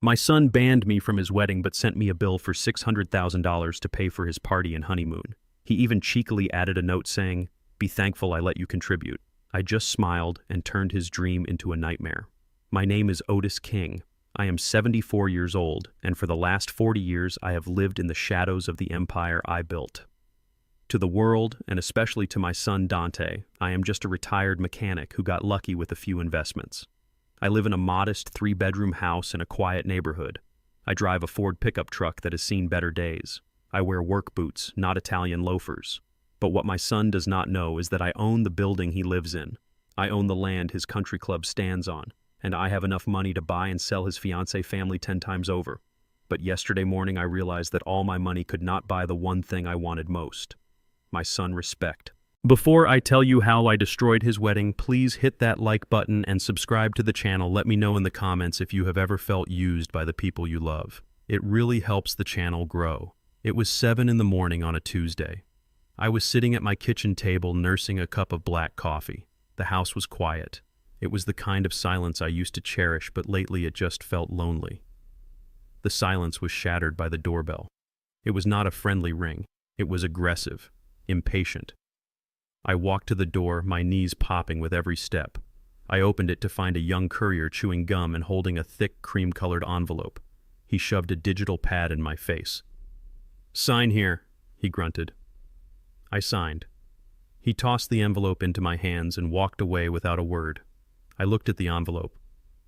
My son banned me from his wedding but sent me a bill for $600,000 to pay for his party in Honeymoon. He even cheekily added a note saying, "Be thankful I let you contribute." I just smiled and turned his dream into a nightmare. My name is Otis King. I am 74 years old, and for the last 40 years I have lived in the shadows of the empire I built. To the world, and especially to my son Dante, I am just a retired mechanic who got lucky with a few investments. I live in a modest 3-bedroom house in a quiet neighborhood. I drive a Ford pickup truck that has seen better days. I wear work boots, not Italian loafers. But what my son does not know is that I own the building he lives in. I own the land his country club stands on, and I have enough money to buy and sell his fiancée family 10 times over. But yesterday morning I realized that all my money could not buy the one thing I wanted most: my son respect. Before I tell you how I destroyed his wedding, please hit that like button and subscribe to the channel. Let me know in the comments if you have ever felt used by the people you love. It really helps the channel grow. It was 7 in the morning on a Tuesday. I was sitting at my kitchen table nursing a cup of black coffee. The house was quiet. It was the kind of silence I used to cherish, but lately it just felt lonely. The silence was shattered by the doorbell. It was not a friendly ring. It was aggressive, impatient. I walked to the door, my knees popping with every step. I opened it to find a young courier chewing gum and holding a thick, cream-colored envelope. He shoved a digital pad in my face. "Sign here," he grunted. I signed. He tossed the envelope into my hands and walked away without a word. I looked at the envelope.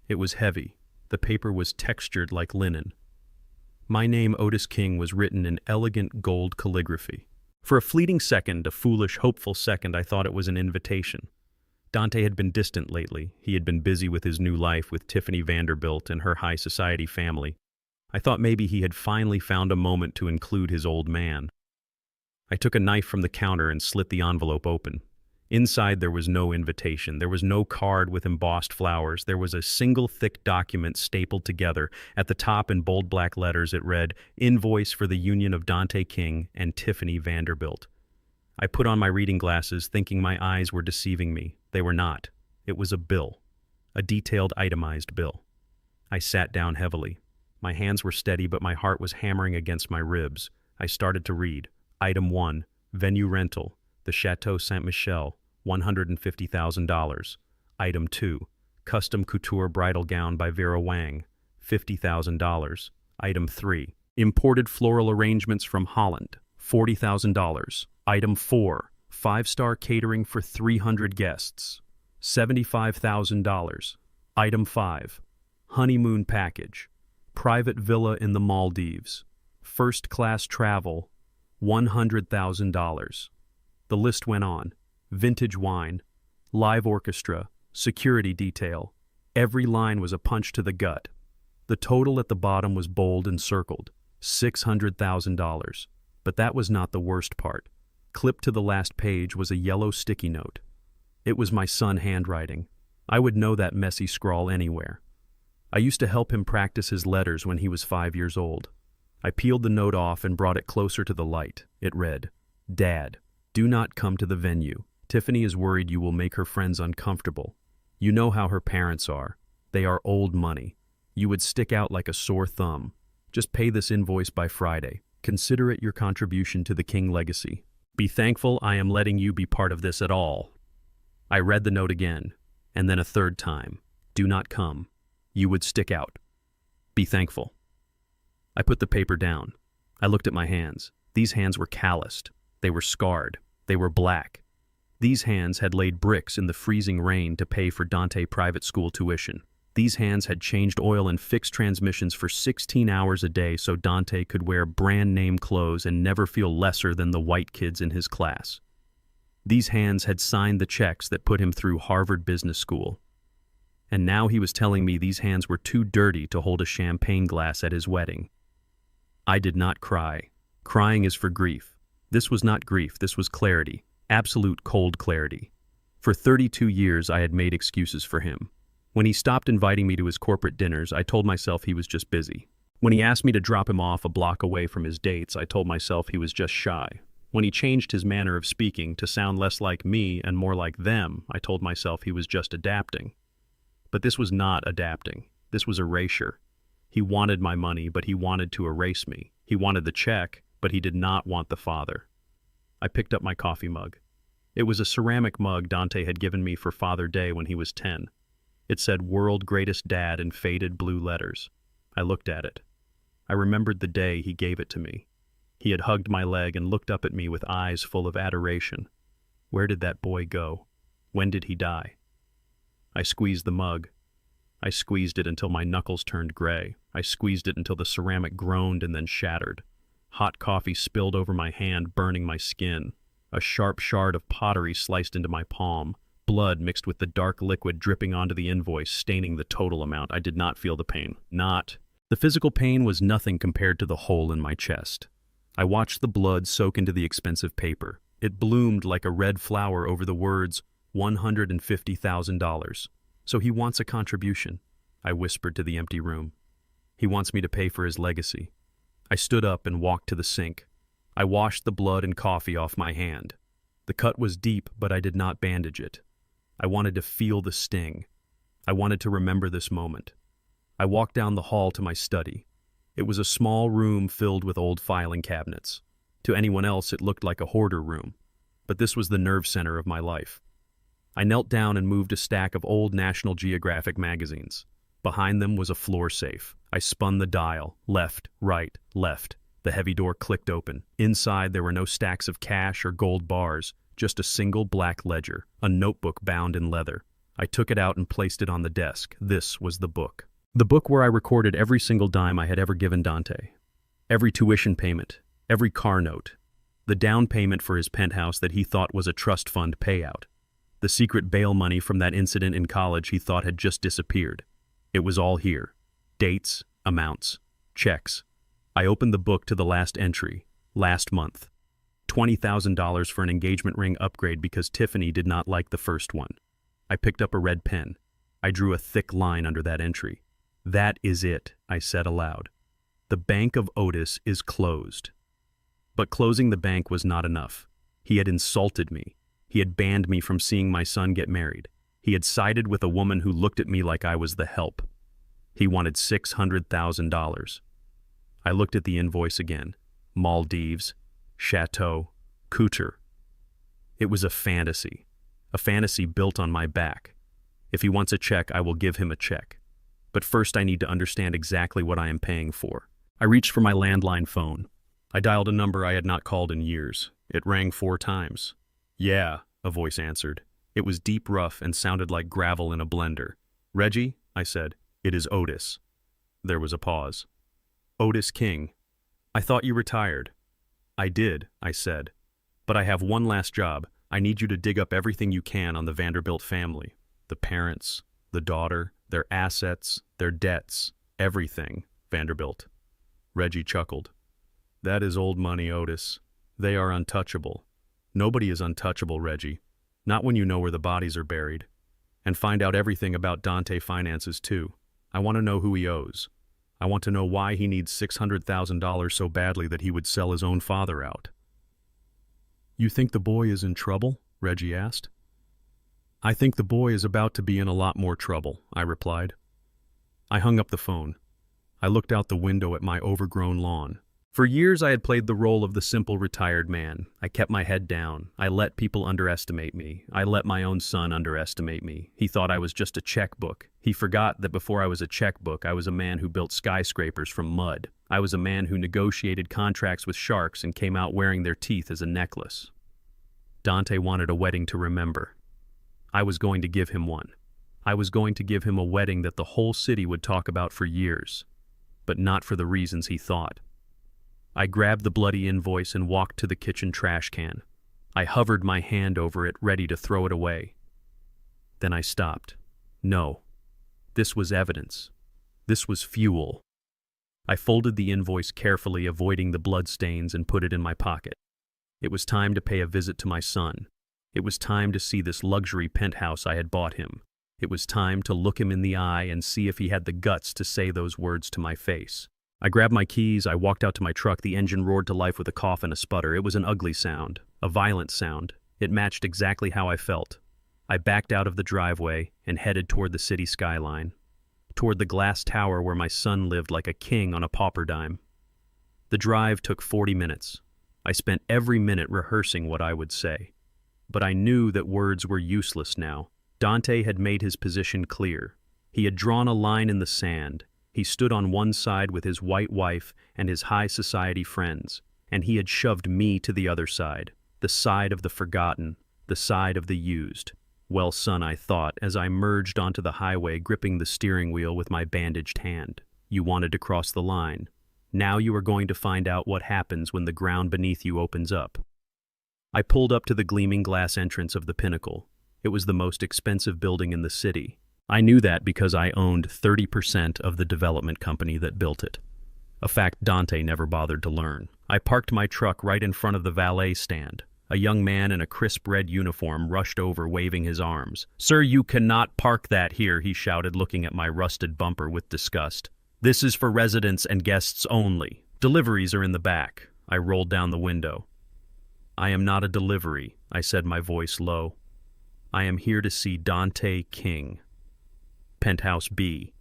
It was heavy. The paper was textured like linen. My name, Otis King, was written in elegant gold calligraphy. For a fleeting second, a foolish, hopeful second, I thought it was an invitation. Dante had been distant lately. He had been busy with his new life with Tiffany Vanderbilt and her high society family. I thought maybe he had finally found a moment to include his old man. I took a knife from the counter and slit the envelope open. Inside there was no invitation. There was no card with embossed flowers. There was a single thick document stapled together. At the top in bold black letters it read, "Invoice for the union of Dante King and Tiffany Vanderbilt." I put on my reading glasses, thinking my eyes were deceiving me. They were not. It was a bill. A detailed, itemized bill. I sat down heavily. My hands were steady, but my heart was hammering against my ribs. I started to read. Item 1, venue rental, the Chateau Saint-Michel, $150,000. Item 2, custom couture bridal gown by Vera Wang, $50,000. Item 3, imported floral arrangements from Holland, $40,000. Item 4, 5-star catering for 300 guests, $75,000. Item 5, honeymoon package, private villa in the Maldives, first-class travel, $100,000. The list went on. Vintage wine, live orchestra, security detail. Every line was a punch to the gut. The total at the bottom was bold and circled, $600,000. But that was not the worst part. Clipped to the last page was a yellow sticky note. It was my son handwriting. I would know that messy scrawl anywhere. I used to help him practice his letters when he was 5 years old. I peeled the note off and brought it closer to the light. It read, "Dad, do not come to the venue. Tiffany is worried you will make her friends uncomfortable. You know how her parents are. They are old money. You would stick out like a sore thumb. Just pay this invoice by Friday. Consider it your contribution to the King legacy. Be thankful I am letting you be part of this at all." I read the note again, and then a third time. "Do not come. You would stick out. Be thankful." I put the paper down. I looked at my hands. These hands were calloused. They were scarred. They were black. These hands had laid bricks in the freezing rain to pay for Dante private school tuition. These hands had changed oil and fixed transmissions for 16 hours a day so Dante could wear brand-name clothes and never feel lesser than the white kids in his class. These hands had signed the checks that put him through Harvard Business School. And now he was telling me these hands were too dirty to hold a champagne glass at his wedding. I did not cry. Crying is for grief. This was not grief, this was clarity. Absolute cold clarity. For 32 years I had made excuses for him. When he stopped inviting me to his corporate dinners, I told myself he was just busy. When he asked me to drop him off a block away from his dates, I told myself he was just shy. When he changed his manner of speaking to sound less like me and more like them, I told myself he was just adapting. But this was not adapting. This was erasure. He wanted my money, but he wanted to erase me. He wanted the check, but he did not want the father. I picked up my coffee mug. It was a ceramic mug Dante had given me for Father Day when he was 10. It said "World Greatest Dad" in faded blue letters. I looked at it. I remembered the day he gave it to me. He had hugged my leg and looked up at me with eyes full of adoration. Where did that boy go? When did he die? I squeezed the mug. I squeezed it until my knuckles turned gray. I squeezed it until the ceramic groaned and then shattered. Hot coffee spilled over my hand, burning my skin. A sharp shard of pottery sliced into my palm. Blood mixed with the dark liquid dripping onto the invoice, staining the total amount. I did not feel the pain. The physical pain was nothing compared to the hole in my chest. I watched the blood soak into the expensive paper. It bloomed like a red flower over the words, $150,000. So he wants a contribution, I whispered to the empty room. He wants me to pay for his legacy. I stood up and walked to the sink. I washed the blood and coffee off my hand. The cut was deep, but I did not bandage it. I wanted to feel the sting. I wanted to remember this moment. I walked down the hall to my study. It was a small room filled with old filing cabinets. To anyone else, it looked like a hoarder room. But this was the nerve center of my life. I knelt down and moved a stack of old National Geographic magazines. Behind them was a floor safe. I spun the dial. Left, right, left. The heavy door clicked open. Inside, there were no stacks of cash or gold bars, just a single black ledger, a notebook bound in leather. I took it out and placed it on the desk. This was the book. The book where I recorded every single dime I had ever given Dante. Every tuition payment, every car note, the down payment for his penthouse that he thought was a trust fund payout, the secret bail money from that incident in college he thought had just disappeared. It was all here. Dates, amounts, checks. I opened the book to the last entry, last month. $20,000 for an engagement ring upgrade because Tiffany did not like the first one. I picked up a red pen. I drew a thick line under that entry. That is it, I said aloud. The Bank of Otis is closed. But closing the bank was not enough. He had insulted me. He had banned me from seeing my son get married. He had sided with a woman who looked at me like I was the help. He wanted $600,000. I looked at the invoice again. Maldives, Chateau, Couture. It was a fantasy built on my back. If he wants a check, I will give him a check. But first I need to understand exactly what I am paying for. I reached for my landline phone. I dialed a number I had not called in years. It rang 4 times. "Yeah," a voice answered. It was deep, rough, and sounded like gravel in a blender. "Reggie," I said, "it is Otis." There was a pause. "Otis King. I thought you retired." "I did," I said. "But I have one last job. I need you to dig up everything you can on the Vanderbilt family. The parents, the daughter, their assets, their debts, everything, Vanderbilt." Reggie chuckled. "That is old money, Otis. They are untouchable. Nobody is untouchable, Reggie. Not when you know where the bodies are buried. And find out everything about Dante finances, too. I want to know who he owes. I want to know why he needs $600,000 so badly that he would sell his own father out." "You think the boy is in trouble?" Reggie asked. "I think the boy is about to be in a lot more trouble," I replied. I hung up the phone. I looked out the window at my overgrown lawn. For years I had played the role of the simple retired man. I kept my head down. I let people underestimate me. I let my own son underestimate me. He thought I was just a checkbook. He forgot that before I was a checkbook, I was a man who built skyscrapers from mud. I was a man who negotiated contracts with sharks and came out wearing their teeth as a necklace. Dante wanted a wedding to remember. I was going to give him one. I was going to give him a wedding that the whole city would talk about for years, but not for the reasons he thought. I grabbed the bloody invoice and walked to the kitchen trash can. I hovered my hand over it, ready to throw it away. Then I stopped. No. This was evidence. This was fuel. I folded the invoice carefully, avoiding the bloodstains, and put it in my pocket. It was time to pay a visit to my son. It was time to see this luxury penthouse I had bought him. It was time to look him in the eye and see if he had the guts to say those words to my face. I grabbed my keys, I walked out to my truck. The engine roared to life with a cough and a sputter. It was an ugly sound, a violent sound. It matched exactly how I felt. I backed out of the driveway and headed toward the city skyline. toward the glass tower where my son lived like a king on a pauper dime. The drive took 40 minutes. I spent every minute rehearsing what I would say. But I knew that words were useless now. Dante had made his position clear. He had drawn a line in the sand. He stood on one side with his white wife and his high society friends, and he had shoved me to the other side, the side of the forgotten, the side of the used. Well, son, I thought, as I merged onto the highway, gripping the steering wheel with my bandaged hand. You wanted to cross the line. Now you are going to find out what happens when the ground beneath you opens up. I pulled up to the gleaming glass entrance of the Pinnacle. It was the most expensive building in the city. I knew that because I owned 30% of the development company that built it. A fact Dante never bothered to learn. I parked my truck right in front of the valet stand. A young man in a crisp red uniform rushed over, waving his arms. "Sir, you cannot park that here," he shouted, looking at my rusted bumper with disgust. "This is for residents and guests only. Deliveries are in the back." I rolled down the window. "I am not a delivery," I said, my voice low. "I am here to see Dante King. Penthouse B."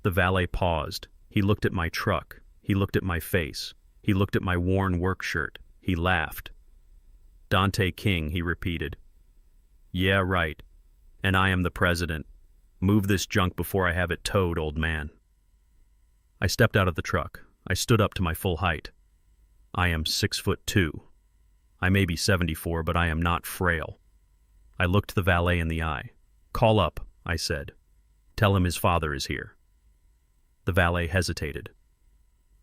The valet paused. He looked at my truck. He looked at my face. He looked at my worn work shirt. He laughed. "Dante King," he repeated. "Yeah, right. And I am the president. Move this junk before I have it towed, old man." I stepped out of the truck. I stood up to my full height. I am 6'2". I may be 74, but I am not frail. I looked the valet in the eye. "Call up," I said. "Tell him his father is here." The valet hesitated.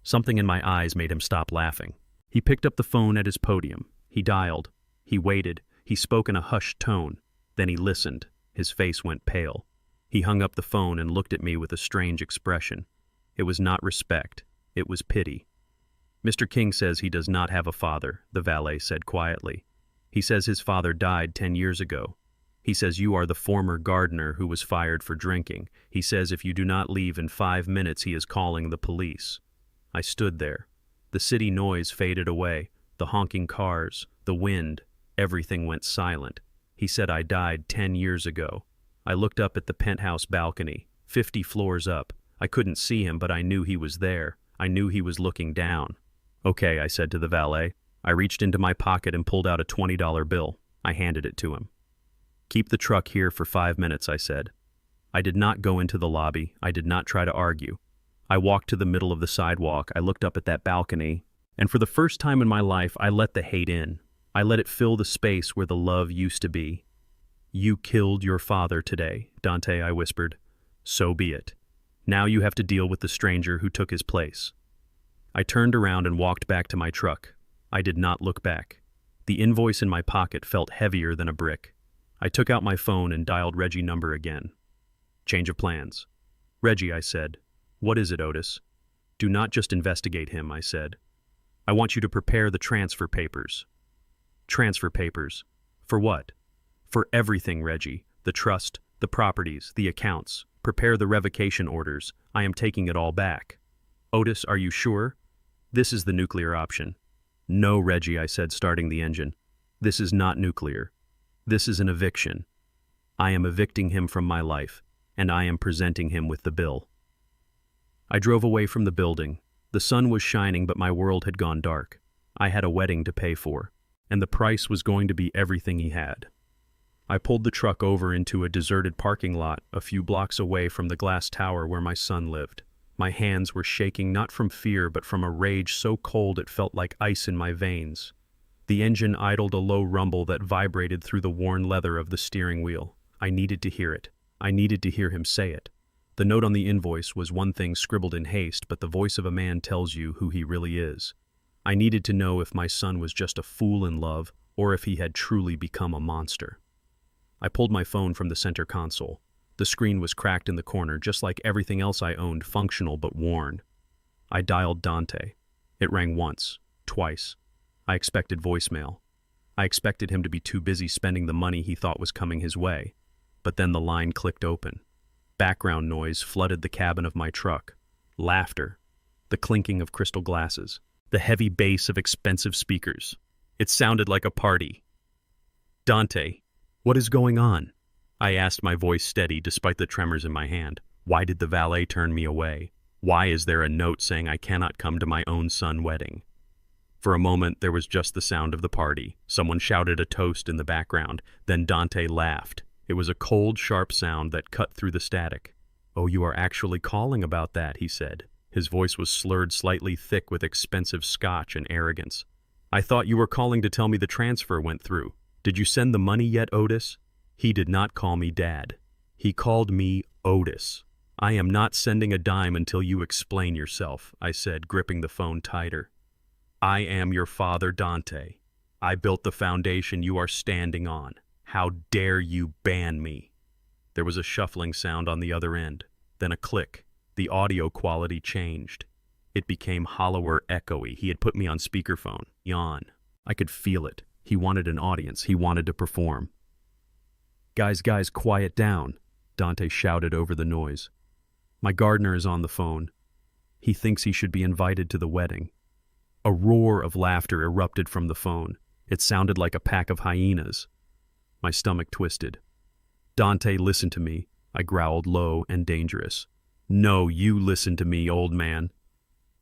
Something in my eyes made him stop laughing. He picked up the phone at his podium. He dialed. He waited. He spoke in a hushed tone. Then he listened. His face went pale. He hung up the phone and looked at me with a strange expression. It was not respect. It was pity. "Mr. King says he does not have a father," the valet said quietly. "He says his father died 10 years ago. He says you are the former gardener who was fired for drinking. He says if you do not leave in 5 minutes, he is calling the police." I stood there. The city noise faded away. The honking cars, the wind, everything went silent. He said I died 10 years ago. I looked up at the penthouse balcony, 50 floors up. I couldn't see him, but I knew he was there. I knew he was looking down. "Okay," I said to the valet. I reached into my pocket and pulled out a $20 bill. I handed it to him. "Keep the truck here for 5 minutes," I said. I did not go into the lobby. I did not try to argue. I walked to the middle of the sidewalk. I looked up at that balcony, and for the first time in my life, I let the hate in. I let it fill the space where the love used to be. "You killed your father today, Dante," I whispered. "So be it. Now you have to deal with the stranger who took his place." I turned around and walked back to my truck. I did not look back. The invoice in my pocket felt heavier than a brick. I took out my phone and dialed Reggie's number again. Change of plans. "Reggie," I said. "What is it, Otis?" "Do not just investigate him," I said. "I want you to prepare the transfer papers." "Transfer papers? For what?" "For everything, Reggie. The trust, the properties, the accounts. Prepare the revocation orders. I am taking it all back." "Otis, are you sure?" "This is the nuclear option." "No, Reggie," I said, starting the engine. "This is not nuclear. This is an eviction. I am evicting him from my life, and I am presenting him with the bill." I drove away from the building. The sun was shining, but my world had gone dark. I had a wedding to pay for, and the price was going to be everything he had. I pulled the truck over into a deserted parking lot a few blocks away from the glass tower where my son lived. My hands were shaking not from fear but from a rage so cold it felt like ice in my veins. The engine idled a low rumble that vibrated through the worn leather of the steering wheel. I needed to hear it. I needed to hear him say it. The note on the invoice was one thing scribbled in haste, but the voice of a man tells you who he really is. I needed to know if my son was just a fool in love or if he had truly become a monster. I pulled my phone from the center console. The screen was cracked in the corner, just like everything else I owned, functional but worn. I dialed Dante. It rang once, twice. I expected voicemail. I expected him to be too busy spending the money he thought was coming his way. But then the line clicked open. Background noise flooded the cabin of my truck. Laughter. The clinking of crystal glasses. The heavy bass of expensive speakers. It sounded like a party. "Dante, what is going on?" I asked, my voice steady despite the tremors in my hand. Why did the valet turn me away? Why is there a note saying I cannot come to my own son's wedding? For a moment, there was just the sound of the party. Someone shouted a toast in the background. Then Dante laughed. It was a cold, sharp sound that cut through the static. "Oh, you are actually calling about that," he said. His voice was slurred slightly thick with expensive scotch and arrogance. "I thought you were calling to tell me the transfer went through. Did you send the money yet, Otis?" He did not call me Dad. He called me Otis. "I am not sending a dime until you explain yourself," I said, gripping the phone tighter. "I am your father, Dante. I built the foundation you are standing on. How dare you ban me?" There was a shuffling sound on the other end, then a click. The audio quality changed. It became hollower, echoey. He had put me on speakerphone. Yawn. I could feel it. He wanted an audience. He wanted to perform. Guys, quiet down," Dante shouted over the noise. "My gardener is on the phone. He thinks he should be invited to the wedding." A roar of laughter erupted from the phone. It sounded like a pack of hyenas. My stomach twisted. "Dante, listen to me," I growled, low and dangerous. "No, you listen to me, old man."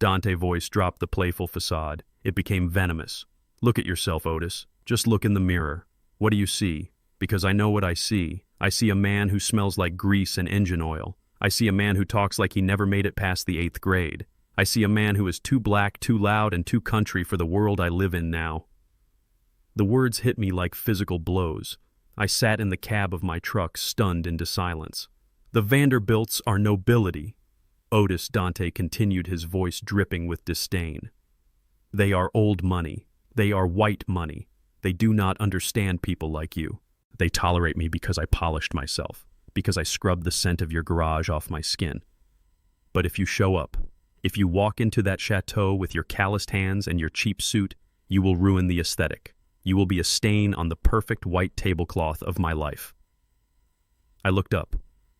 Dante's voice dropped the playful facade. It became venomous. "Look at yourself, Otis. Just look in the mirror. What do you see? Because I know what I see. I see a man who smells like grease and engine oil. I see a man who talks like he never made it past the 8th grade. I see a man who is too black, too loud, and too country for the world I live in now." The words hit me like physical blows. I sat in the cab of my truck, stunned into silence. "The Vanderbilts are nobility," Otis, Dante continued, his voice dripping with disdain. "They are old money. They are white money. They do not understand people like you. They tolerate me because I polished myself, because I scrubbed the scent of your garage off my skin. But if you show up, if you walk into that chateau with your calloused hands and your cheap suit, you will ruin the aesthetic. You will be a stain on the perfect white tablecloth of my life." I looked up.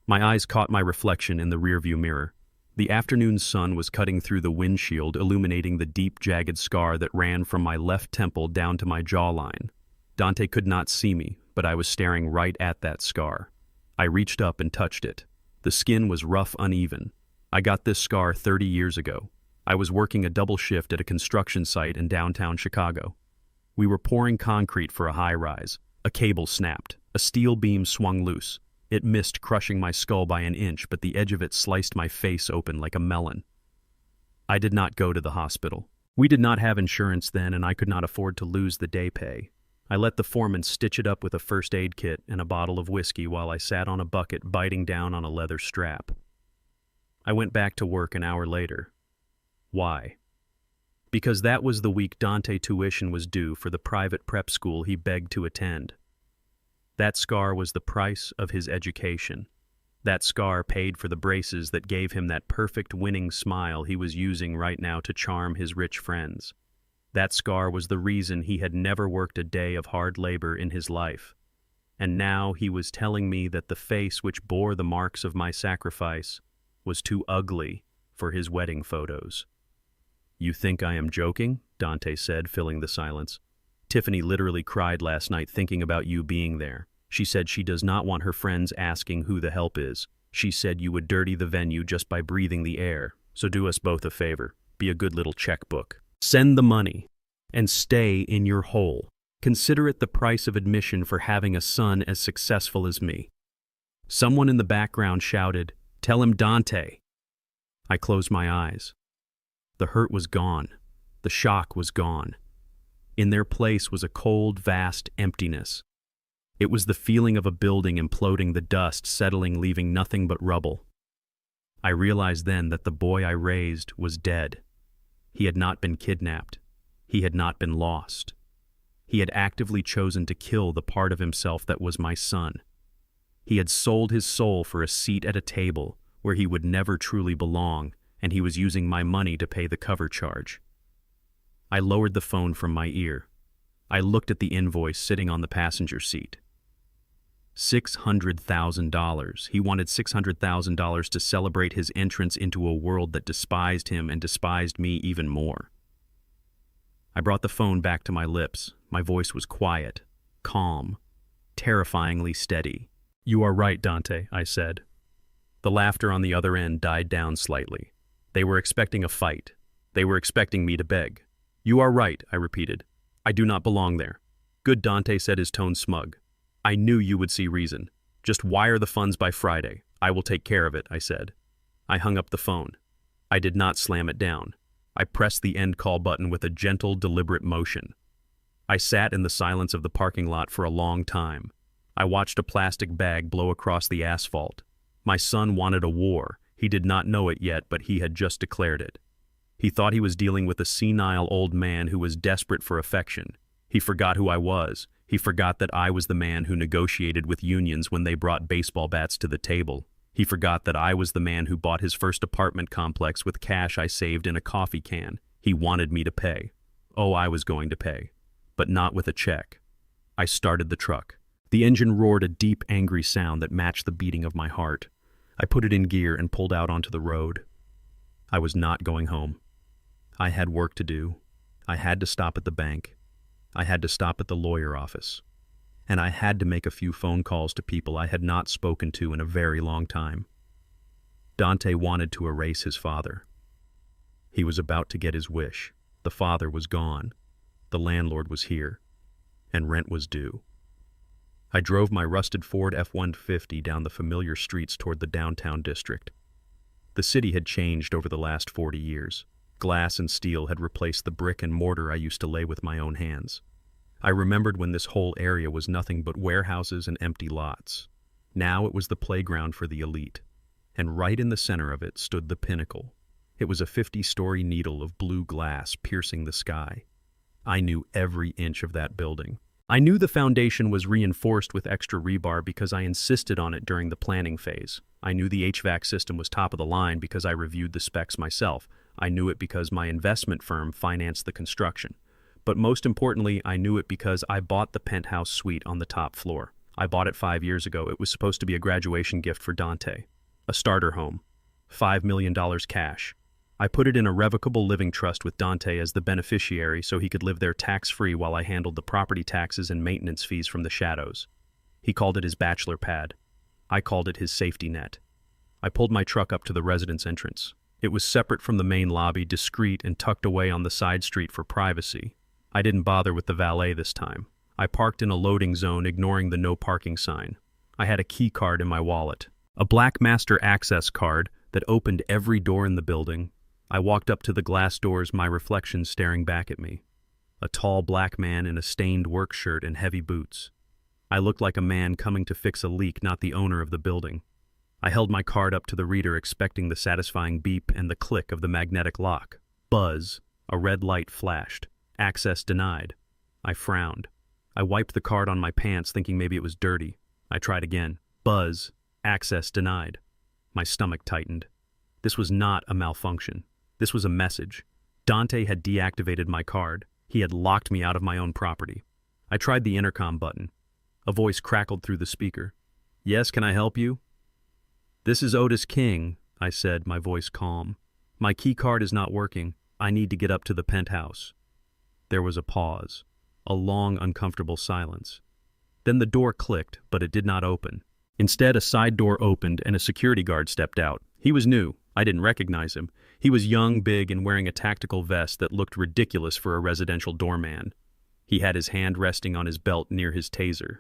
My eyes caught my reflection in the rearview mirror. The afternoon sun was cutting through the windshield, illuminating the deep, jagged scar that ran from my left temple down to my jawline. Dante could not see me, but I was staring right at that scar. I reached up and touched it. The skin was rough, uneven. I got this scar 30 years ago. I was working a double shift at a construction site in downtown Chicago. We were pouring concrete for a high-rise. A cable snapped. A steel beam swung loose. It missed, crushing my skull by an inch, but the edge of it sliced my face open like a melon. I did not go to the hospital. We did not have insurance then, and I could not afford to lose the day pay. I let the foreman stitch it up with a first aid kit and a bottle of whiskey while I sat on a bucket biting down on a leather strap. I went back to work an hour later. Why? Because that was the week Dante tuition was due for the private prep school he begged to attend. That scar was the price of his education. That scar paid for the braces that gave him that perfect winning smile he was using right now to charm his rich friends. That scar was the reason he had never worked a day of hard labor in his life. And now he was telling me that the face which bore the marks of my sacrifice was too ugly for his wedding photos. "You think I am joking?" Dante said, filling the silence. "Tiffany literally cried last night thinking about you being there. She said she does not want her friends asking who the help is. She said you would dirty the venue just by breathing the air. So do us both a favor. Be a good little checkbook. Send the money and stay in your hole. Consider it the price of admission for having a son as successful as me." Someone in the background shouted, "Tell him Dante." I closed my eyes. The hurt was gone. The shock was gone. In their place was a cold, vast emptiness. It was the feeling of a building imploding, the dust settling, leaving nothing but rubble. I realized then that the boy I raised was dead. He had not been kidnapped. He had not been lost. He had actively chosen to kill the part of himself that was my son. He had sold his soul for a seat at a table where he would never truly belong, and he was using my money to pay the cover charge. I lowered the phone from my ear. I looked at the invoice sitting on the passenger seat. $600,000. He wanted $600,000 to celebrate his entrance into a world that despised him and despised me even more. I brought the phone back to my lips. My voice was quiet, calm, terrifyingly steady. "You are right, Dante," I said. The laughter on the other end died down slightly. They were expecting a fight. They were expecting me to beg. "You are right," I repeated. "I do not belong there." "Good," Dante said, his tone smug. "I knew you would see reason. Just wire the funds by Friday. I will take care of it," I said. I hung up the phone. I did not slam it down. I pressed the end call button with a gentle, deliberate motion. I sat in the silence of the parking lot for a long time. I watched a plastic bag blow across the asphalt. My son wanted a war. He did not know it yet, but he had just declared it. He thought he was dealing with a senile old man who was desperate for affection. He forgot who I was. He forgot that I was the man who negotiated with unions when they brought baseball bats to the table. He forgot that I was the man who bought his first apartment complex with cash I saved in a coffee can. He wanted me to pay. Oh, I was going to pay. But not with a check. I started the truck. The engine roared a deep, angry sound that matched the beating of my heart. I put it in gear and pulled out onto the road. I was not going home. I had work to do. I had to stop at the bank. I had to stop at the lawyer office. And I had to make a few phone calls to people I had not spoken to in a very long time. Dante wanted to erase his father. He was about to get his wish. The father was gone. The landlord was here. And rent was due. I drove my rusted Ford F-150 down the familiar streets toward the downtown district. The city had changed over the last 40 years. Glass and steel had replaced the brick and mortar I used to lay with my own hands. I remembered when this whole area was nothing but warehouses and empty lots. Now it was the playground for the elite. And right in the center of it stood the pinnacle. It was a 50-story needle of blue glass piercing the sky. I knew every inch of that building. I knew the foundation was reinforced with extra rebar because I insisted on it during the planning phase. I knew the HVAC system was top of the line because I reviewed the specs myself. I knew it because my investment firm financed the construction. But most importantly, I knew it because I bought the penthouse suite on the top floor. I bought it 5 years ago. It was supposed to be a graduation gift for Dante. A starter home. $5 million cash. I put it in a revocable living trust with Dante as the beneficiary so he could live there tax-free while I handled the property taxes and maintenance fees from the shadows. He called it his bachelor pad. I called it his safety net. I pulled my truck up to the residence entrance. It was separate from the main lobby, discreet and tucked away on the side street for privacy. I didn't bother with the valet this time. I parked in a loading zone, ignoring the no parking sign. I had a key card in my wallet. A black master access card that opened every door in the building. I walked up to the glass doors, my reflection staring back at me. A tall black man in a stained work shirt and heavy boots. I looked like a man coming to fix a leak, not the owner of the building. I held my card up to the reader, expecting the satisfying beep and the click of the magnetic lock. Buzz. A red light flashed. Access denied. I frowned. I wiped the card on my pants, thinking maybe it was dirty. I tried again. Buzz. Access denied. My stomach tightened. This was not a malfunction. This was a message. Dante had deactivated my card. He had locked me out of my own property. I tried the intercom button. A voice crackled through the speaker. "Yes, can I help you?" "This is Otis King," I said, my voice calm. "My key card is not working. I need to get up to the penthouse." There was a pause. A long, uncomfortable silence. Then the door clicked, but it did not open. Instead, a side door opened and a security guard stepped out. He was new. I didn't recognize him. He was young, big, and wearing a tactical vest that looked ridiculous for a residential doorman. He had his hand resting on his belt near his taser.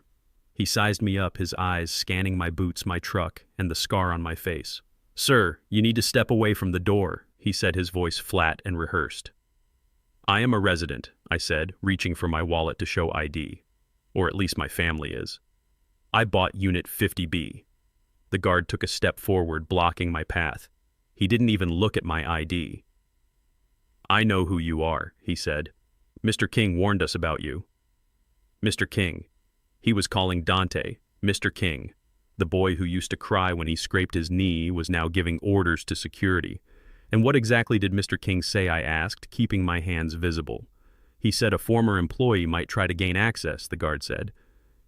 He sized me up, his eyes scanning my boots, my truck, and the scar on my face. "Sir, you need to step away from the door," he said, his voice flat and rehearsed. "I am a resident," I said, reaching for my wallet to show ID. Or at least my family is. "I bought Unit 50B. The guard took a step forward, blocking my path. He didn't even look at my ID. "I know who you are," he said. "Mr. King warned us about you." Mr. King. He was calling Dante Mr. King. The boy who used to cry when he scraped his knee was now giving orders to security. "And what exactly did Mr. King say?" I asked, keeping my hands visible. "He said a former employee might try to gain access," the guard said.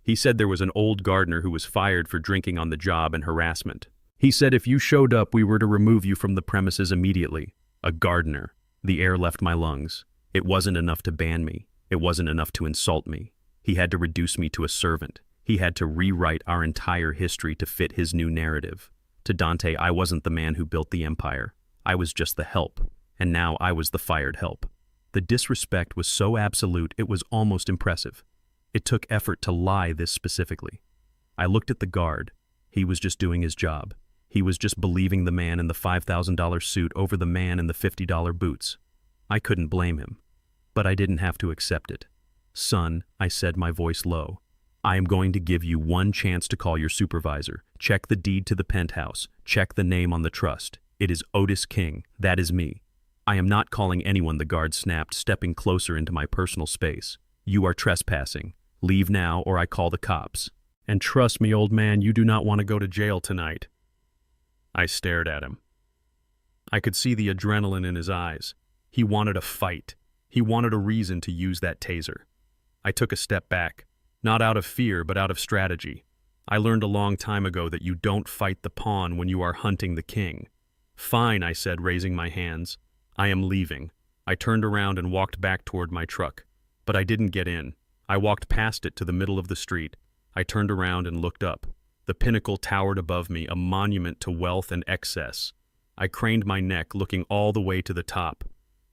"He said there was an old gardener who was fired for drinking on the job and harassment. He said if you showed up, we were to remove you from the premises immediately." A gardener. The air left my lungs. It wasn't enough to ban me. It wasn't enough to insult me. He had to reduce me to a servant. He had to rewrite our entire history to fit his new narrative. To Dante, I wasn't the man who built the empire. I was just the help, and now I was the fired help. The disrespect was so absolute it was almost impressive. It took effort to lie this specifically. I looked at the guard. He was just doing his job. He was just believing the man in the $5,000 suit over the man in the $50 boots. I couldn't blame him. But I didn't have to accept it. Son, I said, my voice low, I am going to give you one chance to call your supervisor. Check the deed to the penthouse. Check the name on the trust. It is Otis King. That is me. I am not calling anyone, the guard snapped, stepping closer into my personal space. You are trespassing. Leave now or I call the cops. And trust me, old man, you do not want to go to jail tonight. I stared at him. I could see the adrenaline in his eyes. He wanted a fight. He wanted a reason to use that taser. I took a step back, not out of fear, but out of strategy. I learned a long time ago that you don't fight the pawn when you are hunting the king. Fine, I said, raising my hands. I am leaving. I turned around and walked back toward my truck. But I didn't get in. I walked past it to the middle of the street. I turned around and looked up. The pinnacle towered above me, a monument to wealth and excess. I craned my neck, looking all the way to the top,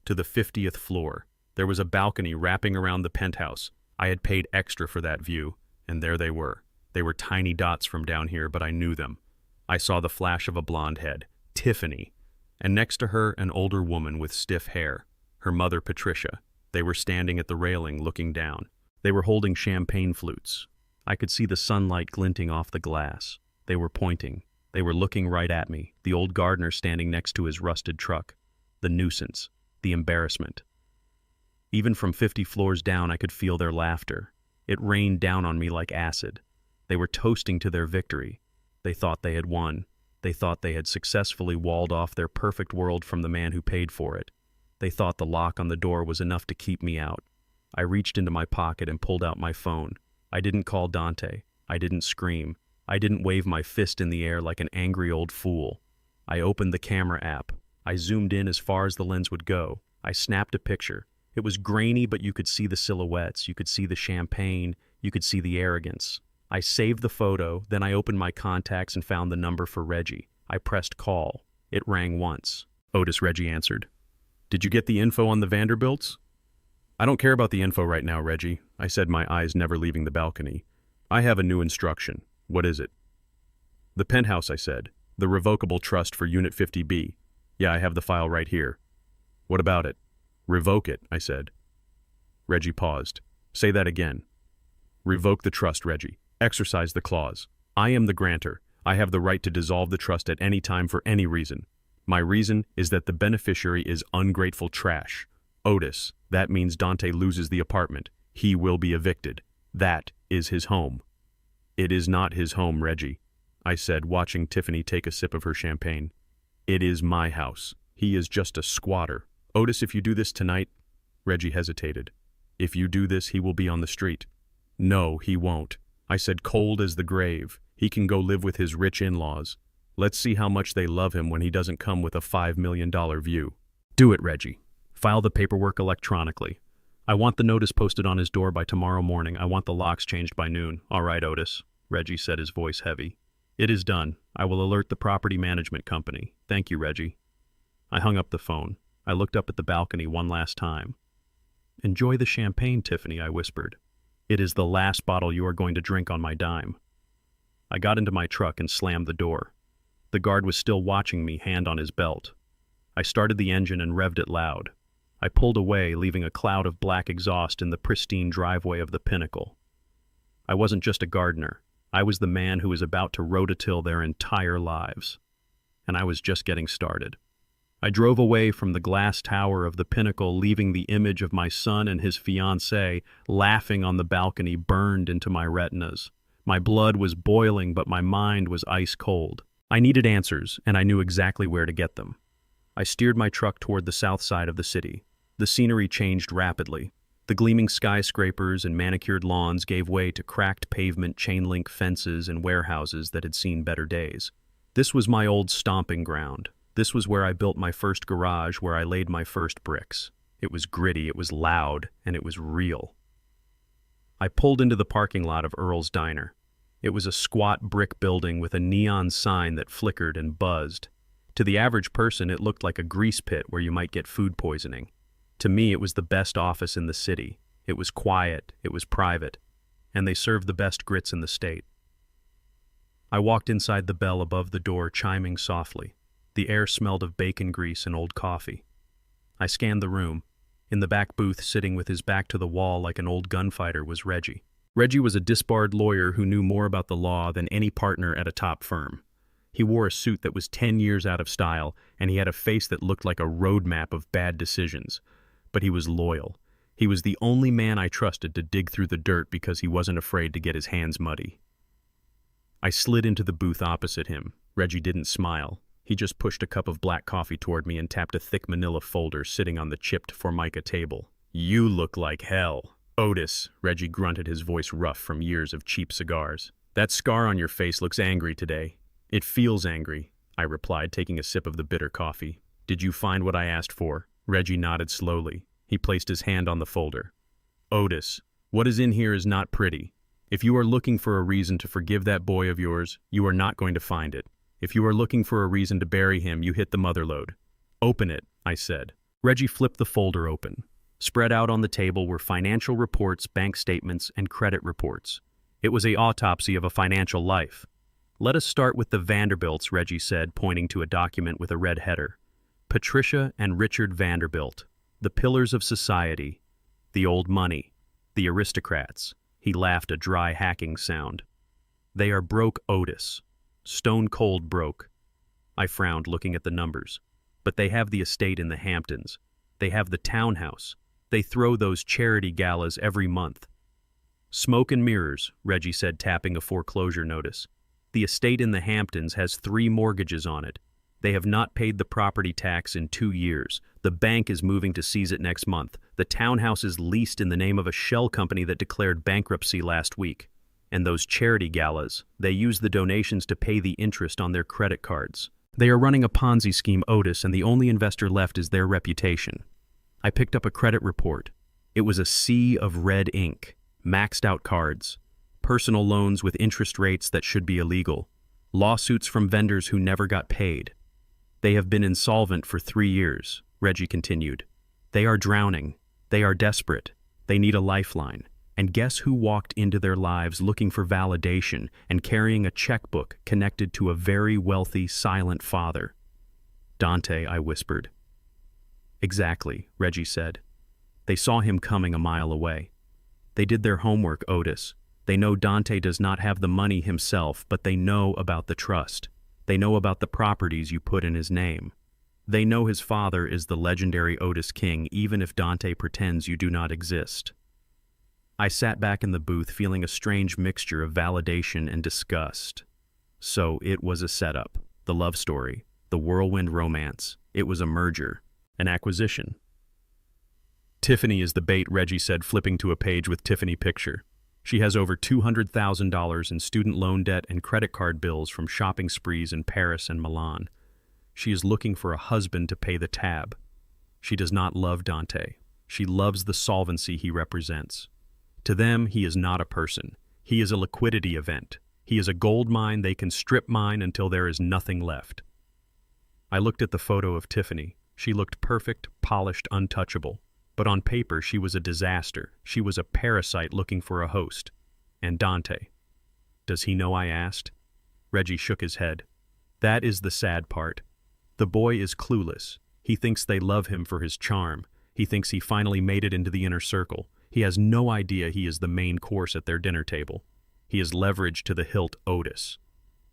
to the 50th floor. There was a balcony wrapping around the penthouse. I had paid extra for that view, and there they were. They were tiny dots from down here, but I knew them. I saw the flash of a blonde head, Tiffany, and next to her an older woman with stiff hair, her mother Patricia. They were standing at the railing, looking down. They were holding champagne flutes. I could see the sunlight glinting off the glass. They were pointing. They were looking right at me, the old gardener standing next to his rusted truck. The nuisance, the embarrassment. Even from 50 floors down, I could feel their laughter. It rained down on me like acid. They were toasting to their victory. They thought they had won. They thought they had successfully walled off their perfect world from the man who paid for it. They thought the lock on the door was enough to keep me out. I reached into my pocket and pulled out my phone. I didn't call Dante. I didn't scream. I didn't wave my fist in the air like an angry old fool. I opened the camera app. I zoomed in as far as the lens would go. I snapped a picture. It was grainy, but you could see the silhouettes. You could see the champagne. You could see the arrogance. I saved the photo, then I opened my contacts and found the number for Reggie. I pressed call. It rang once. Otis, Reggie answered. Did you get the info on the Vanderbilts? I don't care about the info right now, Reggie, I said, my eyes never leaving the balcony. I have a new instruction. What is it? The penthouse, I said. The revocable trust for Unit 50B. Yeah, I have the file right here. What about it? Revoke it, I said. Reggie paused. Say that again. Revoke the trust, Reggie. Exercise the clause. I am the grantor. I have the right to dissolve the trust at any time for any reason. My reason is that the beneficiary is ungrateful trash. Otis, that means Dante loses the apartment. He will be evicted. That is his home. It is not his home, Reggie, I said, watching Tiffany take a sip of her champagne. It is my house. He is just a squatter. Otis, if you do this tonight... Reggie hesitated. If you do this, he will be on the street. No, he won't. I said, cold as the grave. He can go live with his rich in-laws. Let's see how much they love him when he doesn't come with a $5 million view. Do it, Reggie. File the paperwork electronically. I want the notice posted on his door by tomorrow morning. I want the locks changed by noon. All right, Otis, Reggie said, his voice heavy. It is done. I will alert the property management company. Thank you, Reggie. I hung up the phone. I looked up at the balcony one last time. Enjoy the champagne, Tiffany, I whispered. It is the last bottle you are going to drink on my dime. I got into my truck and slammed the door. The guard was still watching me, hand on his belt. I started the engine and revved it loud. I pulled away, leaving a cloud of black exhaust in the pristine driveway of the Pinnacle. I wasn't just a gardener. I was the man who was about to rototill their entire lives. And I was just getting started. I drove away from the glass tower of the Pinnacle, leaving the image of my son and his fiancée laughing on the balcony burned into my retinas. My blood was boiling, but my mind was ice cold. I needed answers, and I knew exactly where to get them. I steered my truck toward the south side of the city. The scenery changed rapidly. The gleaming skyscrapers and manicured lawns gave way to cracked pavement, chain-link fences, and warehouses that had seen better days. This was my old stomping ground. This was where I built my first garage, where I laid my first bricks. It was gritty, it was loud, and it was real. I pulled into the parking lot of Earl's Diner. It was a squat brick building with a neon sign that flickered and buzzed. To the average person, it looked like a grease pit where you might get food poisoning. To me, it was the best office in the city. It was quiet, it was private, and they served the best grits in the state. I walked inside the bell above the door, chiming softly. The air smelled of bacon grease and old coffee. I scanned the room. In the back booth, sitting with his back to the wall like an old gunfighter, was Reggie. Reggie was a disbarred lawyer who knew more about the law than any partner at a top firm. He wore a suit that was 10 years out of style, and he had a face that looked like a roadmap of bad decisions. But he was loyal. He was the only man I trusted to dig through the dirt because he wasn't afraid to get his hands muddy. I slid into the booth opposite him. Reggie didn't smile. He just pushed a cup of black coffee toward me and tapped a thick manila folder sitting on the chipped Formica table. "You look like hell." "Otis," Reggie grunted, his voice rough from years of cheap cigars. "That scar on your face looks angry today." "It feels angry," I replied, taking a sip of the bitter coffee. "Did you find what I asked for?" Reggie nodded slowly. He placed his hand on the folder. "Otis, what is in here is not pretty. If you are looking for a reason to forgive that boy of yours, you are not going to find it. If you are looking for a reason to bury him, you hit the motherlode." "Open it," I said. Reggie flipped the folder open. Spread out on the table were financial reports, bank statements, and credit reports. It was an autopsy of a financial life. "Let us start with the Vanderbilts," Reggie said, pointing to a document with a red header. "Patricia and Richard Vanderbilt, the pillars of society, the old money, the aristocrats." He laughed, a dry hacking sound. "They are broke, Otis. Stone cold broke." I frowned, looking at the numbers. "But they have the estate in the Hamptons. They have the townhouse. They throw those charity galas every month." "Smoke and mirrors," Reggie said, tapping a foreclosure notice. "The estate in the Hamptons has 3 mortgages on it. They have not paid the property tax in 2 years. The bank is moving to seize it next month. The townhouse is leased in the name of a shell company that declared bankruptcy last week. And those charity galas, they use the donations to pay the interest on their credit cards. They are running a Ponzi scheme, Otis, and the only investor left is their reputation." I picked up a credit report. It was a sea of red ink, maxed out cards, personal loans with interest rates that should be illegal, lawsuits from vendors who never got paid. "They have been insolvent for 3 years, Reggie continued. "They are drowning. They are desperate. They need a lifeline. And guess who walked into their lives looking for validation and carrying a checkbook connected to a very wealthy, silent father?" "Dante," I whispered. "Exactly," Reggie said. "They saw him coming a mile away. They did their homework, Otis. They know Dante does not have the money himself, but they know about the trust. They know about the properties you put in his name. They know his father is the legendary Otis King, even if Dante pretends you do not exist." I sat back in the booth, feeling a strange mixture of validation and disgust. So it was a setup, the love story, the whirlwind romance. It was a merger, an acquisition. "Tiffany is the bait," Reggie said, flipping to a page with Tiffany picture. "She has over $200,000 in student loan debt and credit card bills from shopping sprees in Paris and Milan. She is looking for a husband to pay the tab. She does not love Dante. She loves the solvency he represents. To them, he is not a person. He is a liquidity event. He is a gold mine they can strip mine until there is nothing left." I looked at the photo of Tiffany. She looked perfect, polished, untouchable. But on paper, she was a disaster. She was a parasite looking for a host. And Dante. "Does he know?" I asked. Reggie shook his head. "That is the sad part. The boy is clueless. He thinks they love him for his charm. He thinks he finally made it into the inner circle. He has no idea he is the main course at their dinner table. He is leveraged to the hilt, Otis."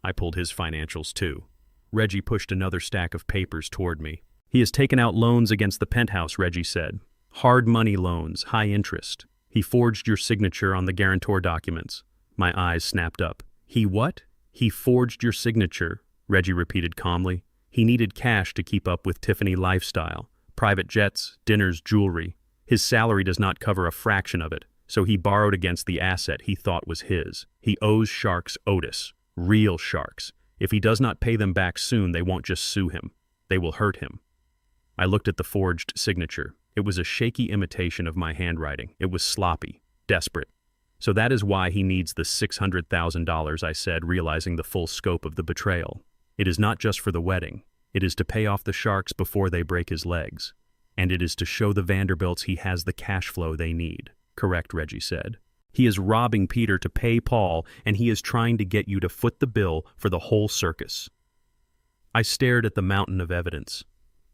I pulled his financials too. Reggie pushed another stack of papers toward me. "He has taken out loans against the penthouse," Reggie said. "Hard money loans, high interest. He forged your signature on the guarantor documents." My eyes snapped up. "He what?" "He forged your signature," Reggie repeated calmly. "He needed cash to keep up with Tiffany lifestyle. Private jets, dinners, jewelry. His salary does not cover a fraction of it, so he borrowed against the asset he thought was his. He owes sharks, Otis. Real sharks. If he does not pay them back soon, they won't just sue him. They will hurt him." I looked at the forged signature. It was a shaky imitation of my handwriting. It was sloppy, desperate. So that is why he needs the $600,000, I said, realizing the full scope of the betrayal. It is not just for the wedding. It is to pay off the Sharks before they break his legs. And it is to show the Vanderbilts he has the cash flow they need. Correct, Reggie said. He is robbing Peter to pay Paul, and he is trying to get you to foot the bill for the whole circus. I stared at the mountain of evidence.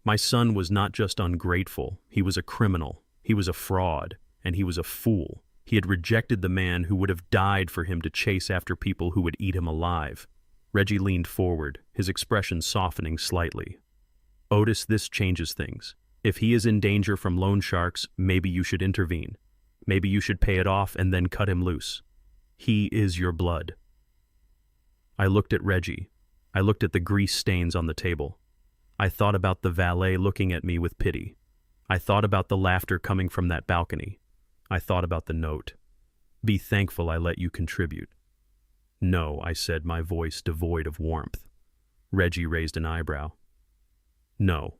My son was not just ungrateful, he was a criminal, he was a fraud, and he was a fool. He had rejected the man who would have died for him to chase after people who would eat him alive. Reggie leaned forward, his expression softening slightly. Otis, this changes things. If he is in danger from loan sharks, maybe you should intervene. Maybe you should pay it off and then cut him loose. He is your blood. I looked at Reggie. I looked at the grease stains on the table. I thought about the valet looking at me with pity. I thought about the laughter coming from that balcony. I thought about the note. Be thankful I let you contribute. No, I said, my voice devoid of warmth. Reggie raised an eyebrow. No.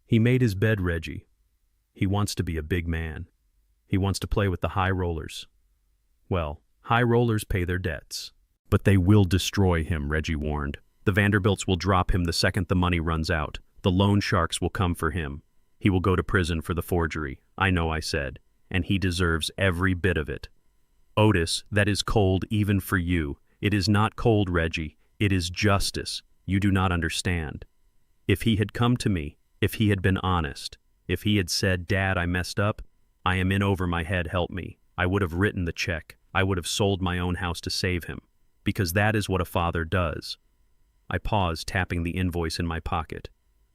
He made his bed, Reggie. He wants to be a big man. He wants to play with the high rollers. Well, high rollers pay their debts. But they will destroy him, Reggie warned. The Vanderbilts will drop him the second the money runs out. The loan sharks will come for him. He will go to prison for the forgery. I know, I said. And he deserves every bit of it. Otis, that is cold even for you. It is not cold, Reggie. It is justice. You do not understand. If he had come to me, if he had been honest, if he had said, Dad, I messed up, I am in over my head, help me, I would have written the check. I would have sold my own house to save him. Because that is what a father does. I paused, tapping the invoice in my pocket.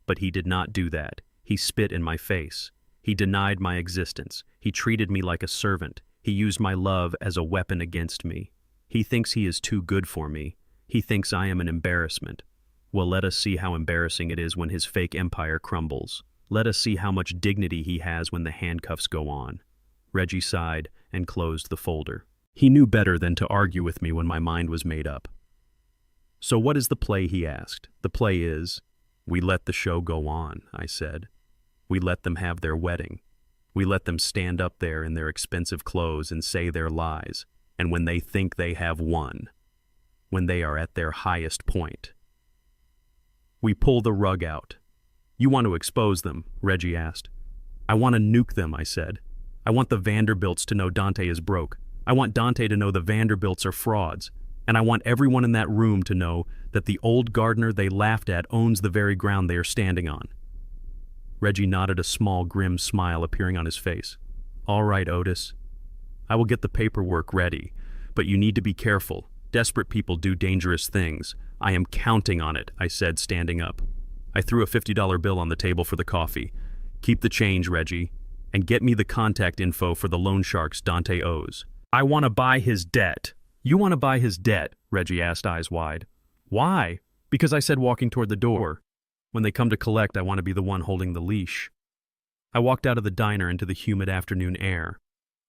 But he did not do that. He spit in my face. He denied my existence. He treated me like a servant. He used my love as a weapon against me. He thinks he is too good for me. He thinks I am an embarrassment. Well, let us see how embarrassing it is when his fake empire crumbles. Let us see how much dignity he has when the handcuffs go on. Reggie sighed and closed the folder. He knew better than to argue with me when my mind was made up. So what is the play, he asked. The play is, we let the show go on, I said. We let them have their wedding. We let them stand up there in their expensive clothes and say their lies, and when they think they have won, when they are at their highest point, we pull the rug out. You want to expose them, Reggie asked. I want to nuke them, I said. I want the Vanderbilts to know Dante is broke. I want Dante to know the Vanderbilts are frauds. And I want everyone in that room to know that the old gardener they laughed at owns the very ground they are standing on. Reggie nodded, a small, grim smile appearing on his face. All right, Otis. I will get the paperwork ready, but you need to be careful. Desperate people do dangerous things. I am counting on it, I said, standing up. I threw a $50 bill on the table for the coffee. Keep the change, Reggie, and get me the contact info for the loan sharks Dante owes. I want to buy his debt. You want to buy his debt? Reggie asked, eyes wide. Why? Because I said, walking toward the door. When they come to collect, I want to be the one holding the leash. I walked out of the diner into the humid afternoon air.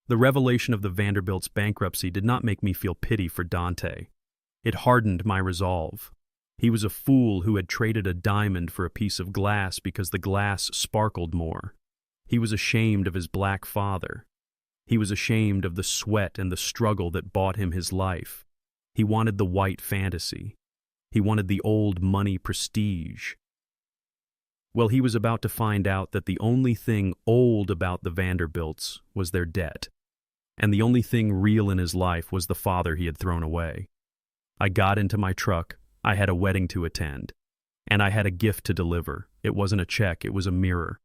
The revelation of the Vanderbilts' bankruptcy did not make me feel pity for Dante. It hardened my resolve. He was a fool who had traded a diamond for a piece of glass because the glass sparkled more. He was ashamed of his black father. He was ashamed of the sweat and the struggle that bought him his life. He wanted the white fantasy. He wanted the old money prestige. Well, he was about to find out that the only thing old about the Vanderbilts was their debt, and the only thing real in his life was the father he had thrown away. I got into my truck. I had a wedding to attend, and I had a gift to deliver. It wasn't a check, it was a mirror,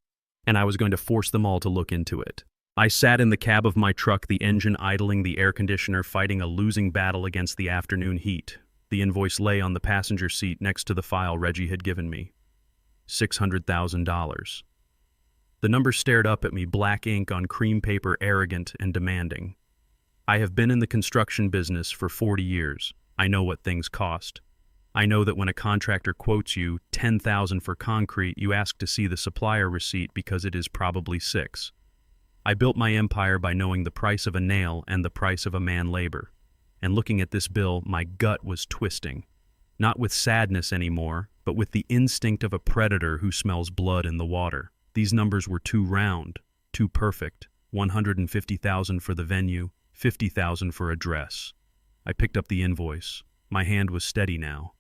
and I was going to force them all to look into it. I sat in the cab of my truck, the engine idling, the air conditioner fighting a losing battle against the afternoon heat. The invoice lay on the passenger seat next to the file Reggie had given me. $600,000. The number stared up at me, black ink on cream paper, arrogant and demanding. I have been in the construction business for 40 years. I know what things cost. I know that when a contractor quotes you $10,000 for concrete, you ask to see the supplier receipt because it is probably $6,000. I built my empire by knowing the price of a nail and the price of a man labor. And looking at this bill, my gut was twisting. Not with sadness anymore, but with the instinct of a predator who smells blood in the water. These numbers were too round, too perfect. $150,000 for the venue, $50,000 for a dress. I picked up the invoice. My hand was steady now.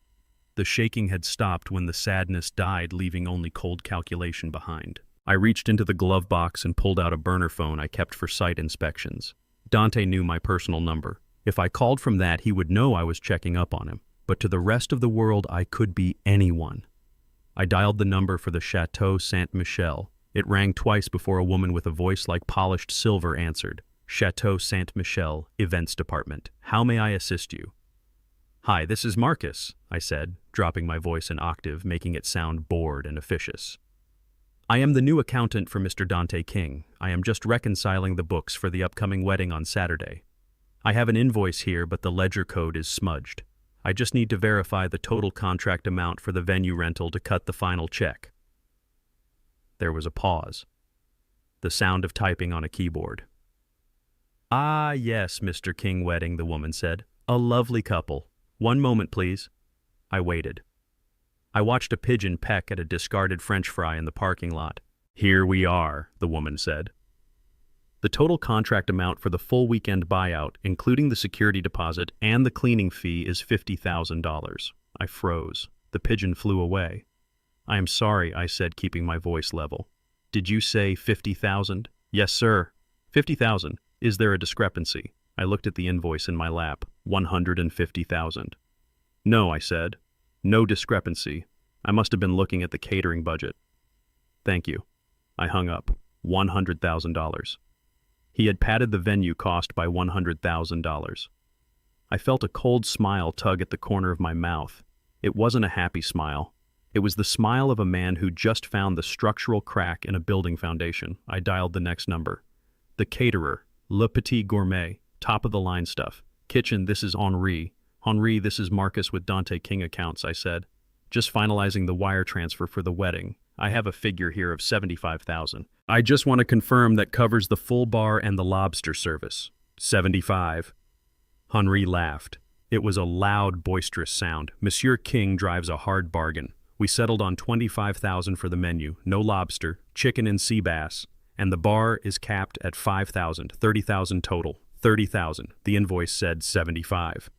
The shaking had stopped when the sadness died, leaving only cold calculation behind. I reached into the glove box and pulled out a burner phone I kept for site inspections. Dante knew my personal number. If I called from that, he would know I was checking up on him. But to the rest of the world, I could be anyone. I dialed the number for the Chateau Saint-Michel. It rang twice before a woman with a voice like polished silver answered. Chateau Saint-Michel, Events Department. How may I assist you? Hi, this is Marcus, I said, dropping my voice an octave, making it sound bored and officious. I am the new accountant for Mr. Dante King. I am just reconciling the books for the upcoming wedding on Saturday. I have an invoice here, but the ledger code is smudged. I just need to verify the total contract amount for the venue rental to cut the final check. There was a pause. The sound of typing on a keyboard. Ah, yes, Mr. King Wedding, the woman said. A lovely couple. One moment, please. I waited. I watched a pigeon peck at a discarded French fry in the parking lot. Here we are, the woman said. The total contract amount for the full weekend buyout, including the security deposit and the cleaning fee, is $50,000. I froze. The pigeon flew away. I am sorry, I said, keeping my voice level. Did you say 50,000? Yes, sir. 50,000. Is there a discrepancy? I looked at the invoice in my lap. 150,000. No, I said. No discrepancy. I must have been looking at the catering budget. Thank you. I hung up. $100,000. He had padded the venue cost by $100,000. I felt a cold smile tug at the corner of my mouth. It wasn't a happy smile. It was the smile of a man who just found the structural crack in a building foundation. I dialed the next number. The caterer, Le Petit Gourmet, top-of-the-line stuff. Kitchen, this is Henri. Henri, this is Marcus with Dante King Accounts, I said. Just finalizing the wire transfer for the wedding. I have a figure here of $75,000. I just want to confirm that covers the full bar and the lobster service. 75. Henri laughed. It was a loud, boisterous sound. Monsieur King drives a hard bargain. We settled on $25,000 for the menu, no lobster, chicken and sea bass, and the bar is capped at $5,000, $30,000 total. $30,000. The invoice said 75.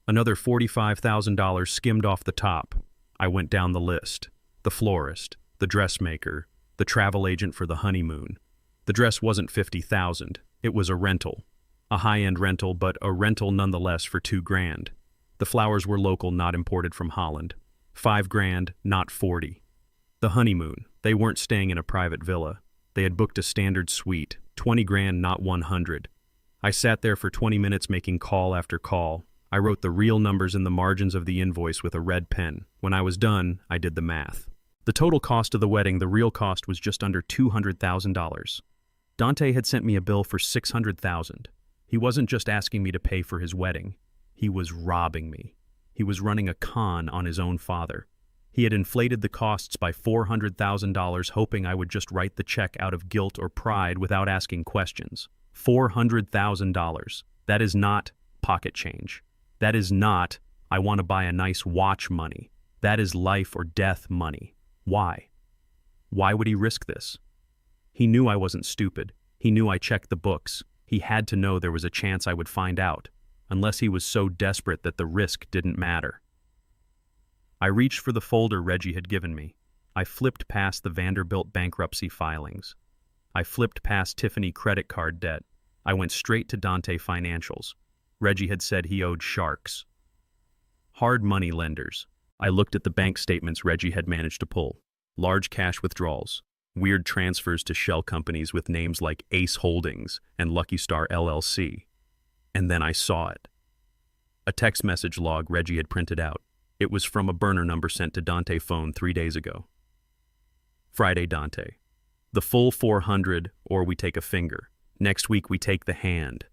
Another $45,000 skimmed off the top. I went down the list. The florist, the dressmaker, the travel agent for the honeymoon. The dress wasn't $50,000. It was a rental. A high-end rental, but a rental nonetheless for $2,000. The flowers were local, not imported from Holland. $5,000, not 40. The honeymoon. They weren't staying in a private villa. They had booked a standard suite. $20,000, not 100. I sat there for 20 minutes making call after call. I wrote the real numbers in the margins of the invoice with a red pen. When I was done, I did the math. The total cost of the wedding, the real cost, was just under $200,000. Dante had sent me a bill for $600,000. He wasn't just asking me to pay for his wedding. He was robbing me. He was running a con on his own father. He had inflated the costs by $400,000, hoping I would just write the check out of guilt or pride without asking questions. $400,000. That is not pocket change. That is not, I want to buy a nice watch money. That is life or death money. Why? Why would he risk this? He knew I wasn't stupid. He knew I checked the books. He had to know there was a chance I would find out, unless he was so desperate that the risk didn't matter. I reached for the folder Reggie had given me. I flipped past the Vanderbilt bankruptcy filings. I flipped past Tiffany credit card debt. I went straight to Dante financials. Reggie had said he owed sharks. Hard money lenders. I looked at the bank statements Reggie had managed to pull. Large cash withdrawals. Weird transfers to shell companies with names like Ace Holdings and Lucky Star LLC. And then I saw it. A text message log Reggie had printed out. It was from a burner number sent to Dante phone 3 days ago. Friday, Dante. The full 400, or we take a finger. Next week we take the hand.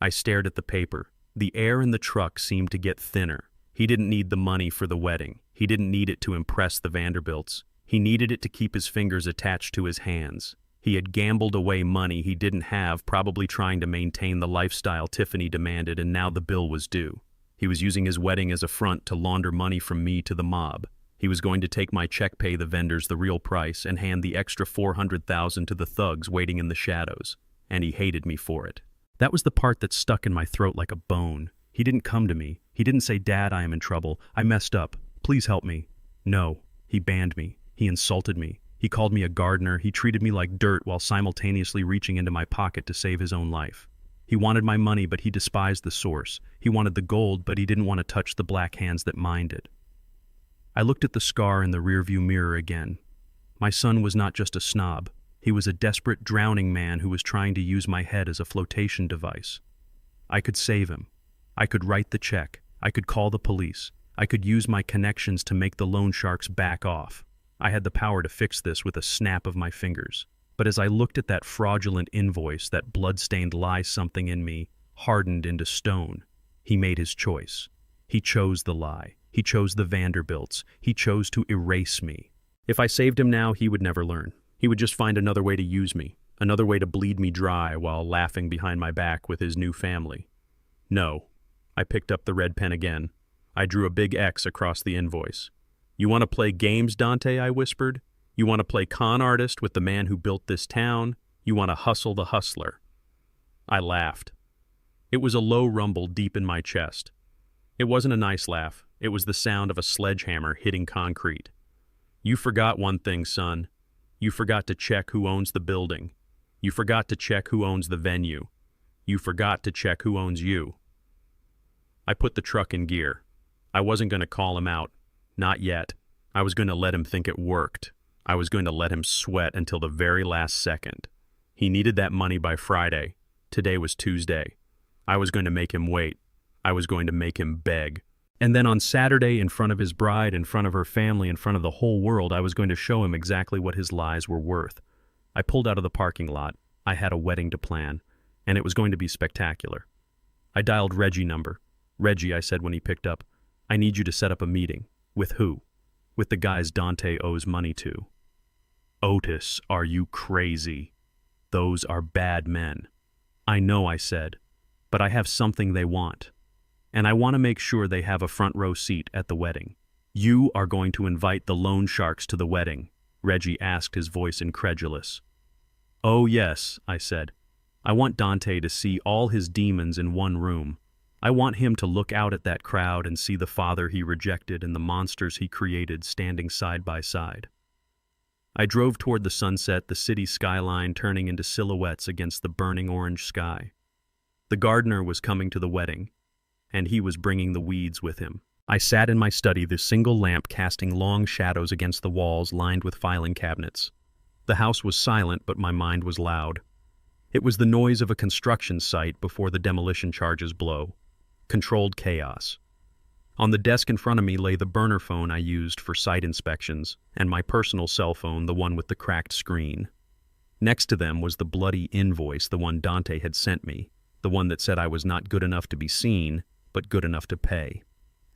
I stared at the paper. The air in the truck seemed to get thinner. He didn't need the money for the wedding. He didn't need it to impress the Vanderbilts. He needed it to keep his fingers attached to his hands. He had gambled away money he didn't have, probably trying to maintain the lifestyle Tiffany demanded, and now the bill was due. He was using his wedding as a front to launder money from me to the mob. He was going to take my check, pay the vendors the real price, and hand the extra $400,000 to the thugs waiting in the shadows. And he hated me for it. That was the part that stuck in my throat like a bone. He didn't come to me. He didn't say, "Dad, I am in trouble. I messed up. Please help me." No, he banned me. He insulted me. He called me a gardener. He treated me like dirt while simultaneously reaching into my pocket to save his own life. He wanted my money, but he despised the source. He wanted the gold, but he didn't want to touch the black hands that mined it. I looked at the scar in the rearview mirror again. My son was not just a snob. He was a desperate, drowning man who was trying to use my head as a flotation device. I could save him. I could write the check. I could call the police. I could use my connections to make the loan sharks back off. I had the power to fix this with a snap of my fingers. But as I looked at that fraudulent invoice, that blood-stained lie, something in me hardened into stone. He made his choice. He chose the lie. He chose the Vanderbilts. He chose to erase me. If I saved him now, he would never learn. He would just find another way to use me, another way to bleed me dry while laughing behind my back with his new family. No. I picked up the red pen again. I drew a big X across the invoice. "You want to play games, Dante?" I whispered. "You want to play con artist with the man who built this town? You want to hustle the hustler?" I laughed. It was a low rumble deep in my chest. It wasn't a nice laugh. It was the sound of a sledgehammer hitting concrete. "You forgot one thing, son. You forgot to check who owns the building. You forgot to check who owns the venue. You forgot to check who owns you." I put the truck in gear. I wasn't going to call him out. Not yet. I was going to let him think it worked. I was going to let him sweat until the very last second. He needed that money by Friday. Today was Tuesday. I was going to make him wait. I was going to make him beg. And then on Saturday, in front of his bride, in front of her family, in front of the whole world, I was going to show him exactly what his lies were worth. I pulled out of the parking lot. I had a wedding to plan, and it was going to be spectacular. I dialed Reggie number. "Reggie," I said when he picked up, "I need you to set up a meeting." "With who?" "With the guys Dante owes money to." "Otis, are you crazy? Those are bad men." "I know," I said, "but I have something they want. And I want to make sure they have a front row seat at the wedding." "You are going to invite the loan sharks to the wedding?" Reggie asked, his voice incredulous. "Oh yes," I said. "I want Dante to see all his demons in one room. I want him to look out at that crowd and see the father he rejected and the monsters he created standing side by side." I drove toward the sunset, the city skyline turning into silhouettes against the burning orange sky. The gardener was coming to the wedding, and he was bringing the weeds with him. I sat in my study, the single lamp casting long shadows against the walls lined with filing cabinets. The house was silent, but my mind was loud. It was the noise of a construction site before the demolition charges blow. Controlled chaos. On the desk in front of me lay the burner phone I used for site inspections, and my personal cell phone, the one with the cracked screen. Next to them was the bloody invoice, the one Dante had sent me, the one that said I was not good enough to be seen, but good enough to pay.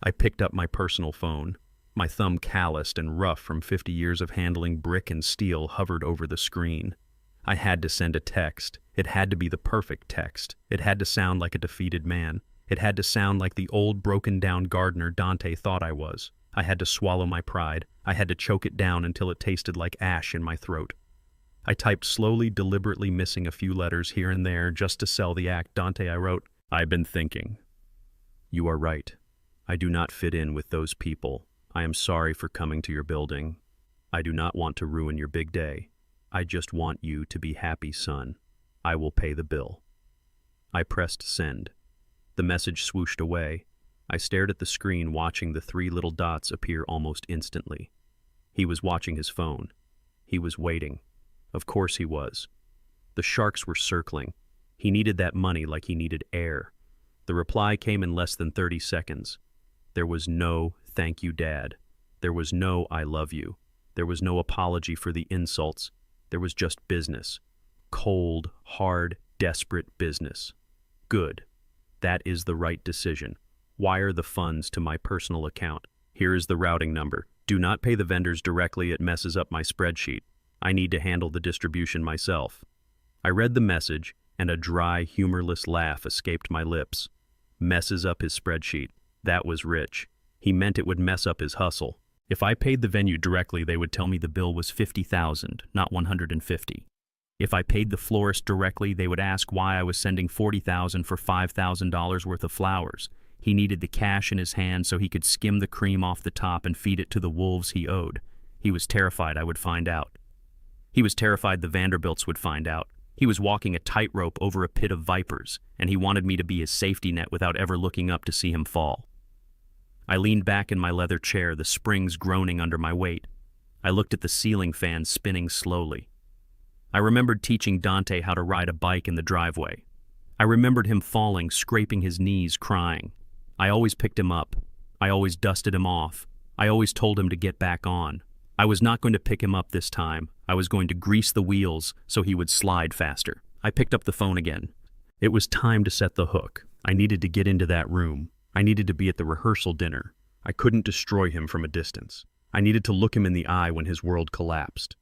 I picked up my personal phone. My thumb, calloused and rough from 50 years of handling brick and steel, hovered over the screen. I had to send a text. It had to be the perfect text. It had to sound like a defeated man. It had to sound like the old, broken-down gardener Dante thought I was. I had to swallow my pride. I had to choke it down until it tasted like ash in my throat. I typed slowly, deliberately missing a few letters here and there just to sell the act. "Dante," I wrote, "I've been thinking. You are right. I do not fit in with those people. I am sorry for coming to your building. I do not want to ruin your big day. I just want you to be happy, son. I will pay the bill." I pressed send. The message swooshed away. I stared at the screen, watching the 3 little dots appear almost instantly. He was watching his phone. He was waiting. Of course he was. The sharks were circling. He needed that money like he needed air. The reply came in less than 30 seconds. There was no "thank you, Dad." There was no "I love you." There was no apology for the insults. There was just business. Cold, hard, desperate business. Good. That is the right decision. Wire the funds to my personal account. Here is the routing number. Do not pay the vendors directly. It messes up my spreadsheet. I need to handle the distribution myself. I read the message, and a dry, humorless laugh escaped my lips. Messes up his spreadsheet. That was rich. He meant it would mess up his hustle. If I paid the venue directly, they would tell me the bill was $50,000, not $150. If I paid the florist directly, they would ask why I was sending $40,000 for $5,000 worth of flowers. He needed the cash in his hand so he could skim the cream off the top and feed it to the wolves he owed. He was terrified I would find out. He was terrified the Vanderbilts would find out. He was walking a tightrope over a pit of vipers, and he wanted me to be his safety net without ever looking up to see him fall. I leaned back in my leather chair, the springs groaning under my weight. I looked at the ceiling fan spinning slowly. I remembered teaching Dante how to ride a bike in the driveway. I remembered him falling, scraping his knees, crying. I always picked him up. I always dusted him off. I always told him to get back on. I was not going to pick him up this time. I was going to grease the wheels so he would slide faster. I picked up the phone again. It was time to set the hook. I needed to get into that room. I needed to be at the rehearsal dinner. I couldn't destroy him from a distance. I needed to look him in the eye when his world collapsed.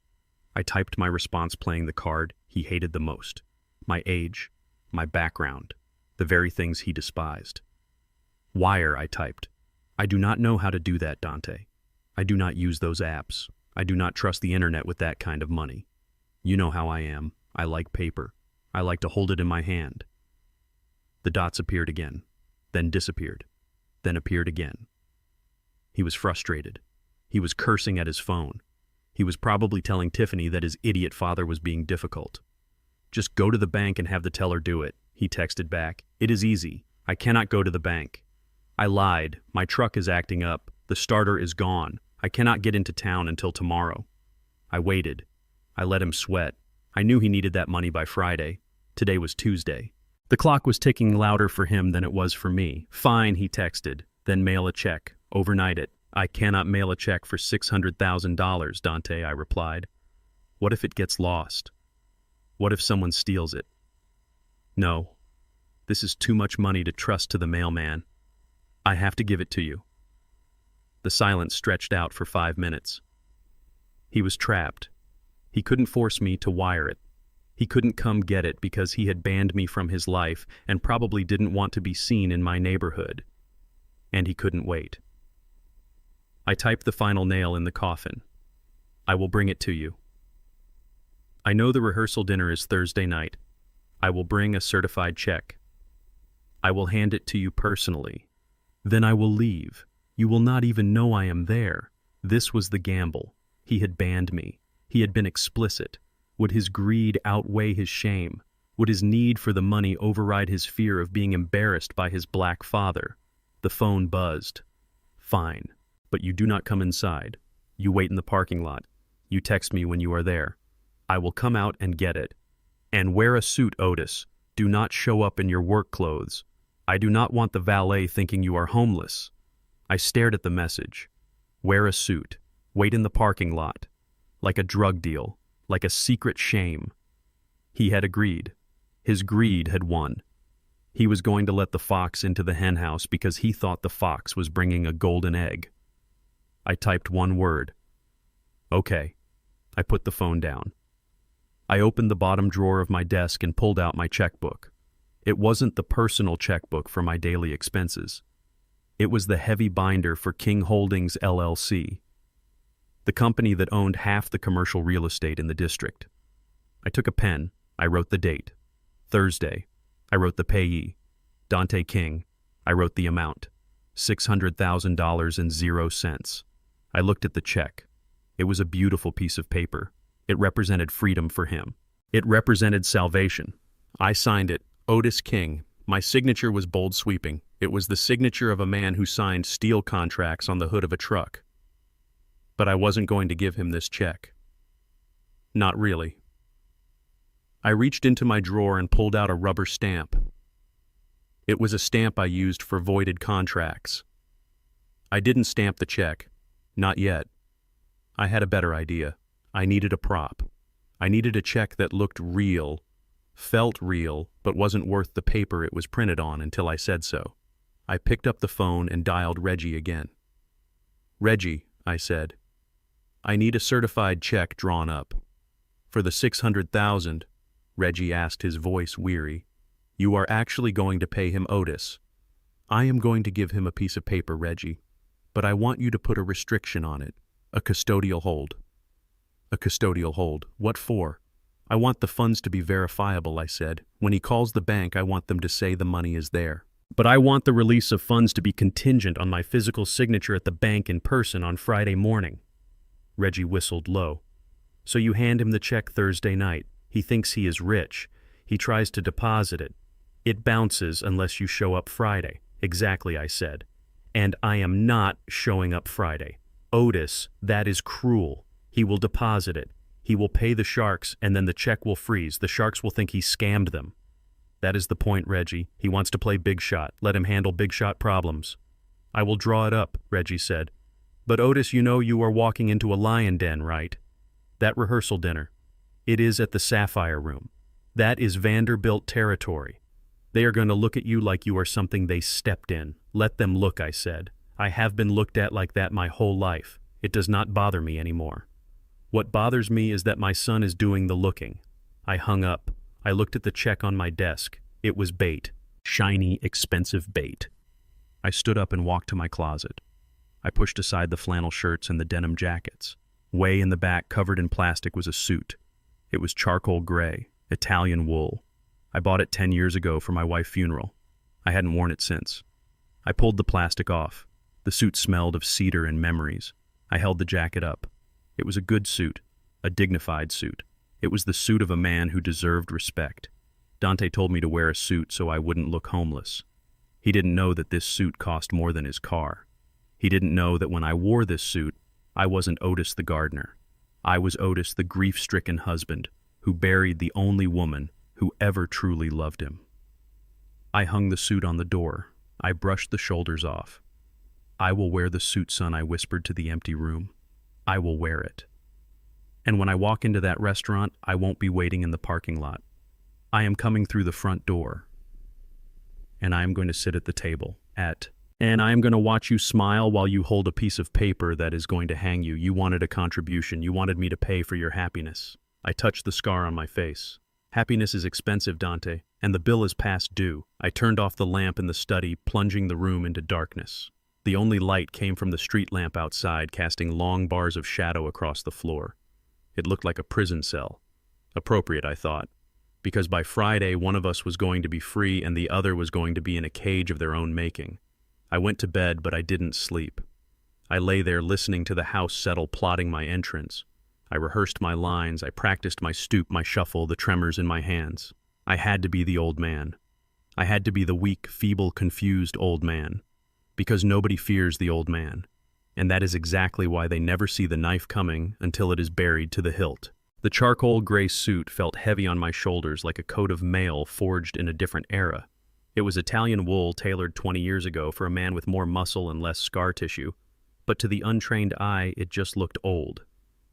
I typed my response playing the card he hated the most. My age, my background, the very things he despised. Wire, I typed. I do not know how to do that, Dante. I do not use those apps. I do not trust the internet with that kind of money. You know how I am. I like paper. I like to hold it in my hand. The dots appeared again, then disappeared, then appeared again. He was frustrated. He was cursing at his phone. He was probably telling Tiffany that his idiot father was being difficult. Just go to the bank and have the teller do it, he texted back. It is easy. I cannot go to the bank. I lied. My truck is acting up. The starter is gone. I cannot get into town until tomorrow. I waited. I let him sweat. I knew he needed that money by Friday. Today was Tuesday. The clock was ticking louder for him than it was for me. Fine, he texted. Then mail a check. Overnight it. I cannot mail a check for $600,000, Dante, I replied. What if it gets lost? What if someone steals it? No. This is too much money to trust to the mailman. I have to give it to you. The silence stretched out for 5 minutes. He was trapped. He couldn't force me to wire it. He couldn't come get it because he had banned me from his life and probably didn't want to be seen in my neighborhood. And he couldn't wait. I typed the final nail in the coffin. I will bring it to you. I know the rehearsal dinner is Thursday night. I will bring a certified check. I will hand it to you personally. Then I will leave. You will not even know I am there. This was the gamble. He had banned me. He had been explicit. Would his greed outweigh his shame? Would his need for the money override his fear of being embarrassed by his black father? The phone buzzed. Fine, but you do not come inside. You wait in the parking lot. You text me when you are there. I will come out and get it. And wear a suit, Otis. Do not show up in your work clothes. I do not want the valet thinking you are homeless. I stared at the message. Wear a suit. Wait in the parking lot. Like a drug deal. Like a secret shame. He had agreed. His greed had won. He was going to let the fox into the henhouse because he thought the fox was bringing a golden egg. I typed one word. Okay. I put the phone down. I opened the bottom drawer of my desk and pulled out my checkbook. It wasn't the personal checkbook for my daily expenses. It was the heavy binder for King Holdings, LLC, the company that owned half the commercial real estate in the district. I took a pen. I wrote the date. Thursday. I wrote the payee. Dante King. I wrote the amount. $600,000.00. I looked at the check. It was a beautiful piece of paper. It represented freedom for him. It represented salvation. I signed it, Otis King. My signature was bold sweeping. It was the signature of a man who signed steel contracts on the hood of a truck. But I wasn't going to give him this check. Not really. I reached into my drawer and pulled out a rubber stamp. It was a stamp I used for voided contracts. I didn't stamp the check. Not yet. I had a better idea. I needed a prop. I needed a check that looked real, felt real, but wasn't worth the paper it was printed on until I said so. I picked up the phone and dialed Reggie again. Reggie, I said, I need a certified check drawn up. For the $600,000, Reggie asked, his voice weary. You are actually going to pay him, Otis. I am going to give him a piece of paper, Reggie, but I want you to put a restriction on it, a custodial hold. A custodial hold. What for? I want the funds to be verifiable, I said. When he calls the bank, I want them to say the money is there. But I want the release of funds to be contingent on my physical signature at the bank in person on Friday morning. Reggie whistled low. So you hand him the check Thursday night. He thinks he is rich. He tries to deposit it. It bounces unless you show up Friday. Exactly, I said. And I am not showing up Friday. Otis, that is cruel. He will deposit it. He will pay the sharks, and then the check will freeze. The sharks will think he scammed them. That is the point, Reggie. He wants to play big shot. Let him handle big shot problems. I will draw it up, Reggie said. But Otis, you know you are walking into a lion den, right? That rehearsal dinner. It is at the Sapphire Room. That is Vanderbilt territory. They are going to look at you like you are something they stepped in. Let them look, I said. I have been looked at like that my whole life. It does not bother me anymore. What bothers me is that my son is doing the looking. I hung up. I looked at the check on my desk. It was bait. Shiny, expensive bait. I stood up and walked to my closet. I pushed aside the flannel shirts and the denim jackets. Way in the back, covered in plastic, was a suit. It was charcoal gray, Italian wool. I bought it 10 years ago for my wife's funeral. I hadn't worn it since. I pulled the plastic off. The suit smelled of cedar and memories. I held the jacket up. It was a good suit, a dignified suit. It was the suit of a man who deserved respect. Dante told me to wear a suit so I wouldn't look homeless. He didn't know that this suit cost more than his car. He didn't know that when I wore this suit, I wasn't Otis the gardener. I was Otis the grief-stricken husband who buried the only woman who ever truly loved him. I hung the suit on the door. I brushed the shoulders off. I will wear the suit, son, I whispered to the empty room. I will wear it. And when I walk into that restaurant, I won't be waiting in the parking lot. I am coming through the front door. And I am going to sit at the table and I am going to watch you smile while you hold a piece of paper that is going to hang you. You wanted a contribution. You wanted me to pay for your happiness. I touched the scar on my face. Happiness is expensive, Dante, and the bill is past due. I turned off the lamp in the study, plunging the room into darkness. The only light came from the street lamp outside, casting long bars of shadow across the floor. It looked like a prison cell. Appropriate, I thought, because by Friday one of us was going to be free and the other was going to be in a cage of their own making. I went to bed, but I didn't sleep. I lay there listening to the house settle, plotting my entrance. I rehearsed my lines, I practiced my stoop, my shuffle, the tremors in my hands. I had to be the old man. I had to be the weak, feeble, confused old man. Because nobody fears the old man. And that is exactly why they never see the knife coming until it is buried to the hilt. The charcoal gray suit felt heavy on my shoulders like a coat of mail forged in a different era. It was Italian wool tailored 20 years ago for a man with more muscle and less scar tissue, but to the untrained eye, it just looked old.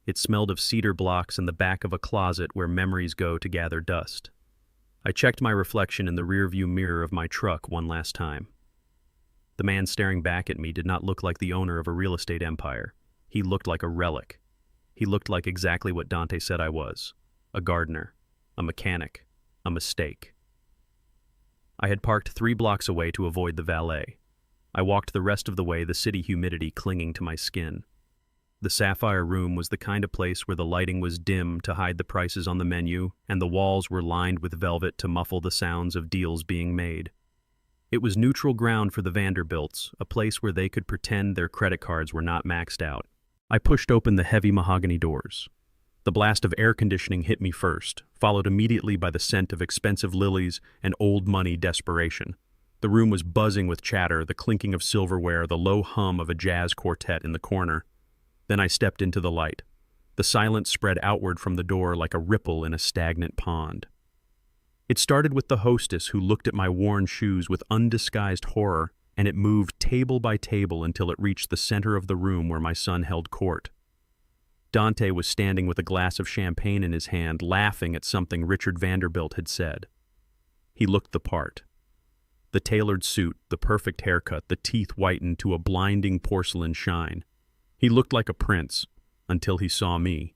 It smelled of cedar blocks in the back of a closet where memories go to gather dust. I checked my reflection in the rearview mirror of my truck one last time. The man staring back at me did not look like the owner of a real estate empire. He looked like a relic. He looked like exactly what Dante said I was. A gardener, a mechanic, a mistake. I had parked 3 blocks away to avoid the valet. I walked the rest of the way, the city humidity clinging to my skin. The Sapphire Room was the kind of place where the lighting was dim to hide the prices on the menu, and the walls were lined with velvet to muffle the sounds of deals being made. It was neutral ground for the Vanderbilts, a place where they could pretend their credit cards were not maxed out. I pushed open the heavy mahogany doors. The blast of air conditioning hit me first, followed immediately by the scent of expensive lilies and old money desperation. The room was buzzing with chatter, the clinking of silverware, the low hum of a jazz quartet in the corner. Then I stepped into the light. The silence spread outward from the door like a ripple in a stagnant pond. It started with the hostess, who looked at my worn shoes with undisguised horror, and it moved table by table until it reached the center of the room where my son held court. Dante was standing with a glass of champagne in his hand, laughing at something Richard Vanderbilt had said. He looked the part. The tailored suit, the perfect haircut, the teeth whitened to a blinding porcelain shine. He looked like a prince, until he saw me.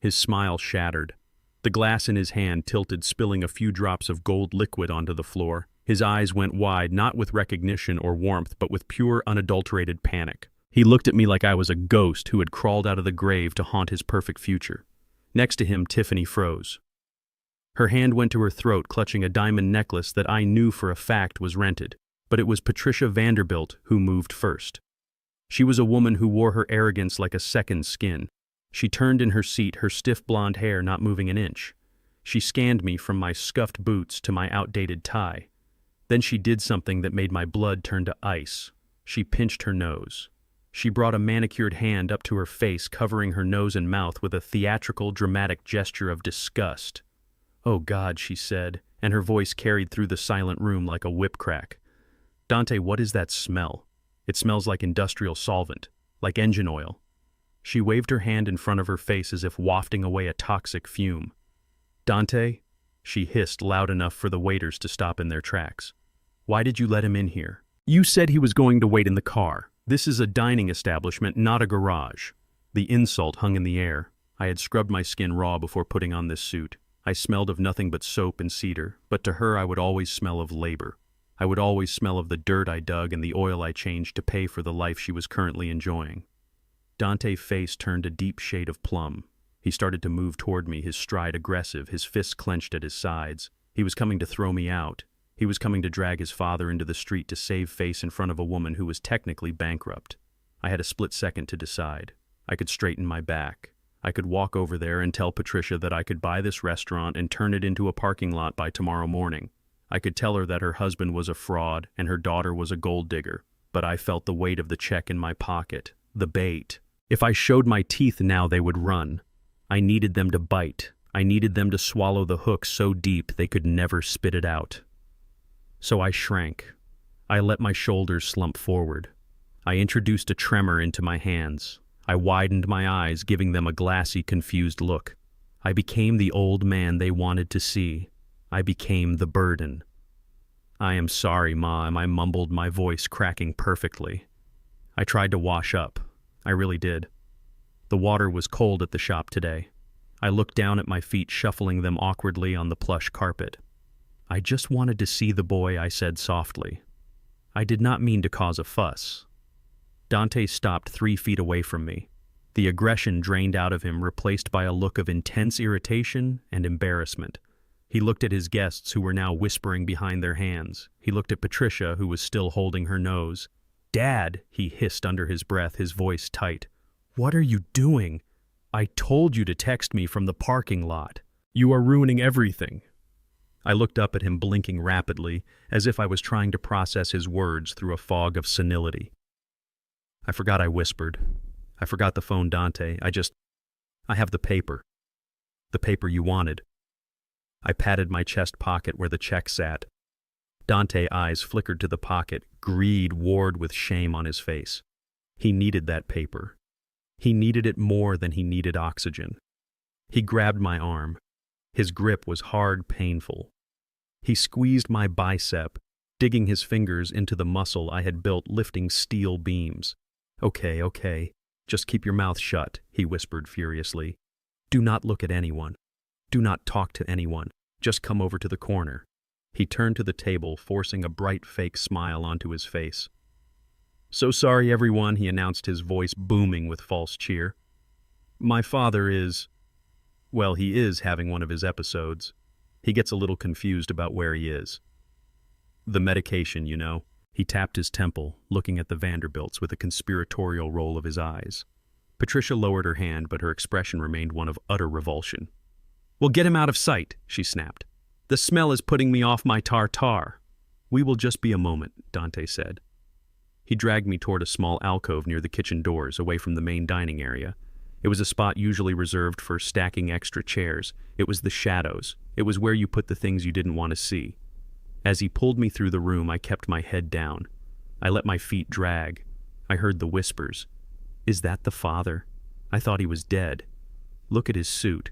His smile shattered. The glass in his hand tilted, spilling a few drops of gold liquid onto the floor. His eyes went wide, not with recognition or warmth, but with pure, unadulterated panic. He looked at me like I was a ghost who had crawled out of the grave to haunt his perfect future. Next to him, Tiffany froze. Her hand went to her throat, clutching a diamond necklace that I knew for a fact was rented. But it was Patricia Vanderbilt who moved first. She was a woman who wore her arrogance like a second skin. She turned in her seat, her stiff blonde hair not moving an inch. She scanned me from my scuffed boots to my outdated tie. Then she did something that made my blood turn to ice. She pinched her nose. She brought a manicured hand up to her face, covering her nose and mouth with a theatrical, dramatic gesture of disgust. "Oh God," she said, and her voice carried through the silent room like a whip crack. "Dante, what is that smell? It smells like industrial solvent, like engine oil." She waved her hand in front of her face as if wafting away a toxic fume. "Dante," she hissed loud enough for the waiters to stop in their tracks. "Why did you let him in here? You said he was going to wait in the car. This is a dining establishment, not a garage." The insult hung in the air. I had scrubbed my skin raw before putting on this suit. I smelled of nothing but soap and cedar, but to her I would always smell of labor. I would always smell of the dirt I dug and the oil I changed to pay for the life she was currently enjoying. Dante's face turned a deep shade of plum. He started to move toward me, his stride aggressive, his fists clenched at his sides. He was coming to throw me out. He was coming to drag his father into the street to save face in front of a woman who was technically bankrupt. I had a split second to decide. I could straighten my back. I could walk over there and tell Patricia that I could buy this restaurant and turn it into a parking lot by tomorrow morning. I could tell her that her husband was a fraud and her daughter was a gold digger, but I felt the weight of the check in my pocket, the bait. If I showed my teeth now, they would run. I needed them to bite. I needed them to swallow the hook so deep they could never spit it out. So I shrank. I let my shoulders slump forward. I introduced a tremor into my hands. I widened my eyes, giving them a glassy, confused look. I became the old man they wanted to see. I became the burden. "I am sorry, Mom," I mumbled, my voice cracking perfectly. I tried to wash up. I really did. The water was cold at the shop today. I looked down at my feet, shuffling them awkwardly on the plush carpet. "I just wanted to see the boy," I said softly. I did not mean to cause a fuss. Dante stopped 3 feet away from me. The aggression drained out of him, replaced by a look of intense irritation and embarrassment. He looked at his guests, who were now whispering behind their hands. He looked at Patricia, who was still holding her nose. "Dad," he hissed under his breath, his voice tight. "What are you doing? I told you to text me from the parking lot. You are ruining everything." I looked up at him, blinking rapidly, as if I was trying to process his words through a fog of senility. "I forgot," I whispered. "I forgot the phone, Dante. I have the paper. The paper you wanted." I patted my chest pocket where the check sat. Dante's eyes flickered to the pocket, greed warred with shame on his face. He needed that paper. He needed it more than he needed oxygen. He grabbed my arm. His grip was hard, painful. He squeezed my bicep, digging his fingers into the muscle I had built, lifting steel beams. Okay. Just keep your mouth shut," he whispered furiously. "Do not look at anyone. Do not talk to anyone. Just come over to the corner." He turned to the table, forcing a bright fake smile onto his face. "So sorry, everyone," he announced, his voice booming with false cheer. "My father is... well, he is having one of his episodes. He gets a little confused about where he is. The medication, you know." He tapped his temple, looking at the Vanderbilts with a conspiratorial roll of his eyes. Patricia lowered her hand, but her expression remained one of utter revulsion. "Well, get him out of sight," she snapped. "The smell is putting me off my tartar." "We will just be a moment," Dante said. He dragged me toward a small alcove near the kitchen doors, away from the main dining area. It was a spot usually reserved for stacking extra chairs. It was the shadows. It was where you put the things you didn't want to see. As he pulled me through the room, I kept my head down. I let my feet drag. I heard the whispers. "Is that the father? I thought he was dead. Look at his suit.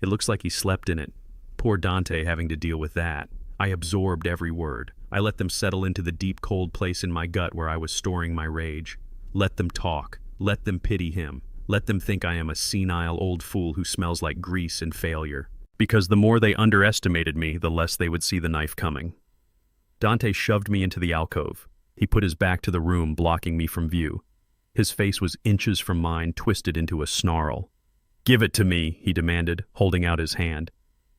It looks like he slept in it. Poor Dante having to deal with that." I absorbed every word. I let them settle into the deep, cold place in my gut where I was storing my rage. Let them talk. Let them pity him. Let them think I am a senile old fool who smells like grease and failure. Because the more they underestimated me, the less they would see the knife coming. Dante shoved me into the alcove. He put his back to the room, blocking me from view. His face was inches from mine, twisted into a snarl. "Give it to me," he demanded, holding out his hand.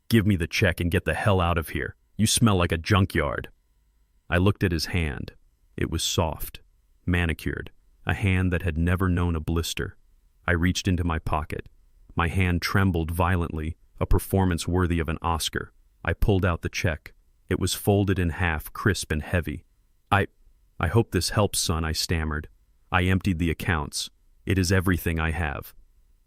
Give me the check and get the hell out of here. You smell like a junkyard. I looked at his hand. It was soft, manicured, a hand that had never known a blister. I reached into my pocket. My hand trembled violently, a performance worthy of an Oscar. I pulled out the check. It was folded in half, crisp and heavy. I hope this helps, son, I stammered. I emptied the accounts. It is everything I have.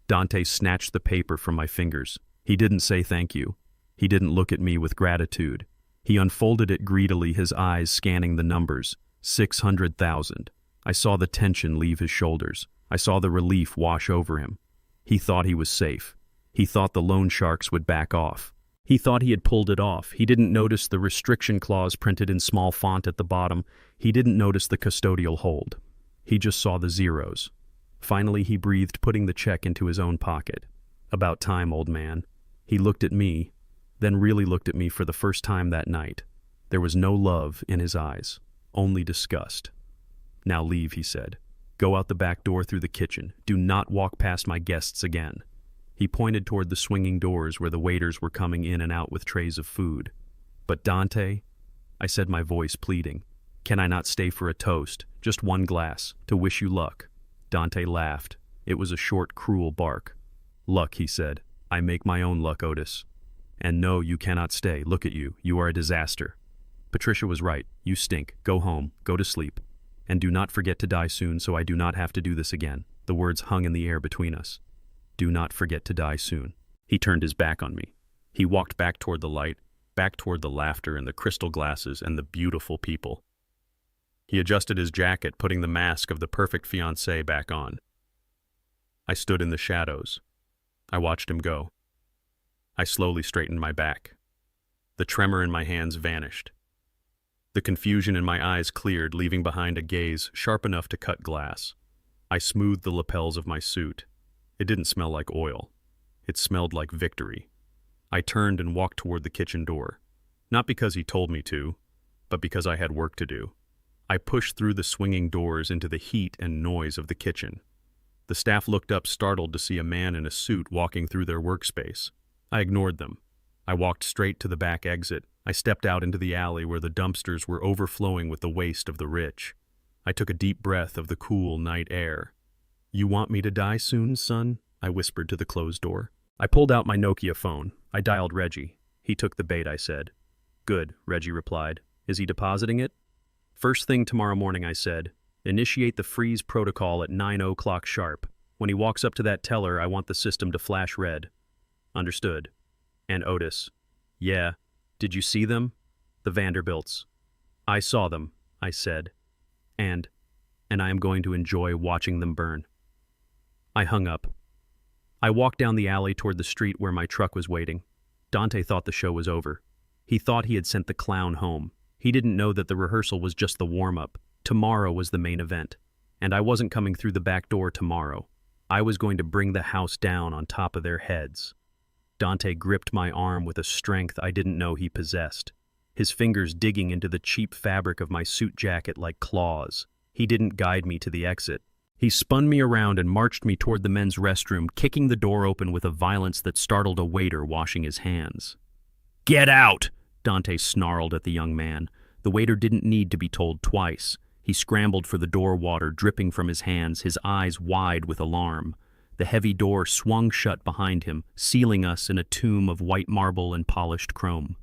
Dante snatched the paper from my fingers. He didn't say thank you. He didn't look at me with gratitude. He unfolded it greedily, his eyes scanning the numbers. 600,000. I saw the tension leave his shoulders. I saw the relief wash over him. He thought he was safe. He thought the loan sharks would back off. He thought he had pulled it off. He didn't notice the restriction clause printed in small font at the bottom. He didn't notice the custodial hold. He just saw the zeros. Finally, he breathed, putting the check into his own pocket. About time, old man. He looked at me, then really looked at me for the first time that night. There was no love in his eyes, only disgust. Now leave, he said. Go out the back door through the kitchen. Do not walk past my guests again. He pointed toward the swinging doors where the waiters were coming in and out with trays of food. But Dante, I said, my voice pleading, can I not stay for a toast, just one glass, to wish you luck? Dante laughed. It was a short, cruel bark. Luck, he said. I make my own luck, Otis. And no, you cannot stay. Look at you. You are a disaster. Patricia was right. You stink. Go home. Go to sleep. And do not forget to die soon so I do not have to do this again. The words hung in the air between us. Do not forget to die soon. He turned his back on me. He walked back toward the light, back toward the laughter and the crystal glasses and the beautiful people. He adjusted his jacket, putting the mask of the perfect fiancé back on. I stood in the shadows. I watched him go. I slowly straightened my back. The tremor in my hands vanished. The confusion in my eyes cleared, leaving behind a gaze sharp enough to cut glass. I smoothed the lapels of my suit. It didn't smell like oil. It smelled like victory. I turned and walked toward the kitchen door. Not because he told me to, but because I had work to do. I pushed through the swinging doors into the heat and noise of the kitchen. The staff looked up, startled to see a man in a suit walking through their workspace. I ignored them. I walked straight to the back exit. I stepped out into the alley where the dumpsters were overflowing with the waste of the rich. I took a deep breath of the cool night air. You want me to die soon, son? I whispered to the closed door. I pulled out my Nokia phone. I dialed Reggie. He took the bait, I said. Good, Reggie replied. Is he depositing it? First thing tomorrow morning, I said. Initiate the freeze protocol at 9 o'clock sharp. When he walks up to that teller, I want the system to flash red. Understood. And Otis. Yeah. Did you see them? The Vanderbilts. I saw them, I said. And I am going to enjoy watching them burn. I hung up. I walked down the alley toward the street where my truck was waiting. Dante thought the show was over. He thought he had sent the clown home. He didn't know that the rehearsal was just the warm-up. Tomorrow was the main event. And I wasn't coming through the back door tomorrow. I was going to bring the house down on top of their heads. Dante gripped my arm with a strength I didn't know he possessed, his fingers digging into the cheap fabric of my suit jacket like claws. He didn't guide me to the exit. He spun me around and marched me toward the men's restroom, kicking the door open with a violence that startled a waiter washing his hands. Get out! Dante snarled at the young man. The waiter didn't need to be told twice. He scrambled for the door water dripping from his hands, his eyes wide with alarm. The heavy door swung shut behind him, sealing us in a tomb of white marble and polished chrome.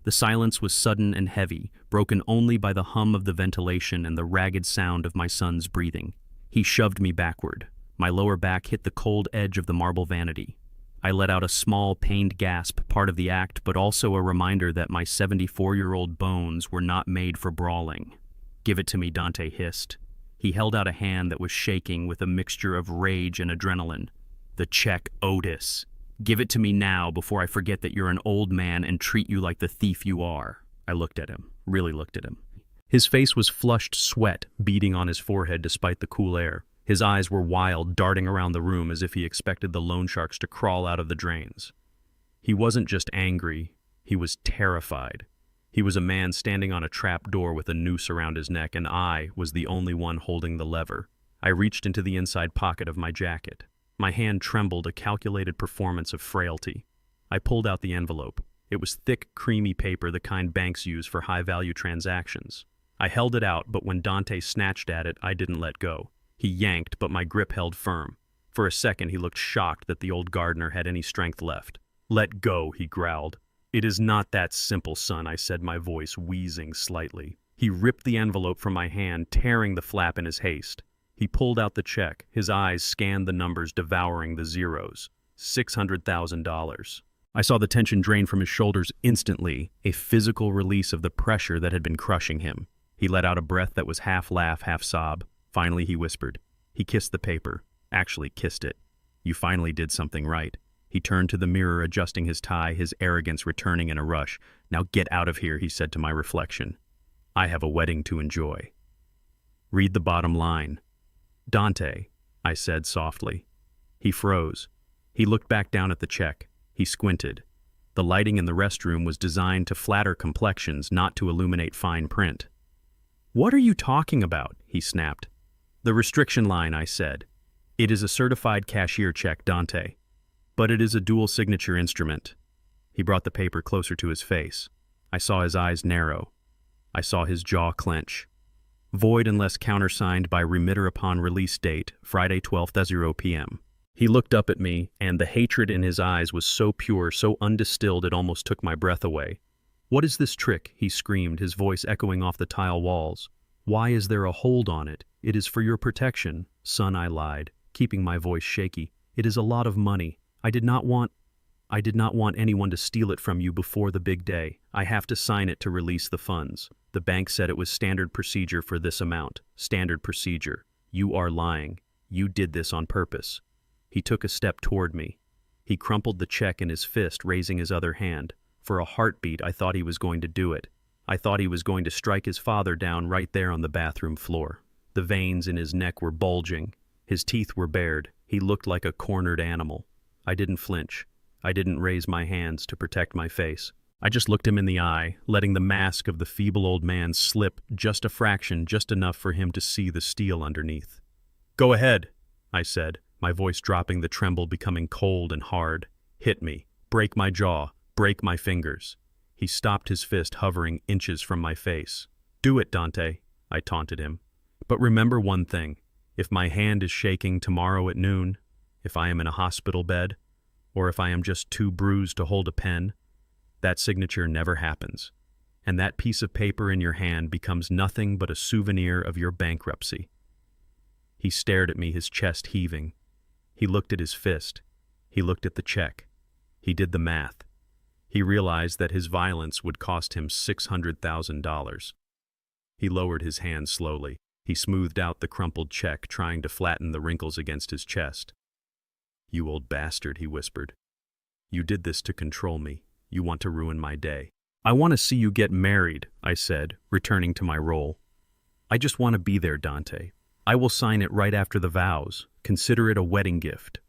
The silence was sudden and heavy, broken only by the hum of the ventilation and the ragged sound of my son's breathing. He shoved me backward. My lower back hit the cold edge of the marble vanity. I let out a small, pained gasp, part of the act, but also a reminder that my 74-year-old bones were not made for brawling. Give it to me, Dante hissed. He held out a hand that was shaking with a mixture of rage and adrenaline. The check, Otis. Give it to me now before I forget that you're an old man and treat you like the thief you are. I looked at him, really looked at him. His face was flushed sweat beading on his forehead despite the cool air. His eyes were wild, darting around the room as if he expected the loan sharks to crawl out of the drains. He wasn't just angry, he was terrified. He was a man standing on a trap door with a noose around his neck, and I was the only one holding the lever. I reached into the inside pocket of my jacket. My hand trembled, a calculated performance of frailty. I pulled out the envelope. It was thick, creamy paper, the kind banks use for high-value transactions. I held it out, but when Dante snatched at it, I didn't let go. He yanked, but my grip held firm. For a second, he looked shocked that the old gardener had any strength left. "Let go," he growled. "It is not that simple, son," I said, my voice wheezing slightly. He ripped the envelope from my hand, tearing the flap in his haste. He pulled out the check. His eyes scanned the numbers, devouring the zeros. $600,000. I saw the tension drain from his shoulders instantly, a physical release of the pressure that had been crushing him. He let out a breath that was half laugh, half sob. Finally, he whispered. He kissed the paper. Actually kissed it. "You finally did something right." He turned to the mirror, adjusting his tie, his arrogance returning in a rush. "Now get out of here," he said to my reflection. "I have a wedding to enjoy." "Read the bottom line." "Dante," I said softly. He froze. He looked back down at the check. He squinted. The lighting in the restroom was designed to flatter complexions, not to illuminate fine print. "What are you talking about?" he snapped. "The restriction line," I said. "It is a certified cashier check, Dante. But it is a dual signature instrument." He brought the paper closer to his face. I saw his eyes narrow. I saw his jaw clench. "Void unless countersigned by remitter upon release date, Friday 12th at 0 p.m. He looked up at me, and the hatred in his eyes was so pure, so undistilled it almost took my breath away. "What is this trick?" he screamed, his voice echoing off the tile walls. "Why is there a hold on it? It is for your protection." "Son," I lied, keeping my voice shaky. "It is a lot of money. I did not want anyone to steal it from you before the big day. I have to sign it to release the funds. The bank said it was standard procedure for this amount. Standard procedure. You are lying. You did this on purpose." He took a step toward me. He crumpled the check in his fist, raising his other hand. For a heartbeat, I thought he was going to do it. I thought he was going to strike his father down right there on the bathroom floor. The veins in his neck were bulging. His teeth were bared. He looked like a cornered animal. I didn't flinch. I didn't raise my hands to protect my face. I just looked him in the eye, letting the mask of the feeble old man slip just a fraction, just enough for him to see the steel underneath. "Go ahead," I said, my voice dropping, the tremble becoming cold and hard. "Hit me. Break my jaw. Break my fingers." He stopped, his fist hovering inches from my face. "Do it, Dante," I taunted him. "But remember one thing. If my hand is shaking tomorrow at noon, if I am in a hospital bed, or if I am just too bruised to hold a pen, that signature never happens, and that piece of paper in your hand becomes nothing but a souvenir of your bankruptcy." He stared at me, his chest heaving. He looked at his fist. He looked at the check. He did the math. He realized that his violence would cost him $600,000. He lowered his hand slowly. He smoothed out the crumpled check, trying to flatten the wrinkles against his chest. "You old bastard," he whispered. "You did this to control me. You want to ruin my day." "I want to see you get married," I said, returning to my role. "I just want to be there, Dante. I will sign it right after the vows. Consider it a wedding gift."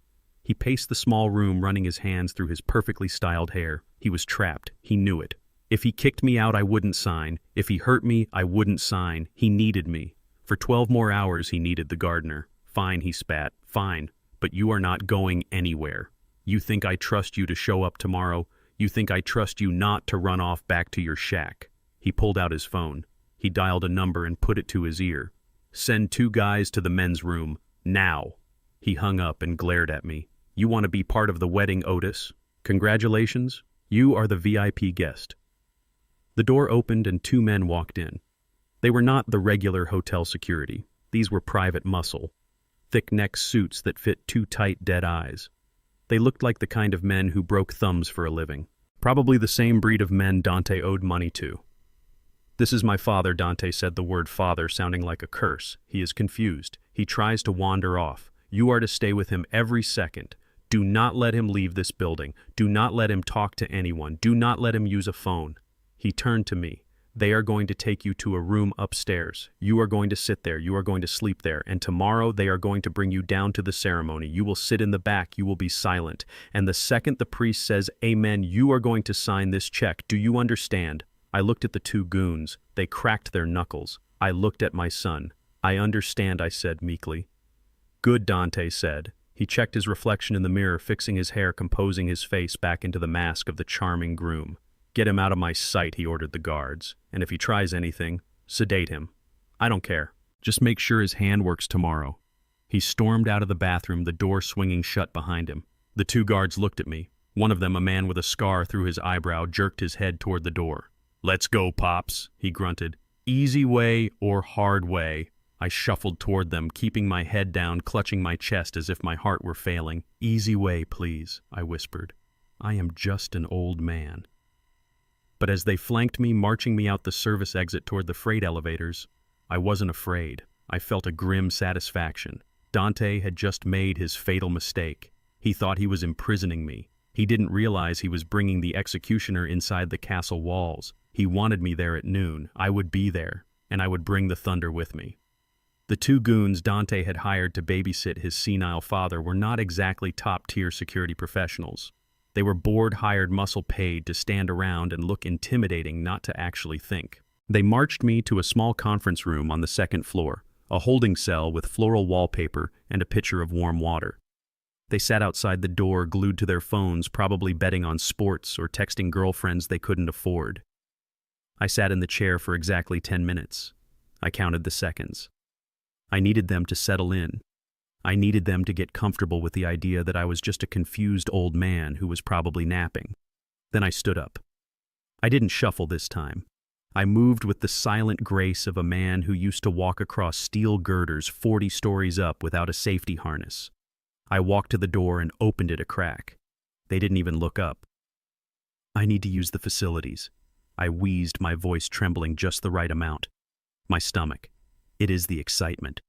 He paced the small room, running his hands through his perfectly styled hair. He was trapped. He knew it. If he kicked me out, I wouldn't sign. If he hurt me, I wouldn't sign. He needed me. For 12 more hours, he needed the gardener. "Fine," he spat. "Fine. But you are not going anywhere. You think I trust you to show up tomorrow? You think I trust you not to run off back to your shack?" He pulled out his phone. He dialed a number and put it to his ear. "Send 2 guys to the men's room. Now." He hung up and glared at me. "You want to be part of the wedding, Otis? Congratulations. You are the VIP guest." The door opened and 2 men walked in. They were not the regular hotel security. These were private muscle. Thick-neck suits that fit too tight, dead eyes. They looked like the kind of men who broke thumbs for a living. Probably the same breed of men Dante owed money to. "This is my father," Dante said, the word father sounding like a curse. "He is confused. He tries to wander off. You are to stay with him every second. Do not let him leave this building. Do not let him talk to anyone. Do not let him use a phone." He turned to me. "They are going to take you to a room upstairs. You are going to sit there. You are going to sleep there. And tomorrow they are going to bring you down to the ceremony. You will sit in the back. You will be silent. And the second the priest says, 'Amen,' you are going to sign this check. Do you understand?" I looked at the 2 goons. They cracked their knuckles. I looked at my son. "I understand," I said meekly. "Good," Dante said. He checked his reflection in the mirror, fixing his hair, composing his face back into the mask of the charming groom. Get him out of my sight, he ordered the guards, and if he tries anything, sedate him. I don't care. Just make sure his hand works tomorrow. He stormed out of the bathroom, the door swinging shut behind him. The two guards looked at me. One of them, a man with a scar through his eyebrow, jerked his head toward the door. "Let's go, Pops," he grunted. "Easy way or hard way?" I shuffled toward them, keeping my head down, clutching my chest as if my heart were failing. "Easy way, please," I whispered. I am just an old man. But as they flanked me, marching me out the service exit toward the freight elevators, I wasn't afraid. I felt a grim satisfaction. Dante had just made his fatal mistake. He thought he was imprisoning me. He didn't realize he was bringing the executioner inside the castle walls. He wanted me there at noon. I would be there, and I would bring the thunder with me. The two goons Dante had hired to babysit his senile father were not exactly top-tier security professionals. They were board-hired muscle paid to stand around and look intimidating, not to actually think. They marched me to a small conference room on the second floor, a holding cell with floral wallpaper and a pitcher of warm water. They sat outside the door, glued to their phones, probably betting on sports or texting girlfriends they couldn't afford. I sat in the chair for exactly 10 minutes. I counted the seconds. I needed them to settle in. I needed them to get comfortable with the idea that I was just a confused old man who was probably napping. Then I stood up. I didn't shuffle this time. I moved with the silent grace of a man who used to walk across steel girders 40 stories up without a safety harness. I walked to the door and opened it a crack. They didn't even look up. "I need to use the facilities." I wheezed, my voice trembling just the right amount. My stomach. It is the excitement.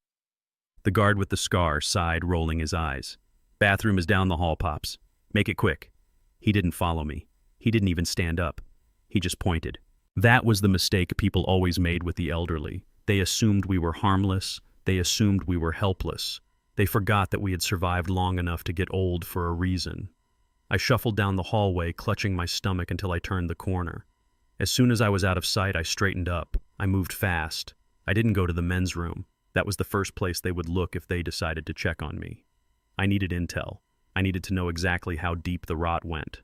The guard with the scar sighed, rolling his eyes. "Bathroom is down the hall, Pops. Make it quick." He didn't follow me. He didn't even stand up. He just pointed. That was the mistake people always made with the elderly. They assumed we were harmless. They assumed we were helpless. They forgot that we had survived long enough to get old for a reason. I shuffled down the hallway, clutching my stomach until I turned the corner. As soon as I was out of sight, I straightened up. I moved fast. I didn't go to the men's room. That was the first place they would look if they decided to check on me. I needed intel. I needed to know exactly how deep the rot went.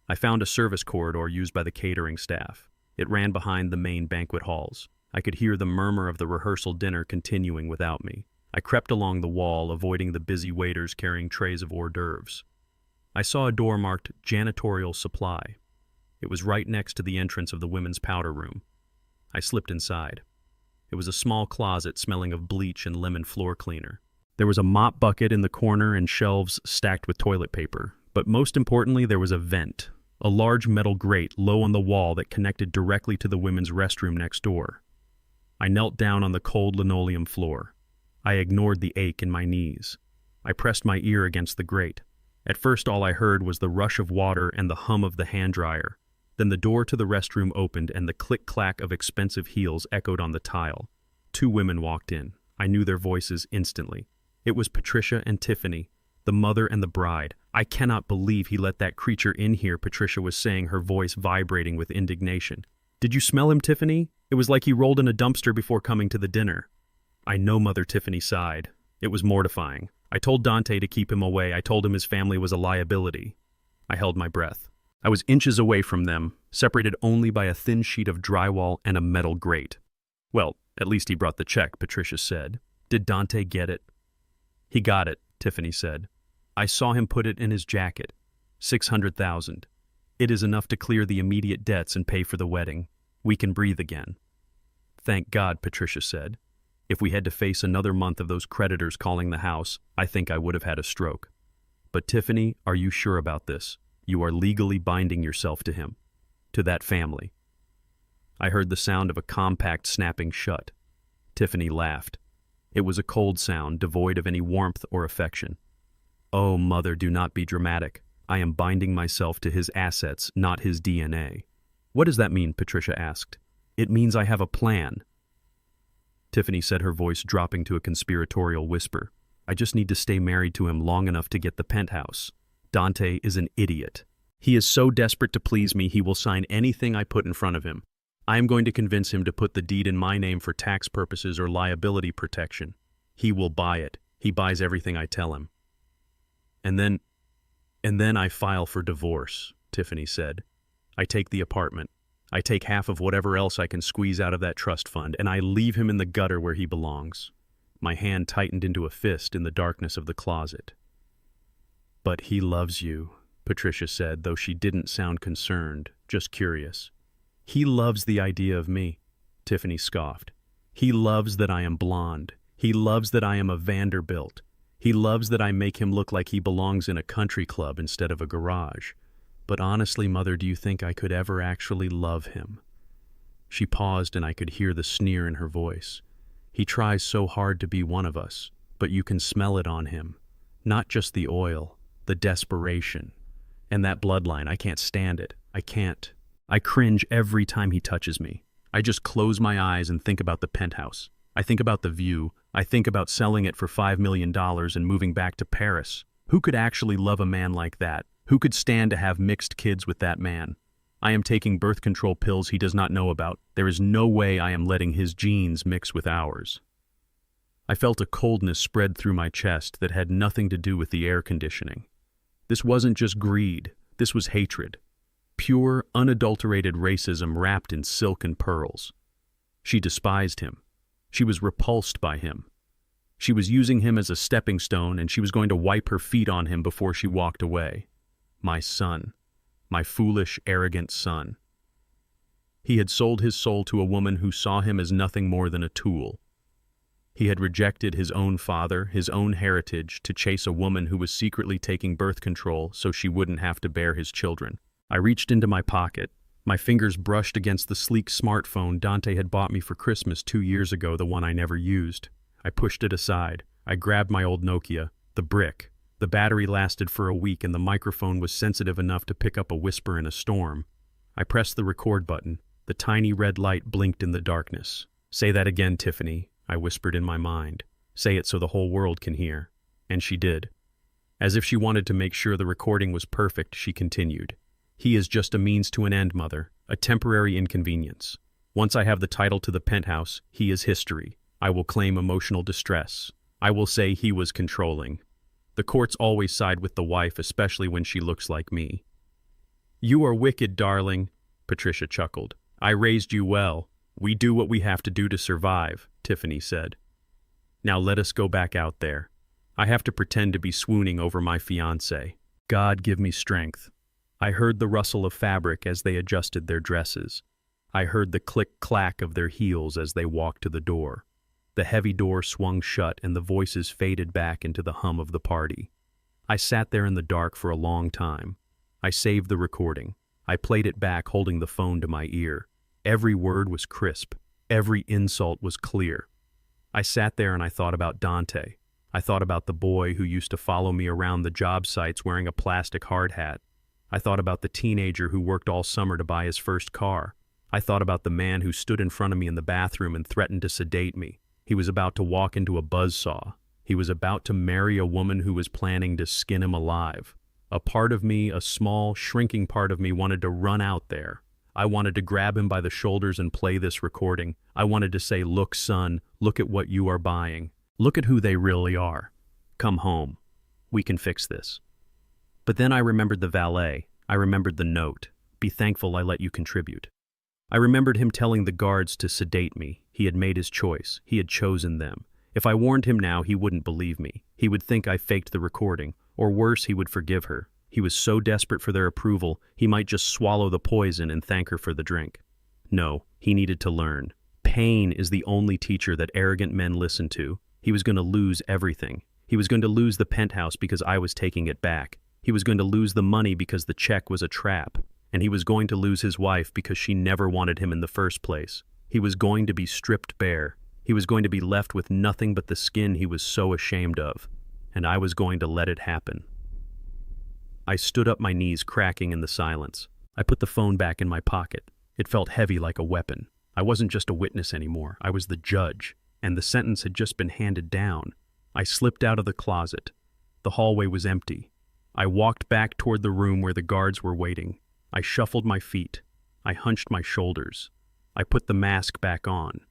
I found a service corridor used by the catering staff. It ran behind the main banquet halls. I could hear the murmur of the rehearsal dinner continuing without me. I crept along the wall, avoiding the busy waiters carrying trays of hors d'oeuvres. I saw a door marked Janitorial Supply. It was right next to the entrance of the women's powder room. I slipped inside. It was a small closet smelling of bleach and lemon floor cleaner. There was a mop bucket in the corner and shelves stacked with toilet paper. But most importantly, there was a vent, a large metal grate low on the wall that connected directly to the women's restroom next door. I knelt down on the cold linoleum floor. I ignored the ache in my knees. I pressed my ear against the grate. At first, all I heard was the rush of water and the hum of the hand dryer. Then the door to the restroom opened and the click-clack of expensive heels echoed on the tile. Two women walked in. I knew their voices instantly. It was Patricia and Tiffany, the mother and the bride. "I cannot believe he let that creature in here," Patricia was saying, her voice vibrating with indignation. "Did you smell him, Tiffany? It was like he rolled in a dumpster before coming to the dinner." "I know, Mother," Tiffany sighed. It was mortifying. I told Dante to keep him away. I told him his family was a liability. I held my breath. I was inches away from them, separated only by a thin sheet of drywall and a metal grate. "Well, at least he brought the check," Patricia said. "Did Dante get it?" "He got it," Tiffany said. "I saw him put it in his jacket. 600,000. It is enough to clear the immediate debts and pay for the wedding. We can breathe again." "Thank God," Patricia said. "If we had to face another month of those creditors calling the house, I think I would have had a stroke." "But Tiffany, are you sure about this? You are legally binding yourself to him, to that family." I heard the sound of a compact snapping shut. Tiffany laughed. It was a cold sound, devoid of any warmth or affection. "Oh, Mother, do not be dramatic. I am binding myself to his assets, not his DNA." "What does that mean?" Patricia asked. "It means I have a plan." Tiffany said, her voice dropping to a conspiratorial whisper. "I just need to stay married to him long enough to get the penthouse. Dante is an idiot. He is so desperate to please me, he will sign anything I put in front of him. I am going to convince him to put the deed in my name for tax purposes or liability protection. He will buy it. He buys everything I tell him. And then I file for divorce," Tiffany said. I take the apartment. I take half of whatever else I can squeeze out of that trust fund, and I leave him in the gutter where he belongs. My hand tightened into a fist in the darkness of the closet. "But he loves you," Patricia said, though she didn't sound concerned, just curious. "He loves the idea of me," Tiffany scoffed. "He loves that I am blonde. He loves that I am a Vanderbilt. He loves that I make him look like he belongs in a country club instead of a garage. But honestly, Mother, do you think I could ever actually love him?" She paused, and I could hear the sneer in her voice. "He tries so hard to be one of us, but you can smell it on him. Not just the oil, the desperation. And that bloodline, I can't stand it. I can't. I cringe every time he touches me. I just close my eyes and think about the penthouse. I think about the view. I think about selling it for $5 million and moving back to Paris. Who could actually love a man like that? Who could stand to have mixed kids with that man? I am taking birth control pills he does not know about. There is no way I am letting his genes mix with ours." I felt a coldness spread through my chest that had nothing to do with the air conditioning. This wasn't just greed. This was hatred. Pure, unadulterated racism wrapped in silk and pearls. She despised him. She was repulsed by him. She was using him as a stepping stone, and she was going to wipe her feet on him before she walked away. My son. My foolish, arrogant son. He had sold his soul to a woman who saw him as nothing more than a tool. He had rejected his own father, his own heritage, to chase a woman who was secretly taking birth control so she wouldn't have to bear his children. I reached into my pocket. My fingers brushed against the sleek smartphone Dante had bought me for Christmas 2 years ago, the one I never used. I pushed it aside. I grabbed my old Nokia, the brick. The battery lasted for a week, and the microphone was sensitive enough to pick up a whisper in a storm. I pressed the record button. The tiny red light blinked in the darkness. "Say that again, Tiffany," I whispered in my mind. "Say it so the whole world can hear." And she did. As if she wanted to make sure the recording was perfect, she continued. "He is just a means to an end, Mother, a temporary inconvenience. Once I have the title to the penthouse, he is history. I will claim emotional distress. I will say he was controlling. The courts always side with the wife, especially when she looks like me." "You are wicked, darling," Patricia chuckled. "I raised you well. We do what we have to do to survive," Tiffany said. "Now let us go back out there. I have to pretend to be swooning over my fiancé. God give me strength." I heard the rustle of fabric as they adjusted their dresses. I heard the click-clack of their heels as they walked to the door. The heavy door swung shut, and the voices faded back into the hum of the party. I sat there in the dark for a long time. I saved the recording. I played it back, holding the phone to my ear. Every word was crisp. Every insult was clear. I sat there and I thought about Dante. I thought about the boy who used to follow me around the job sites wearing a plastic hard hat. I thought about the teenager who worked all summer to buy his first car. I thought about the man who stood in front of me in the bathroom and threatened to sedate me. He was about to walk into a buzzsaw. He was about to marry a woman who was planning to skin him alive. A part of me, a small, shrinking part of me, wanted to run out there. I wanted to grab him by the shoulders and play this recording. I wanted to say, "Look, son, look at what you are buying. Look at who they really are. Come home. We can fix this." But then I remembered the valet. I remembered the note. "Be thankful I let you contribute." I remembered him telling the guards to sedate me. He had made his choice. He had chosen them. If I warned him now, he wouldn't believe me. He would think I faked the recording, or worse, he would forgive her. He was so desperate for their approval, he might just swallow the poison and thank her for the drink. No, he needed to learn. Pain is the only teacher that arrogant men listen to. He was going to lose everything. He was going to lose the penthouse because I was taking it back. He was going to lose the money because the check was a trap. And he was going to lose his wife because she never wanted him in the first place. He was going to be stripped bare. He was going to be left with nothing but the skin he was so ashamed of. And I was going to let it happen. I stood up, my knees cracking in the silence. I put the phone back in my pocket. It felt heavy like a weapon. I wasn't just a witness anymore. I was the judge, and the sentence had just been handed down. I slipped out of the closet. The hallway was empty. I walked back toward the room where the guards were waiting. I shuffled my feet. I hunched my shoulders. I put the mask back on.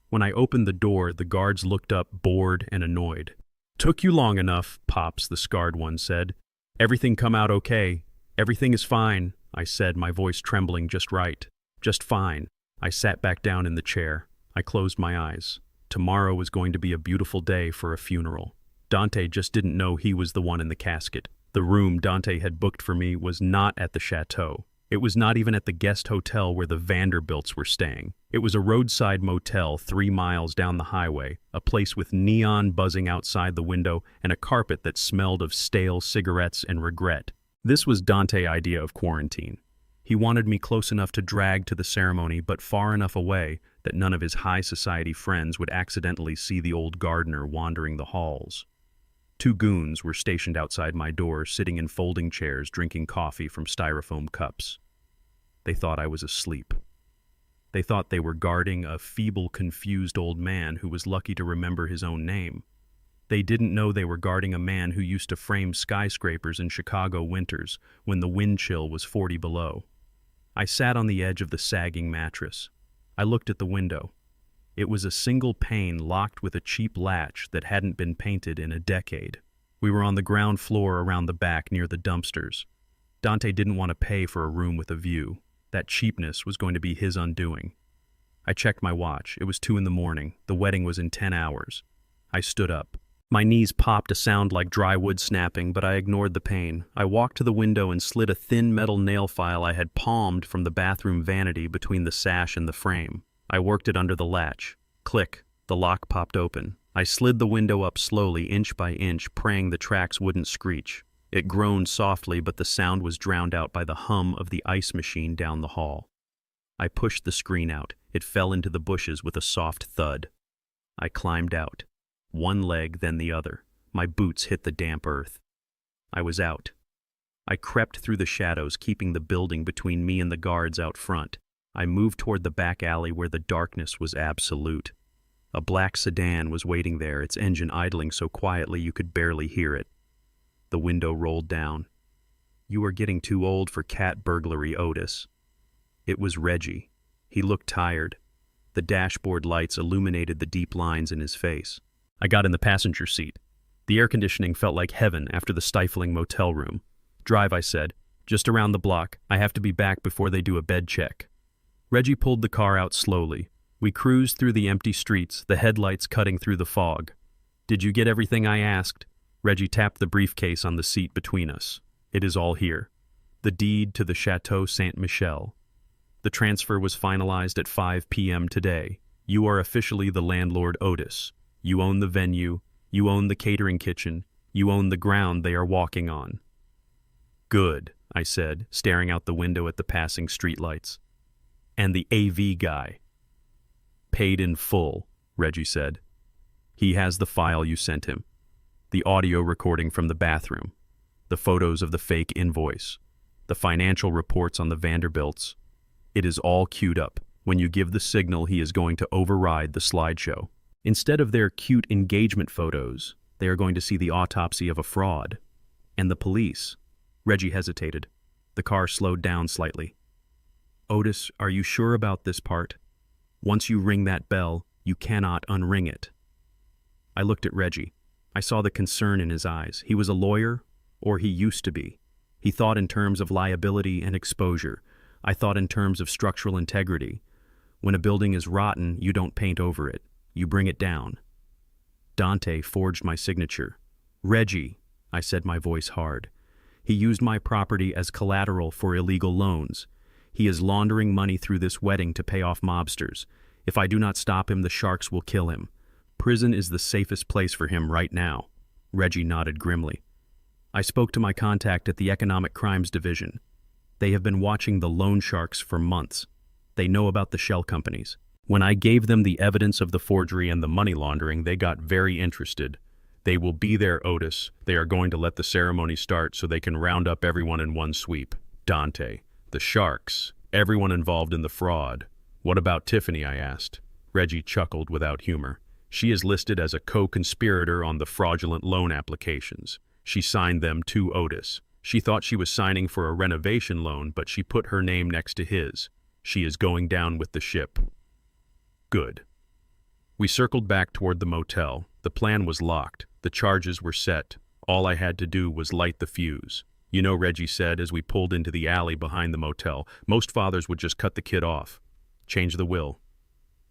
When I opened the door, the guards looked up, bored and annoyed. "Took you long enough, Pops," the scarred one said. "Everything come out okay. Everything is fine." I said, my voice trembling just right. Just fine. I sat back down in the chair. I closed my eyes. Tomorrow was going to be a beautiful day for a funeral. Dante just didn't know he was the one in the casket. The room Dante had booked for me was not at the chateau. It was not even at the guest hotel where the Vanderbilts were staying. It was a roadside motel 3 miles down the highway, a place with neon buzzing outside the window and a carpet that smelled of stale cigarettes and regret. This was Dante's idea of quarantine. He wanted me close enough to drag to the ceremony, but far enough away that none of his high society friends would accidentally see the old gardener wandering the halls. 2 goons were stationed outside my door, sitting in folding chairs, drinking coffee from styrofoam cups. They thought I was asleep. They thought they were guarding a feeble, confused old man who was lucky to remember his own name. They didn't know they were guarding a man who used to frame skyscrapers in Chicago winters when the wind chill was 40 below. I sat on the edge of the sagging mattress. I looked at the window. It was a single pane locked with a cheap latch that hadn't been painted in a decade. We were on the ground floor around the back near the dumpsters. Dante didn't want to pay for a room with a view. That cheapness was going to be his undoing. I checked my watch. It was 2 a.m. The wedding was in 10 hours. I stood up. My knees popped a sound like dry wood snapping, but I ignored the pain. I walked to the window and slid a thin metal nail file I had palmed from the bathroom vanity between the sash and the frame. I worked it under the latch. Click. The lock popped open. I slid the window up slowly, inch by inch, praying the tracks wouldn't screech. It groaned softly, but the sound was drowned out by the hum of the ice machine down the hall. I pushed the screen out. It fell into the bushes with a soft thud. I climbed out. One leg, then the other. My boots hit the damp earth. I was out. I crept through the shadows, keeping the building between me and the guards out front. I moved toward the back alley where the darkness was absolute. A black sedan was waiting there, its engine idling so quietly you could barely hear it. The window rolled down. "You are getting too old for cat burglary, Otis." It was Reggie. He looked tired. The dashboard lights illuminated the deep lines in his face. I got in the passenger seat. The air conditioning felt like heaven after the stifling motel room. "Drive," I said. "Just around the block. I have to be back before they do a bed check." Reggie pulled the car out slowly. We cruised through the empty streets, the headlights cutting through the fog. "Did you get everything I asked?" Reggie tapped the briefcase on the seat between us. "It is all here. The deed to the Chateau Saint-Michel. The transfer was finalized at 5 p.m. today. You are officially the landlord, Otis. You own the venue. You own the catering kitchen. You own the ground they are walking on." "Good," I said, staring out the window at the passing streetlights. "And the AV guy?" "Paid in full," Reggie said. "He has the file you sent him. The audio recording from the bathroom. The photos of the fake invoice. The financial reports on the Vanderbilts. It is all queued up. When you give the signal, he is going to override the slideshow. Instead of their cute engagement photos, they are going to see the autopsy of a fraud. And the police." Reggie hesitated. The car slowed down slightly. "Otis, are you sure about this part? Once you ring that bell, you cannot unring it." I looked at Reggie. I saw the concern in his eyes. He was a lawyer, or he used to be. He thought in terms of liability and exposure. I thought in terms of structural integrity. When a building is rotten, you don't paint over it. You bring it down. Dante forged my signature. "Reggie," I said, my voice hard. "He used my property as collateral for illegal loans. He is laundering money through this wedding to pay off mobsters. If I do not stop him, the sharks will kill him. Prison is the safest place for him right now." Reggie nodded grimly. "I spoke to my contact at the Economic Crimes Division. They have been watching the loan sharks for months. They know about the shell companies. When I gave them the evidence of the forgery and the money laundering, they got very interested. They will be there, Otis. They are going to let the ceremony start so they can round up everyone in one sweep. Dante, the sharks, everyone involved in the fraud. What about Tiffany?" I asked. Reggie chuckled without humor. "She is listed as a co-conspirator on the fraudulent loan applications. She signed them to Otis. She thought she was signing for a renovation loan, but she put her name next to his. She is going down with the ship." "Good." We circled back toward the motel. The plan was locked. The charges were set. All I had to do was light the fuse. You know, Reggie said as we pulled into the alley behind the motel, most fathers would just cut the kid off, change the will,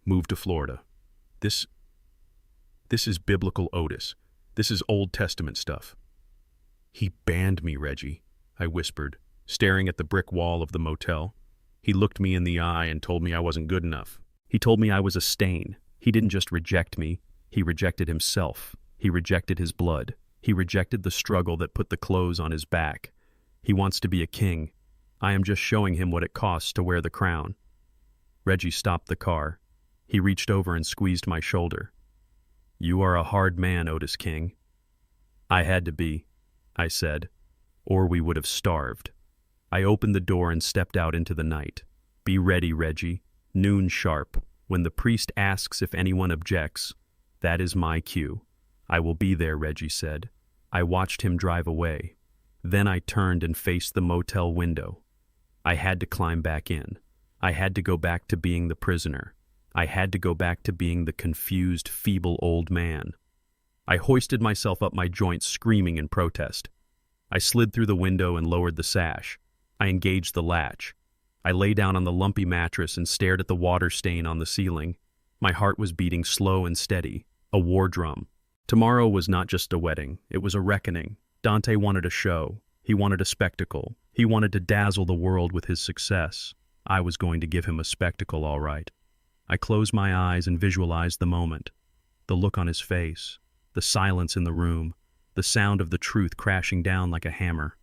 move to Florida. This is biblical Otis. This is Old Testament stuff. He banned me, Reggie, I whispered, staring at the brick wall of the motel. He looked me in the eye and told me I wasn't good enough. He told me I was a stain. He didn't just reject me, he rejected himself. He rejected his blood. He rejected the struggle that put the clothes on his back. He wants to be a king. I am just showing him what it costs to wear the crown. Reggie stopped the car. He reached over and squeezed my shoulder. You are a hard man, Otis King. I had to be, I said, or we would have starved. I opened the door and stepped out into the night. Be ready, Reggie. Noon sharp. When the priest asks if anyone objects, that is my cue. I will be there, Reggie said. I watched him drive away. Then I turned and faced the motel window. I had to climb back in. I had to go back to being the prisoner. I had to go back to being the confused, feeble old man. I hoisted myself up my joints, screaming in protest. I slid through the window and lowered the sash. I engaged the latch. I lay down on the lumpy mattress and stared at the water stain on the ceiling. My heart was beating slow and steady, a war drum. Tomorrow was not just a wedding, it was a reckoning. Dante wanted a show. He wanted a spectacle. He wanted to dazzle the world with his success. I was going to give him a spectacle, all right. I closed my eyes and visualized the moment. The look on his face, the silence in the room, the sound of the truth crashing down like a hammer.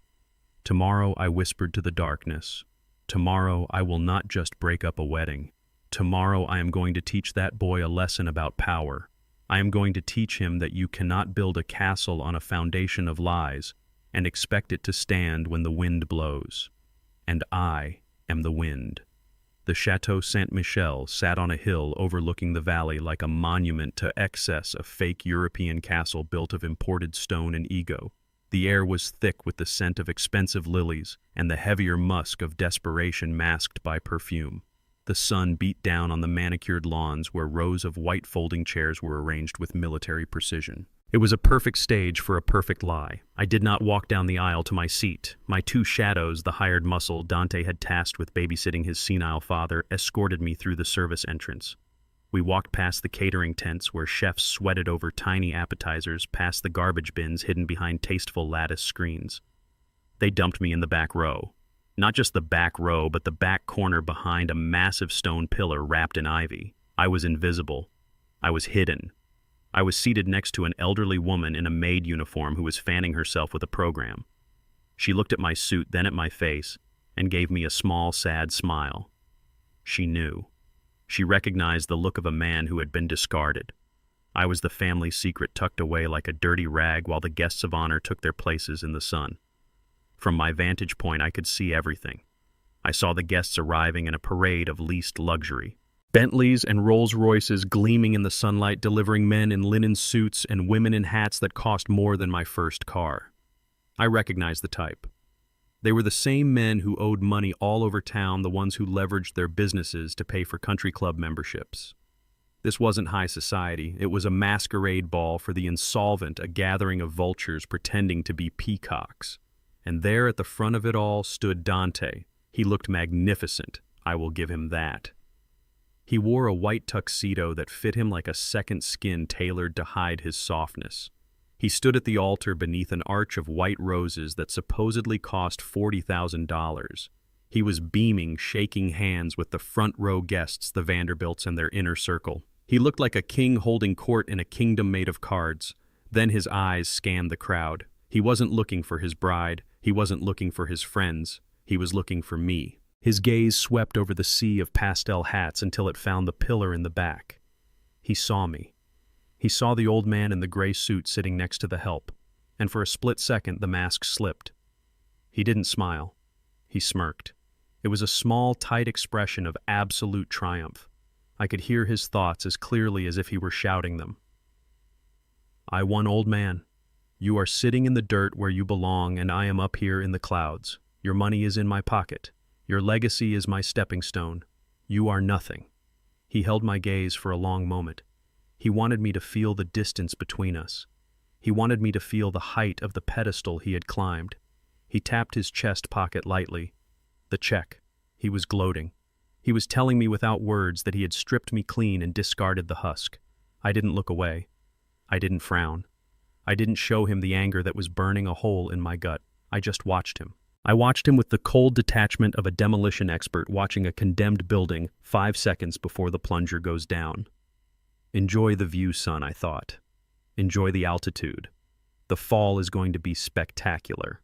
Tomorrow, I whispered to the darkness. Tomorrow, I will not just break up a wedding. Tomorrow, I am going to teach that boy a lesson about power. I am going to teach him that you cannot build a castle on a foundation of lies and expect it to stand when the wind blows. And I am the wind. The Chateau Saint-Michel sat on a hill overlooking the valley like a monument to excess, a fake European castle built of imported stone and ego. The air was thick with the scent of expensive lilies and the heavier musk of desperation masked by perfume. The sun beat down on the manicured lawns where rows of white folding chairs were arranged with military precision. It was a perfect stage for a perfect lie. I did not walk down the aisle to my seat. My two shadows, the hired muscle Dante had tasked with babysitting his senile father, escorted me through the service entrance. We walked past the catering tents where chefs sweated over tiny appetizers, past the garbage bins hidden behind tasteful lattice screens. They dumped me in the back row. Not just the back row, but the back corner behind a massive stone pillar wrapped in ivy. I was invisible. I was hidden. I was seated next to an elderly woman in a maid uniform who was fanning herself with a program. She looked at my suit, then at my face, and gave me a small, sad smile. She knew. She recognized the look of a man who had been discarded. I was the family secret tucked away like a dirty rag while the guests of honor took their places in the sun. From my vantage point, I could see everything. I saw the guests arriving in a parade of leased luxury. Bentleys and Rolls-Royces gleaming in the sunlight, delivering men in linen suits and women in hats that cost more than my first car. I recognized the type. They were the same men who owed money all over town, the ones who leveraged their businesses to pay for country club memberships. This wasn't high society. It was a masquerade ball for the insolvent, a gathering of vultures pretending to be peacocks. And there at the front of it all stood Dante. He looked magnificent. I will give him that. He wore a white tuxedo that fit him like a second skin tailored to hide his softness. He stood at the altar beneath an arch of white roses that supposedly cost $40,000. He was beaming, shaking hands with the front row guests, the Vanderbilts and their inner circle. He looked like a king holding court in a kingdom made of cards. Then his eyes scanned the crowd. He wasn't looking for his bride. He wasn't looking for his friends. He was looking for me. His gaze swept over the sea of pastel hats until it found the pillar in the back. He saw me. He saw the old man in the gray suit sitting next to the help, and for a split second the mask slipped. He didn't smile. He smirked. It was a small, tight expression of absolute triumph. I could hear his thoughts as clearly as if he were shouting them. I won, old man. You are sitting in the dirt where you belong, and I am up here in the clouds. Your money is in my pocket. Your legacy is my stepping stone. You are nothing. He held my gaze for a long moment. He wanted me to feel the distance between us. He wanted me to feel the height of the pedestal he had climbed. He tapped his chest pocket lightly. The check. He was gloating. He was telling me without words that he had stripped me clean and discarded the husk. I didn't look away. I didn't frown. I didn't show him the anger that was burning a hole in my gut. I just watched him. I watched him with the cold detachment of a demolition expert watching a condemned building 5 seconds before the plunger goes down. Enjoy the view, son, I thought. Enjoy the altitude. The fall is going to be spectacular.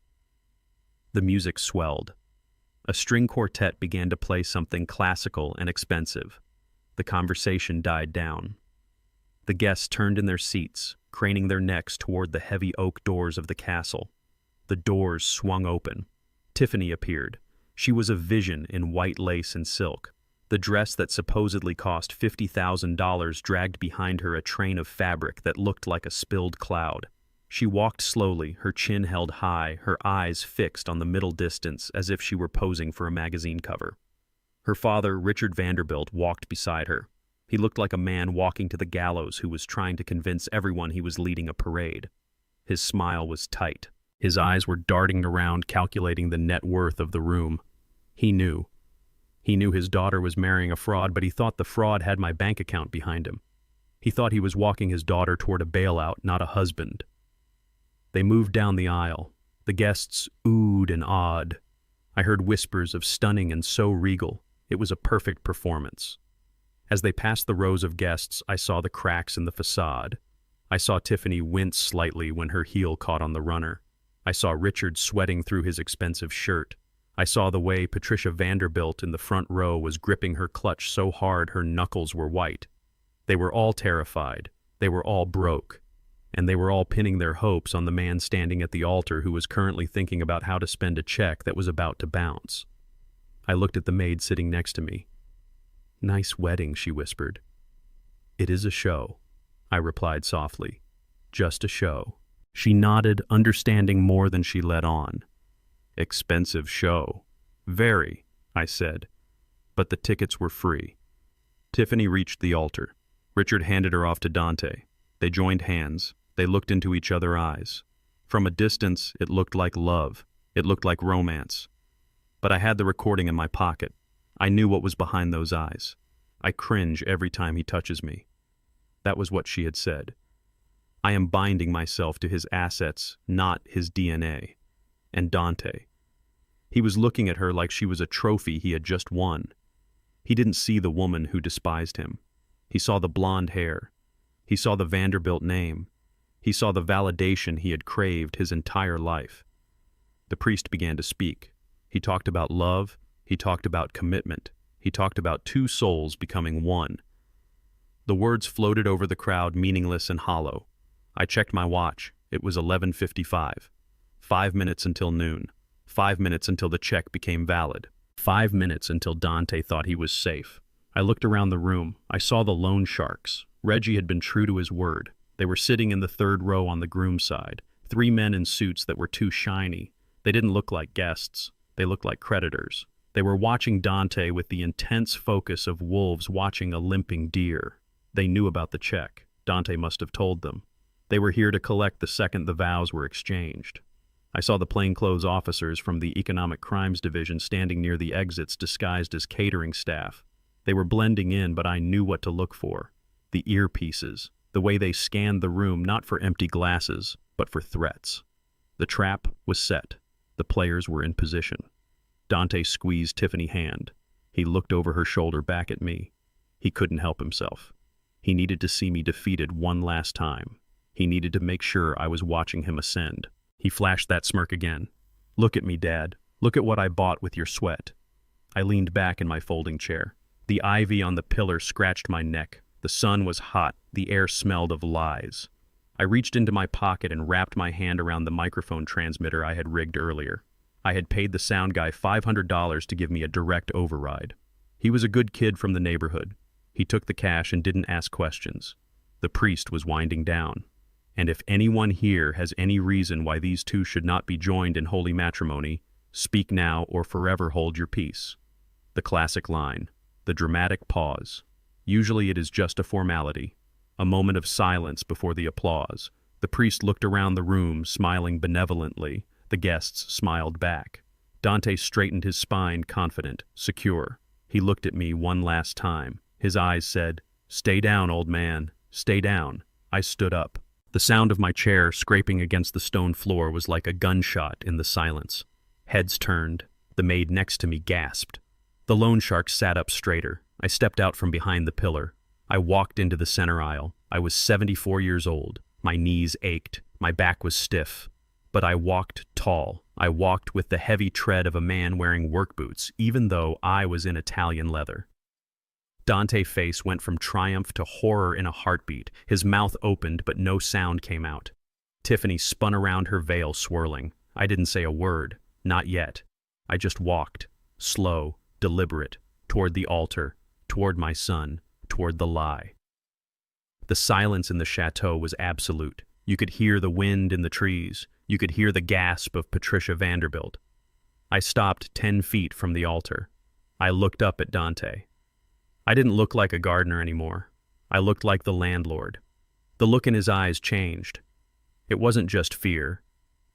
The music swelled. A string quartet began to play something classical and expensive. The conversation died down. The guests turned in their seats, craning their necks toward the heavy oak doors of the castle. The doors swung open. Tiffany appeared. She was a vision in white lace and silk. The dress that supposedly cost $50,000 dragged behind her a train of fabric that looked like a spilled cloud. She walked slowly, her chin held high, her eyes fixed on the middle distance as if she were posing for a magazine cover. Her father, Richard Vanderbilt, walked beside her. He looked like a man walking to the gallows who was trying to convince everyone he was leading a parade. His smile was tight. His eyes were darting around, calculating the net worth of the room. He knew. He knew his daughter was marrying a fraud, but he thought the fraud had my bank account behind him. He thought he was walking his daughter toward a bailout, not a husband. They moved down the aisle. The guests oohed and awed. I heard whispers of stunning and so regal. It was a perfect performance. As they passed the rows of guests, I saw the cracks in the facade. I saw Tiffany wince slightly when her heel caught on the runner. I saw Richard sweating through his expensive shirt. I saw the way Patricia Vanderbilt in the front row was gripping her clutch so hard her knuckles were white. They were all terrified. They were all broke. And they were all pinning their hopes on the man standing at the altar who was currently thinking about how to spend a check that was about to bounce. I looked at the maid sitting next to me. "Nice wedding," she whispered. "It is a show," I replied softly. "Just a show." She nodded, understanding more than she let on. "Expensive show." "Very," I said, but the tickets were free. Tiffany reached the altar. Richard handed her off to Dante. They joined hands. They looked into each other's eyes. From a distance, it looked like love. It looked like romance. But I had the recording in my pocket. I knew what was behind those eyes. I cringe every time he touches me. That was what she had said. I am binding myself to his assets, not his DNA. And Dante. He was looking at her like she was a trophy he had just won. He didn't see the woman who despised him. He saw the blonde hair. He saw the Vanderbilt name. He saw the validation he had craved his entire life. The priest began to speak. He talked about love. He talked about commitment. He talked about two souls becoming one. The words floated over the crowd, meaningless and hollow. I checked my watch. It was 11:55. 5 minutes until noon. 5 minutes until the check became valid. 5 minutes until Dante thought he was safe. I looked around the room. I saw the loan sharks. Reggie had been true to his word. They were sitting in the third row on the groom's side. 3 men in suits that were too shiny. They didn't look like guests. They looked like creditors. They were watching Dante with the intense focus of wolves watching a limping deer. They knew about the check. Dante must have told them. They were here to collect the second the vows were exchanged. I saw the plainclothes officers from the Economic Crimes Division standing near the exits disguised as catering staff. They were blending in, but I knew what to look for. The earpieces, the way they scanned the room not for empty glasses, but for threats. The trap was set. The players were in position. Dante squeezed Tiffany's hand. He looked over her shoulder back at me. He couldn't help himself. He needed to see me defeated one last time. He needed to make sure I was watching him ascend. He flashed that smirk again. "Look at me, Dad. Look at what I bought with your sweat." I leaned back in my folding chair. The ivy on the pillar scratched my neck. The sun was hot. The air smelled of lies. I reached into my pocket and wrapped my hand around the microphone transmitter I had rigged earlier. I had paid the sound guy $500 to give me a direct override. He was a good kid from the neighborhood. He took the cash and didn't ask questions. The priest was winding down. And if anyone here has any reason why these two should not be joined in holy matrimony, speak now or forever hold your peace. The classic line, the dramatic pause. Usually it is just a formality, a moment of silence before the applause. The priest looked around the room, smiling benevolently. The guests smiled back. Dante straightened his spine, confident, secure. He looked at me one last time. His eyes said, "Stay down, old man. Stay down." I stood up. The sound of my chair scraping against the stone floor was like a gunshot in the silence. Heads turned. The maid next to me gasped. The loan shark sat up straighter. I stepped out from behind the pillar. I walked into the center aisle. I was 74 years old. My knees ached. My back was stiff. But I walked tall. I walked with the heavy tread of a man wearing work boots, even though I was in Italian leather. Dante's face went from triumph to horror in a heartbeat. His mouth opened, but no sound came out. Tiffany spun around, her veil swirling. I didn't say a word. Not yet. I just walked, slow, deliberate, toward the altar, toward my son, toward the lie. The silence in the chateau was absolute. You could hear the wind in the trees. You could hear the gasp of Patricia Vanderbilt. I stopped 10 feet from the altar. I looked up at Dante. I didn't look like a gardener anymore. I looked like the landlord. The look in his eyes changed. It wasn't just fear.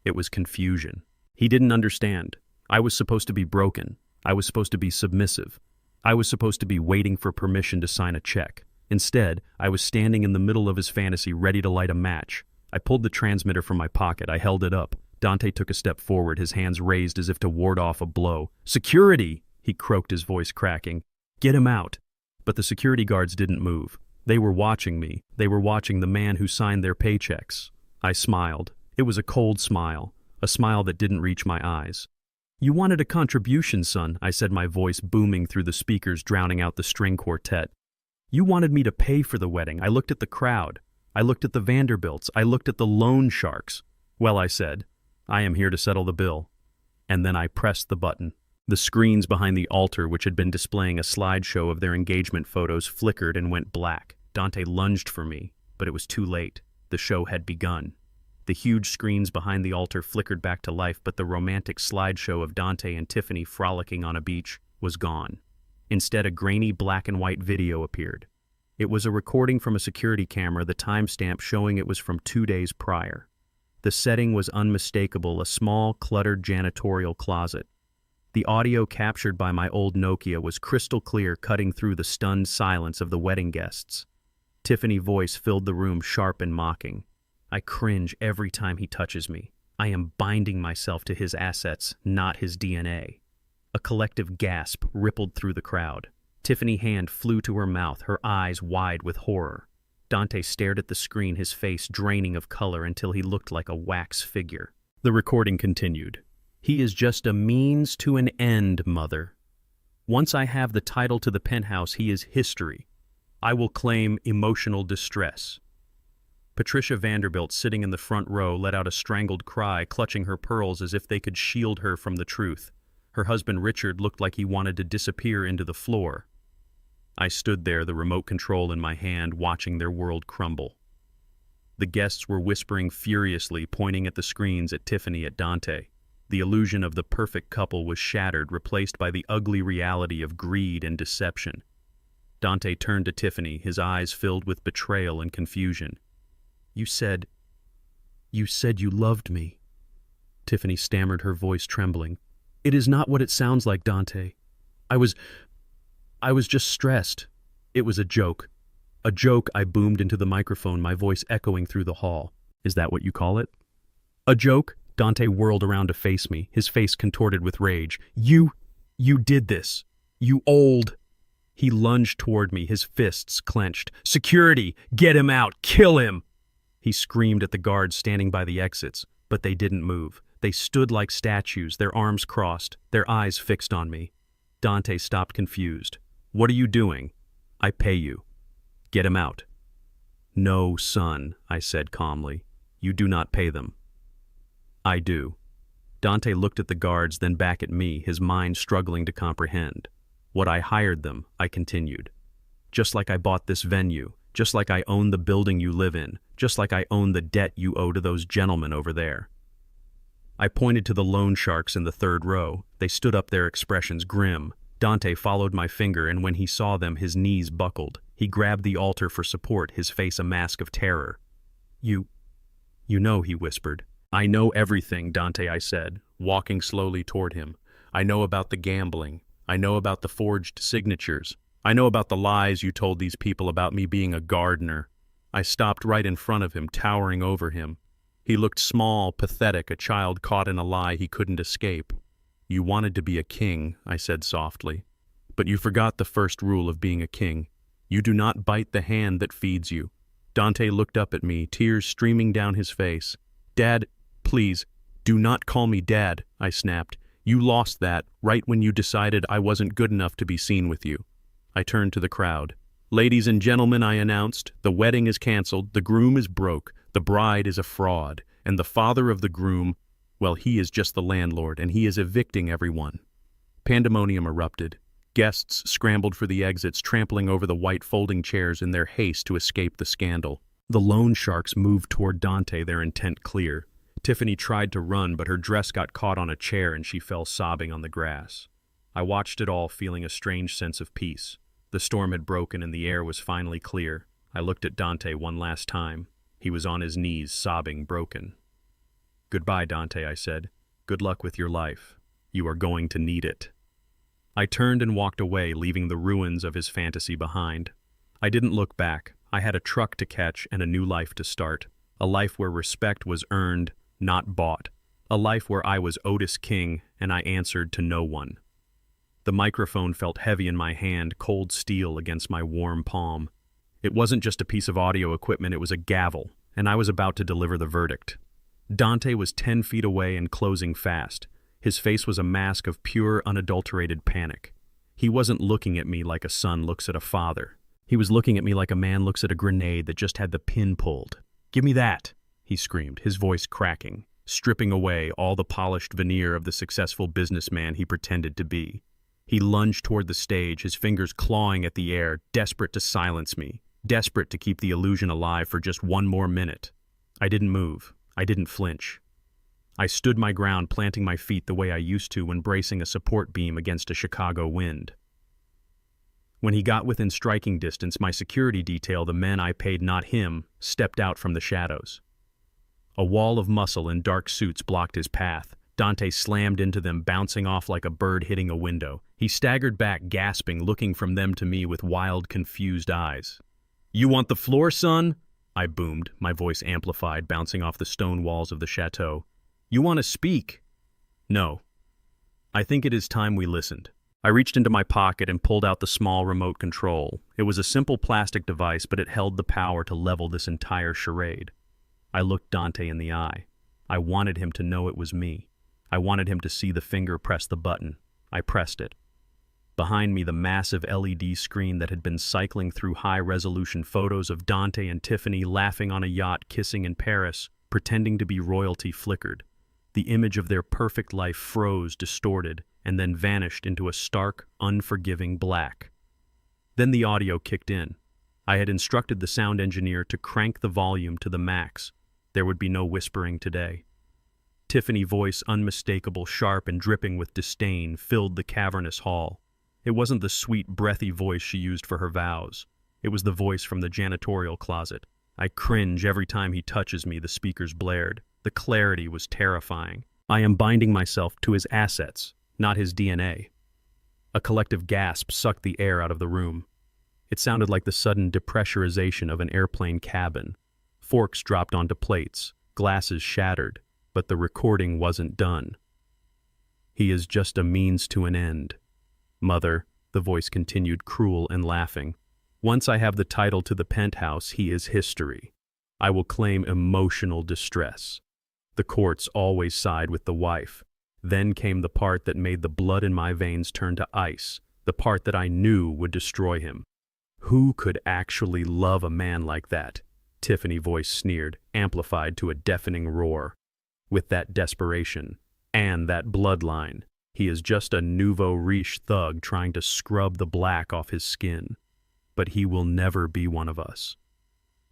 It was confusion. He didn't understand. I was supposed to be broken. I was supposed to be submissive. I was supposed to be waiting for permission to sign a check. Instead, I was standing in the middle of his fantasy, ready to light a match. I pulled the transmitter from my pocket. I held it up. Dante took a step forward, his hands raised as if to ward off a blow. "Security!" he croaked, his voice cracking. "Get him out!" But the security guards didn't move. They were watching me. They were watching the man who signed their paychecks. I smiled. It was a cold smile, a smile that didn't reach my eyes. "You wanted a contribution, son," I said, my voice booming through the speakers, drowning out the string quartet. "You wanted me to pay for the wedding." I looked at the crowd. I looked at the Vanderbilts. I looked at the loan sharks. "Well," I said, "I am here to settle the bill." And then I pressed the button. The screens behind the altar, which had been displaying a slideshow of their engagement photos, flickered and went black. Dante lunged for me, but it was too late. The show had begun. The huge screens behind the altar flickered back to life, but the romantic slideshow of Dante and Tiffany frolicking on a beach was gone. Instead, a grainy black and white video appeared. It was a recording from a security camera, the timestamp showing it was from 2 days prior. The setting was unmistakable, a small, cluttered janitorial closet. The audio captured by my old Nokia was crystal clear, cutting through the stunned silence of the wedding guests. Tiffany's voice filled the room, sharp and mocking. "I cringe every time he touches me. I am binding myself to his assets, not his DNA." A collective gasp rippled through the crowd. Tiffany's hand flew to her mouth, her eyes wide with horror. Dante stared at the screen, his face draining of color until he looked like a wax figure. The recording continued. "He is just a means to an end, mother. Once I have the title to the penthouse, he is history. I will claim emotional distress." Patricia Vanderbilt, sitting in the front row, let out a strangled cry, clutching her pearls as if they could shield her from the truth. Her husband Richard looked like he wanted to disappear into the floor. I stood there, the remote control in my hand, watching their world crumble. The guests were whispering furiously, pointing at the screens, at Tiffany, at Dante. The illusion of the perfect couple was shattered, replaced by the ugly reality of greed and deception. Dante turned to Tiffany, his eyes filled with betrayal and confusion. You said you loved me." Tiffany stammered, her voice trembling. "It is not what it sounds like, Dante. I was just stressed. It was a joke." "A joke," I boomed into the microphone, my voice echoing through the hall. "Is that what you call it?" "A joke?" Dante whirled around to face me, his face contorted with rage. You did this. You old..." He lunged toward me, his fists clenched. "Security! Get him out! Kill him!" He screamed at the guards standing by the exits, but they didn't move. They stood like statues, their arms crossed, their eyes fixed on me. Dante stopped, confused. "What are you doing?" "I pay you. Get him out." "No, son," I said calmly. "You do not pay them." "I do." Dante looked at the guards, then back at me, his mind struggling to comprehend. "What I hired them," I continued. "Just like I bought this venue, just like I own the building you live in, just like I own the debt you owe to those gentlemen over there." I pointed to the loan sharks in the third row. They stood up, their expressions grim. Dante followed my finger, and when he saw them, his knees buckled. He grabbed the altar for support, his face a mask of terror. You know," he whispered, I know everything, Dante, I said, walking slowly toward him. I know about the gambling. I know about the forged signatures. I know about the lies you told these people about me being a gardener. I stopped right in front of him, towering over him. He looked small, pathetic, a child caught in a lie he couldn't escape. You wanted to be a king, I said softly. But you forgot the first rule of being a king. You do not bite the hand that feeds you. Dante looked up at me, tears streaming down his face. Dad, please, do not call me Dad, I snapped. You lost that right when you decided I wasn't good enough to be seen with you. I turned to the crowd. Ladies and gentlemen, I announced, the wedding is canceled, the groom is broke, the bride is a fraud, and the father of the groom, well, he is just the landlord, and he is evicting everyone. Pandemonium erupted. Guests scrambled for the exits, trampling over the white folding chairs in their haste to escape the scandal. The loan sharks moved toward Dante, their intent clear. Tiffany tried to run, but her dress got caught on a chair and she fell sobbing on the grass. I watched it all, feeling a strange sense of peace. The storm had broken and the air was finally clear. I looked at Dante one last time. He was on his knees, sobbing, broken. Goodbye, Dante, I said. Good luck with your life. You are going to need it. I turned and walked away, leaving the ruins of his fantasy behind. I didn't look back. I had a truck to catch and a new life to start. A life where respect was earned, not bought. A life where I was Otis King and I answered to no one. The microphone felt heavy in my hand, cold steel against my warm palm. It wasn't just a piece of audio equipment, it was a gavel, and I was about to deliver the verdict. Dante was 10 feet away and closing fast. His face was a mask of pure, unadulterated panic. He wasn't looking at me like a son looks at a father. He was looking at me like a man looks at a grenade that just had the pin pulled. "Give me that!" he screamed, his voice cracking, stripping away all the polished veneer of the successful businessman he pretended to be. He lunged toward the stage, his fingers clawing at the air, desperate to silence me, desperate to keep the illusion alive for just one more minute. I didn't move. I didn't flinch. I stood my ground, planting my feet the way I used to when bracing a support beam against a Chicago wind. When he got within striking distance, my security detail, the men I paid, not him, stepped out from the shadows. A wall of muscle in dark suits blocked his path. Dante slammed into them, bouncing off like a bird hitting a window. He staggered back, gasping, looking from them to me with wild, confused eyes. "You want the floor, son?" I boomed, my voice amplified, bouncing off the stone walls of the chateau. "You want to speak?" "No. I think it is time we listened." I reached into my pocket and pulled out the small remote control. It was a simple plastic device, but it held the power to level this entire charade. I looked Dante in the eye. I wanted him to know it was me. I wanted him to see the finger press the button. I pressed it. Behind me, the massive LED screen that had been cycling through high-resolution photos of Dante and Tiffany laughing on a yacht, kissing in Paris, pretending to be royalty, flickered. The image of their perfect life froze, distorted, and then vanished into a stark, unforgiving black. Then the audio kicked in. I had instructed the sound engineer to crank the volume to the max. There would be no whispering today. Tiffany's voice, unmistakable, sharp, and dripping with disdain, filled the cavernous hall. It wasn't the sweet, breathy voice she used for her vows. It was the voice from the janitorial closet. I cringe every time he touches me, the speakers blared. The clarity was terrifying. I am binding myself to his assets, not his DNA. A collective gasp sucked the air out of the room. It sounded like the sudden depressurization of an airplane cabin. Forks dropped onto plates, glasses shattered, but the recording wasn't done. "He is just a means to an end. Mother," the voice continued, cruel and laughing. "Once I have the title to the penthouse, he is history. I will claim emotional distress." The courts always side with the wife. Then came the part that made the blood in my veins turn to ice, the part that I knew would destroy him. Who could actually love a man like that? Tiffany's voice sneered, amplified to a deafening roar. With that desperation, and that bloodline, he is just a nouveau riche thug trying to scrub the black off his skin. But he will never be one of us.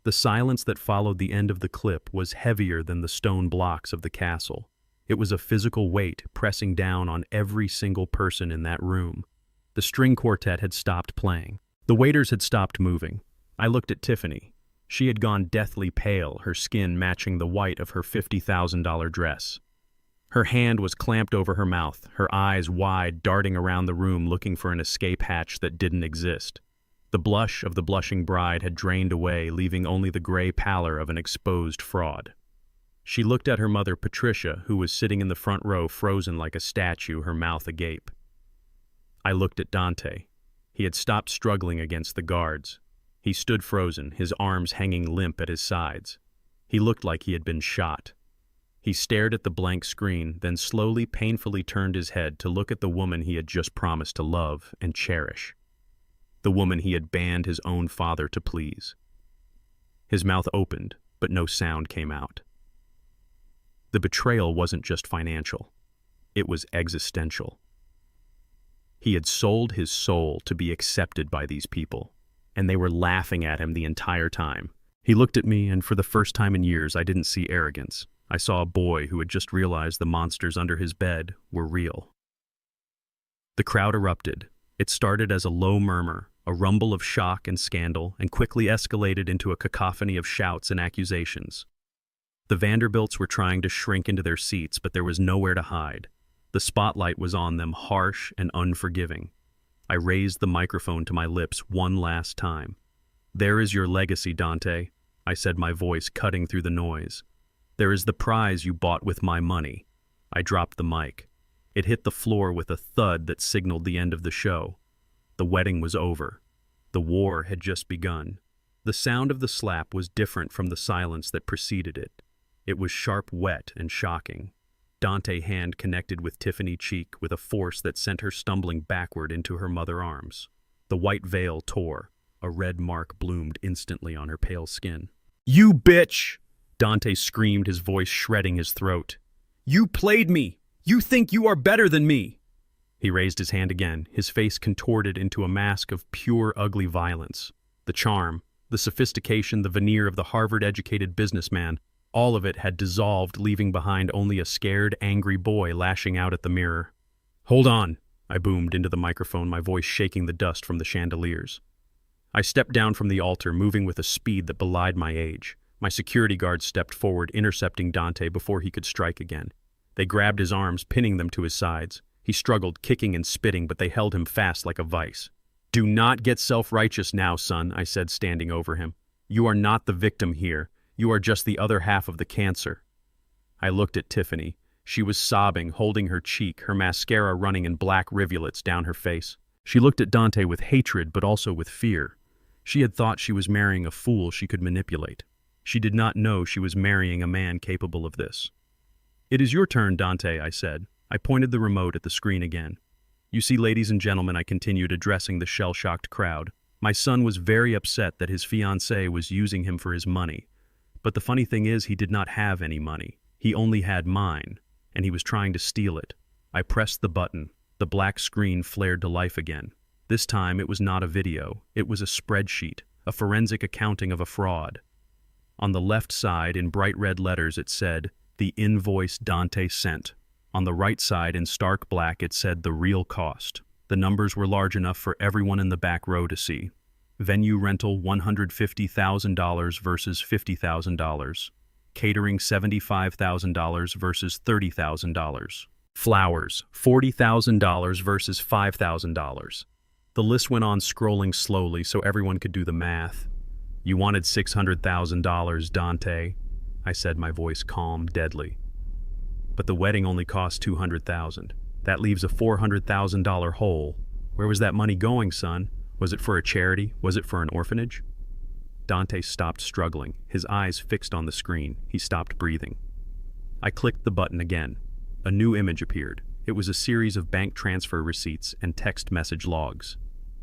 The silence that followed the end of the clip was heavier than the stone blocks of the castle. It was a physical weight pressing down on every single person in that room. The string quartet had stopped playing. The waiters had stopped moving. I looked at Tiffany. She had gone deathly pale, her skin matching the white of her $50,000 dress. Her hand was clamped over her mouth, her eyes wide, darting around the room looking for an escape hatch that didn't exist. The blush of the blushing bride had drained away, leaving only the gray pallor of an exposed fraud. She looked at her mother, Patricia, who was sitting in the front row, frozen like a statue, her mouth agape. I looked at Dante. He had stopped struggling against the guards. He stood frozen, his arms hanging limp at his sides. He looked like he had been shot. He stared at the blank screen, then slowly, painfully turned his head to look at the woman he had just promised to love and cherish. The woman he had banned his own father to please. His mouth opened, but no sound came out. The betrayal wasn't just financial. It was existential. He had sold his soul to be accepted by these people, and they were laughing at him the entire time. He looked at me, and for the first time in years, I didn't see arrogance. I saw a boy who had just realized the monsters under his bed were real. The crowd erupted. It started as a low murmur, a rumble of shock and scandal, and quickly escalated into a cacophony of shouts and accusations. The Vanderbilts were trying to shrink into their seats, but there was nowhere to hide. The spotlight was on them, harsh and unforgiving. I raised the microphone to my lips one last time. "There is your legacy, Dante," I said, my voice cutting through the noise. "There is the prize you bought with my money." I dropped the mic. It hit the floor with a thud that signaled the end of the show. The wedding was over. The war had just begun. The sound of the slap was different from the silence that preceded it. It was sharp, wet, and shocking. Dante's hand connected with Tiffany's cheek with a force that sent her stumbling backward into her mother's arms. The white veil tore. A red mark bloomed instantly on her pale skin. "You bitch!" Dante screamed, his voice shredding his throat. "You played me! You think you are better than me!" He raised his hand again, his face contorted into a mask of pure, ugly violence. The charm, the sophistication, the veneer of the Harvard-educated businessman, all of it had dissolved, leaving behind only a scared, angry boy lashing out at the mirror. "Hold on," I boomed into the microphone, my voice shaking the dust from the chandeliers. I stepped down from the altar, moving with a speed that belied my age. My security guards stepped forward, intercepting Dante before he could strike again. They grabbed his arms, pinning them to his sides. He struggled, kicking and spitting, but they held him fast like a vice. "Do not get self-righteous now, son," I said, standing over him. "You are not the victim here. You are just the other half of the cancer." I looked at Tiffany. She was sobbing, holding her cheek, her mascara running in black rivulets down her face. She looked at Dante with hatred, but also with fear. She had thought she was marrying a fool she could manipulate. She did not know she was marrying a man capable of this. "It is your turn, Dante," I said. I pointed the remote at the screen again. "You see, ladies and gentlemen," I continued, addressing the shell-shocked crowd. "My son was very upset that his fiancée was using him for his money. But the funny thing is, he did not have any money. He only had mine, and he was trying to steal it." I pressed the button. The black screen flared to life again. This time it was not a video. It was a spreadsheet, a forensic accounting of a fraud. On the left side, in bright red letters, it said, "The invoice Dante sent." On the right side, in stark black, it said, "The real cost." The numbers were large enough for everyone in the back row to see. Venue rental $150,000 versus $50,000. Catering $75,000 versus $30,000. Flowers $40,000 versus $5,000. The list went on, scrolling slowly so everyone could do the math. "You wanted $600,000, Dante," I said, my voice calm, deadly. "But the wedding only cost $200,000. That leaves a $400,000 hole. Where was that money going, son? Was it for a charity? Was it for an orphanage?" Dante stopped struggling, his eyes fixed on the screen. He stopped breathing. I clicked the button again. A new image appeared. It was a series of bank transfer receipts and text message logs.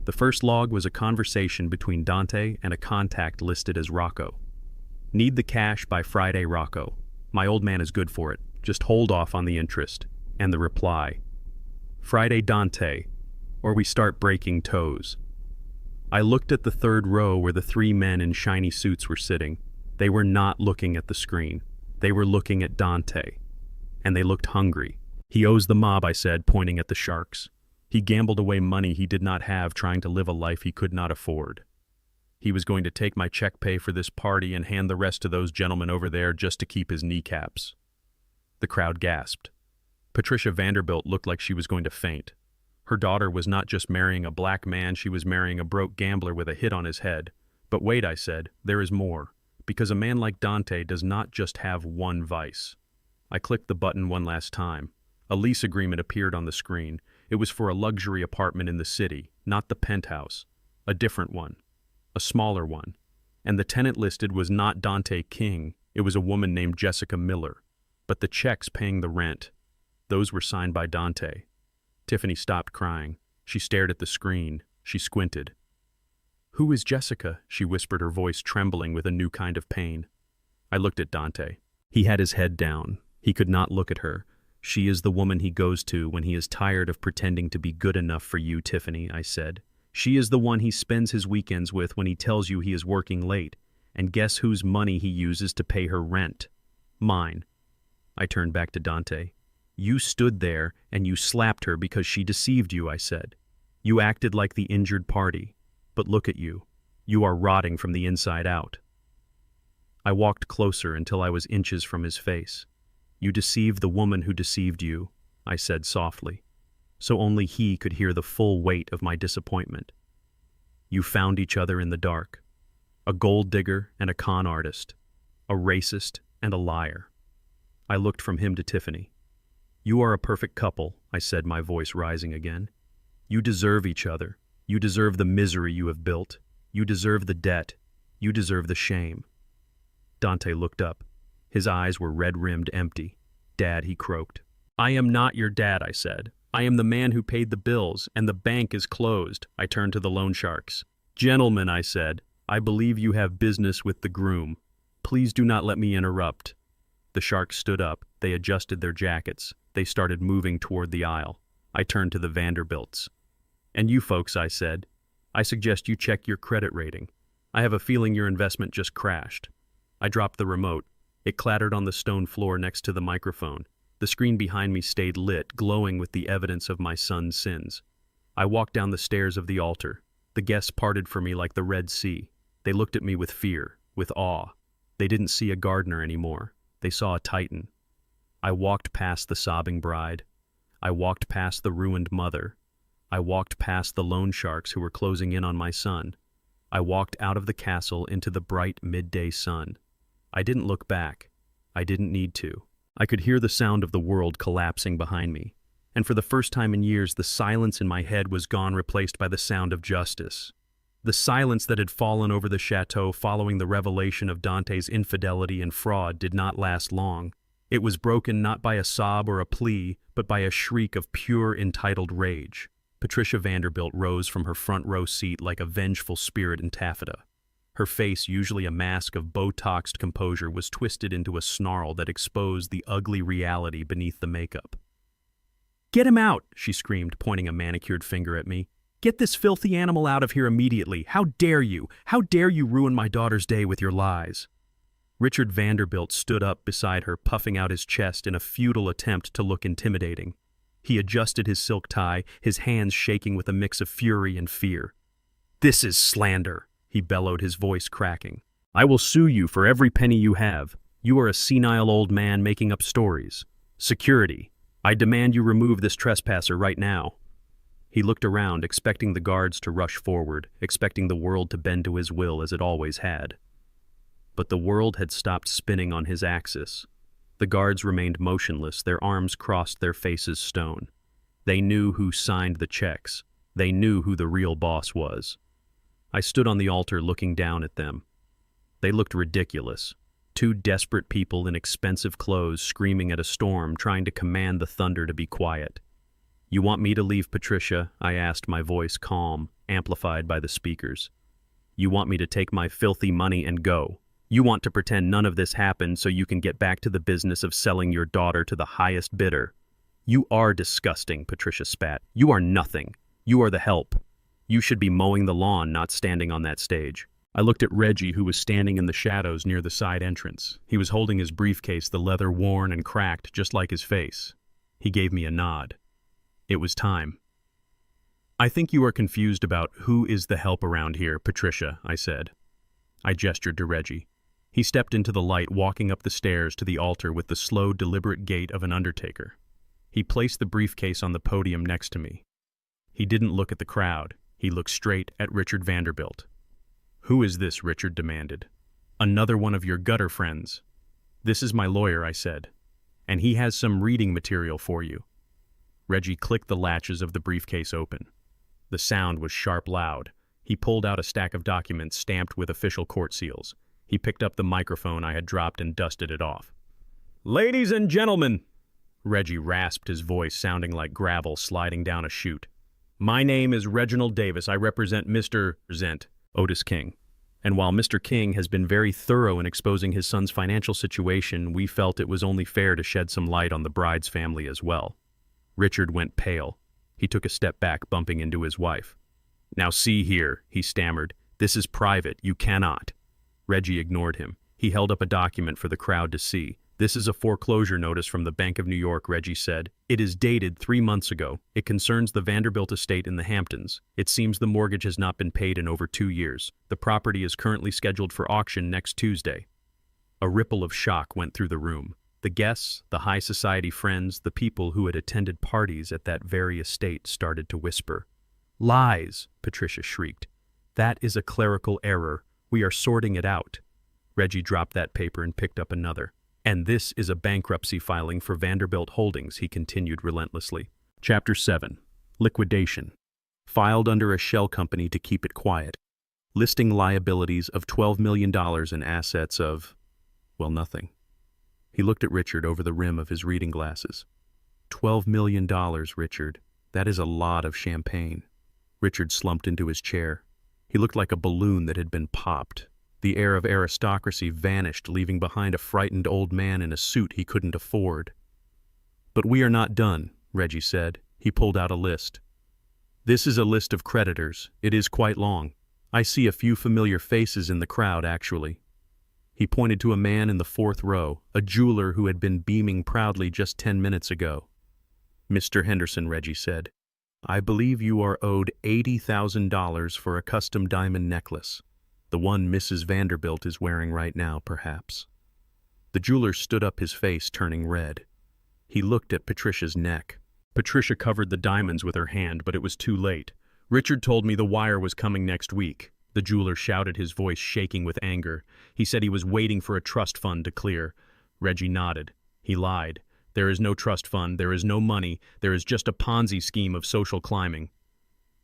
The first log was a conversation between Dante and a contact listed as Rocco. "Need the cash by Friday, Rocco. My old man is good for it. Just hold off on the interest." And the reply, "Friday, Dante, or we start breaking toes." I looked at the third row where the three men in shiny suits were sitting. They were not looking at the screen. They were looking at Dante. And they looked hungry. "He owes the mob," I said, pointing at the sharks. "He gambled away money he did not have, trying to live a life he could not afford. He was going to take my check pay for this party and hand the rest to those gentlemen over there just to keep his kneecaps. The crowd gasped. Patricia Vanderbilt looked like she was going to faint. Her daughter was not just marrying a black man, she was marrying a broke gambler with a hit on his head. But wait, I said, there is more. Because a man like Dante does not just have one vice. I clicked the button one last time. A lease agreement appeared on the screen. It was for a luxury apartment in the city, not the penthouse. A different one. A smaller one. And the tenant listed was not Dante King. It was a woman named Jessica Miller. But the checks paying the rent, those were signed by Dante. Tiffany stopped crying. She stared at the screen. She squinted. "Who is Jessica?" she whispered, her voice trembling with a new kind of pain. I looked at Dante. He had his head down. He could not look at her. "She is the woman he goes to when he is tired of pretending to be good enough for you, Tiffany," I said. "She is the one he spends his weekends with when he tells you he is working late. And guess whose money he uses to pay her rent? Mine." I turned back to Dante. "You stood there and you slapped her because she deceived you," I said. "You acted like the injured party. But look at you. You are rotting from the inside out." I walked closer until I was inches from his face. "You deceived the woman who deceived you," I said softly, so only he could hear the full weight of my disappointment. "You found each other in the dark. A gold digger and a con artist. A racist and a liar." I looked from him to Tiffany. "You are a perfect couple," I said, my voice rising again. "You deserve each other. You deserve the misery you have built. You deserve the debt. You deserve the shame." Dante looked up. His eyes were red-rimmed, empty. "Dad," he croaked. "I am not your dad," I said. "I am the man who paid the bills, and the bank is closed." I turned to the loan sharks. "Gentlemen," I said, "I believe you have business with the groom. Please do not let me interrupt." The sharks stood up. They adjusted their jackets. They started moving toward the aisle. I turned to the Vanderbilts. "And you folks," I said, "I suggest you check your credit rating. I have a feeling your investment just crashed." I dropped the remote. It clattered on the stone floor next to the microphone. The screen behind me stayed lit, glowing with the evidence of my son's sins. I walked down the stairs of the altar. The guests parted for me like the Red Sea. They looked at me with fear, with awe. They didn't see a gardener anymore. They saw a titan. I walked past the sobbing bride. I walked past the ruined mother. I walked past the loan sharks who were closing in on my son. I walked out of the castle into the bright midday sun. I didn't look back. I didn't need to. I could hear the sound of the world collapsing behind me. And for the first time in years, the silence in my head was gone, replaced by the sound of justice. The silence that had fallen over the chateau following the revelation of Dante's infidelity and fraud did not last long. It was broken not by a sob or a plea, but by a shriek of pure, entitled rage. Patricia Vanderbilt rose from her front row seat like a vengeful spirit in taffeta. Her face, usually a mask of Botoxed composure, was twisted into a snarl that exposed the ugly reality beneath the makeup. "Get him out!" she screamed, pointing a manicured finger at me. "Get this filthy animal out of here immediately! How dare you! How dare you ruin my daughter's day with your lies!" Richard Vanderbilt stood up beside her, puffing out his chest in a futile attempt to look intimidating. He adjusted his silk tie, his hands shaking with a mix of fury and fear. "This is slander," he bellowed, his voice cracking. "I will sue you for every penny you have. You are a senile old man making up stories. Security, I demand you remove this trespasser right now." He looked around, expecting the guards to rush forward, expecting the world to bend to his will as it always had. But the world had stopped spinning on his axis. The guards remained motionless, their arms crossed, their faces stone. They knew who signed the checks. They knew who the real boss was. I stood on the altar looking down at them. They looked ridiculous. Two desperate people in expensive clothes screaming at a storm, trying to command the thunder to be quiet. "You want me to leave, Patricia?" I asked, my voice calm, amplified by the speakers. "You want me to take my filthy money and go? You want to pretend none of this happened so you can get back to the business of selling your daughter to the highest bidder? You are disgusting," Patricia spat. "You are nothing. You are the help. You should be mowing the lawn, not standing on that stage." I looked at Reggie, who was standing in the shadows near the side entrance. He was holding his briefcase, the leather worn and cracked, just like his face. He gave me a nod. It was time. I think you are confused about who is the help around here, Patricia, I said. I gestured to Reggie. He stepped into the light, walking up the stairs to the altar with the slow, deliberate gait of an undertaker. He placed the briefcase on the podium next to me. He didn't look at the crowd. He looked straight at Richard Vanderbilt. "Who is this?" Richard demanded. "Another one of your gutter friends." "This is my lawyer," I said, "and he has some reading material for you." Reggie clicked the latches of the briefcase open. The sound was sharp loud. He pulled out a stack of documents stamped with official court seals. He picked up the microphone I had dropped and dusted it off. "Ladies and gentlemen," Reggie rasped, his voice sounding like gravel sliding down a chute. "My name is Reginald Davis. I represent Mr. Otis King. And while Mr. King has been very thorough in exposing his son's financial situation, we felt it was only fair to shed some light on the bride's family as well." Richard went pale. He took a step back, bumping into his wife. "Now see here," he stammered. "This is private. You cannot." Reggie ignored him. He held up a document for the crowd to see. "This is a foreclosure notice from the Bank of New York," Reggie said. "It is dated 3 months ago. It concerns the Vanderbilt estate in the Hamptons. It seems the mortgage has not been paid in over 2 years. The property is currently scheduled for auction next Tuesday." A ripple of shock went through the room. The guests, the high society friends, the people who had attended parties at that very estate started to whisper. "Lies!" Patricia shrieked. "That is a clerical error. We are sorting it out." Reggie dropped that paper and picked up another. "And this is a bankruptcy filing for Vanderbilt Holdings," he continued relentlessly. Chapter 7. Liquidation. Filed under a shell company to keep it quiet. Listing liabilities of $12 million and assets of, well, nothing. He looked at Richard over the rim of his reading glasses. $12 million, Richard. That is a lot of champagne." Richard slumped into his chair. He looked like a balloon that had been popped. The air of aristocracy vanished, leaving behind a frightened old man in a suit he couldn't afford. "But we are not done," Reggie said. He pulled out a list. "This is a list of creditors. It is quite long. I see a few familiar faces in the crowd, actually." He pointed to a man in the 4th row, a jeweler who had been beaming proudly just 10 minutes ago. "Mr. Henderson," Reggie said, "I believe you are owed $80,000 for a custom diamond necklace. The one Mrs. Vanderbilt is wearing right now, perhaps." The jeweler stood up, his face turning red. He looked at Patricia's neck. Patricia covered the diamonds with her hand, but it was too late. "Richard told me the wire was coming next week." The jeweler shouted, his voice shaking with anger. "He said he was waiting for a trust fund to clear." Reggie nodded. "He lied. There is no trust fund. There is no money. There is just a Ponzi scheme of social climbing."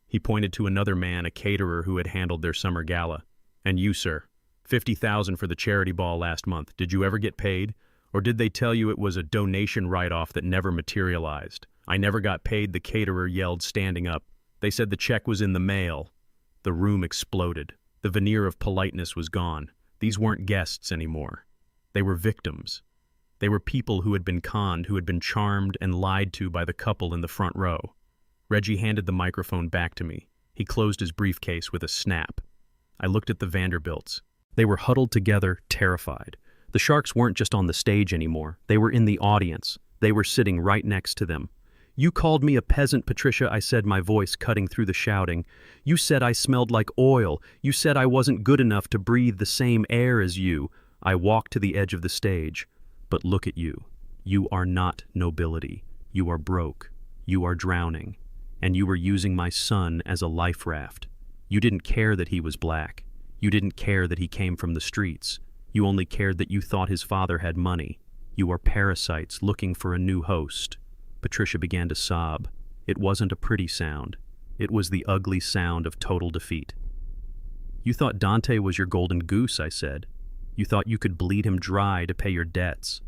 He pointed to another man, a caterer who had handled their summer gala. "And you, sir, $50,000 for the charity ball last month. Did you ever get paid? Or did they tell you it was a donation write-off that never materialized?" "I never got paid," the caterer yelled, standing up. "They said the check was in the mail." The room exploded. The veneer of politeness was gone. These weren't guests anymore. They were victims. They were people who had been conned, who had been charmed and lied to by the couple in the front row. Reggie handed the microphone back to me. He closed his briefcase with a snap. I looked at the Vanderbilts. They were huddled together, terrified. The Sharks weren't just on the stage anymore. They were in the audience. They were sitting right next to them. "You called me a peasant, Patricia," I said, my voice cutting through the shouting. "You said I smelled like oil. You said I wasn't good enough to breathe the same air as you." I walked to the edge of the stage. "But look at you. You are not nobility. You are broke. You are drowning. And you were using my son as a life raft. You didn't care that he was black. You didn't care that he came from the streets. You only cared that you thought his father had money. You are parasites looking for a new host." Patricia began to sob. It wasn't a pretty sound. It was the ugly sound of total defeat. "You thought Dante was your golden goose," I said. "You thought you could bleed him dry to pay your debts.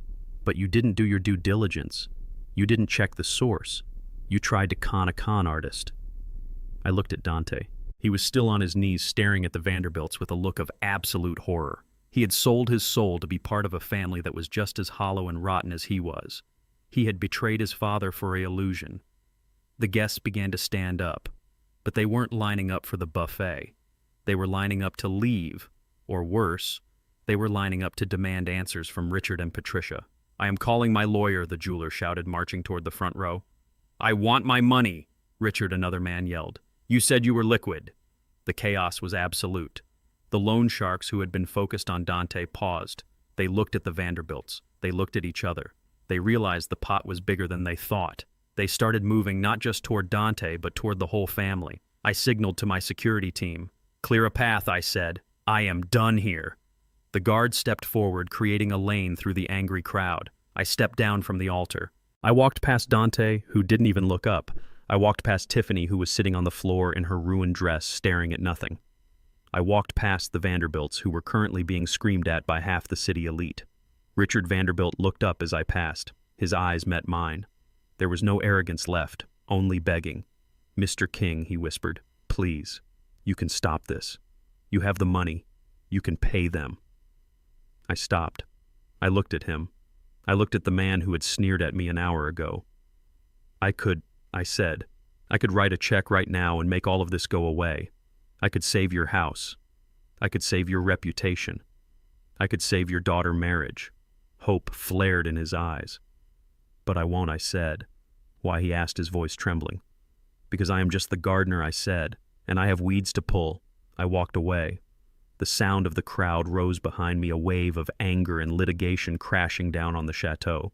But you didn't do your due diligence. You didn't check the source. You tried to con a con artist." I looked at Dante. He was still on his knees staring at the Vanderbilts with a look of absolute horror. He had sold his soul to be part of a family that was just as hollow and rotten as he was. He had betrayed his father for an illusion. The guests began to stand up, but they weren't lining up for the buffet. They were lining up to leave, or worse, they were lining up to demand answers from Richard and Patricia. "I am calling my lawyer," the jeweler shouted, marching toward the front row. "I want my money," Richard, another man, yelled. You said you were liquid. The chaos was absolute. The loan sharks who had been focused on Dante paused. They looked at the Vanderbilts. They looked at each other. They realized the pot was bigger than they thought. They started moving not just toward Dante, but toward the whole family. I signaled to my security team. Clear a path, I said. I am done here. The guard stepped forward, creating a lane through the angry crowd. I stepped down from the altar. I walked past Dante, who didn't even look up. I walked past Tiffany, who was sitting on the floor in her ruined dress, staring at nothing. I walked past the Vanderbilts, who were currently being screamed at by half the city elite. Richard Vanderbilt looked up as I passed. His eyes met mine. There was no arrogance left, only begging. "Mr. King," he whispered, "please, you can stop this. You have the money. You can pay them." I stopped. I looked at him. I looked at the man who had sneered at me an hour ago. I said, I could write a check right now and make all of this go away. I could save your house. I could save your reputation. I could save your daughter's marriage. Hope flared in his eyes. "But I won't," I said. "Why?" he asked, his voice trembling. "Because I am just the gardener," I said, "and I have weeds to pull." I walked away. The sound of the crowd rose behind me, a wave of anger and litigation crashing down on the chateau.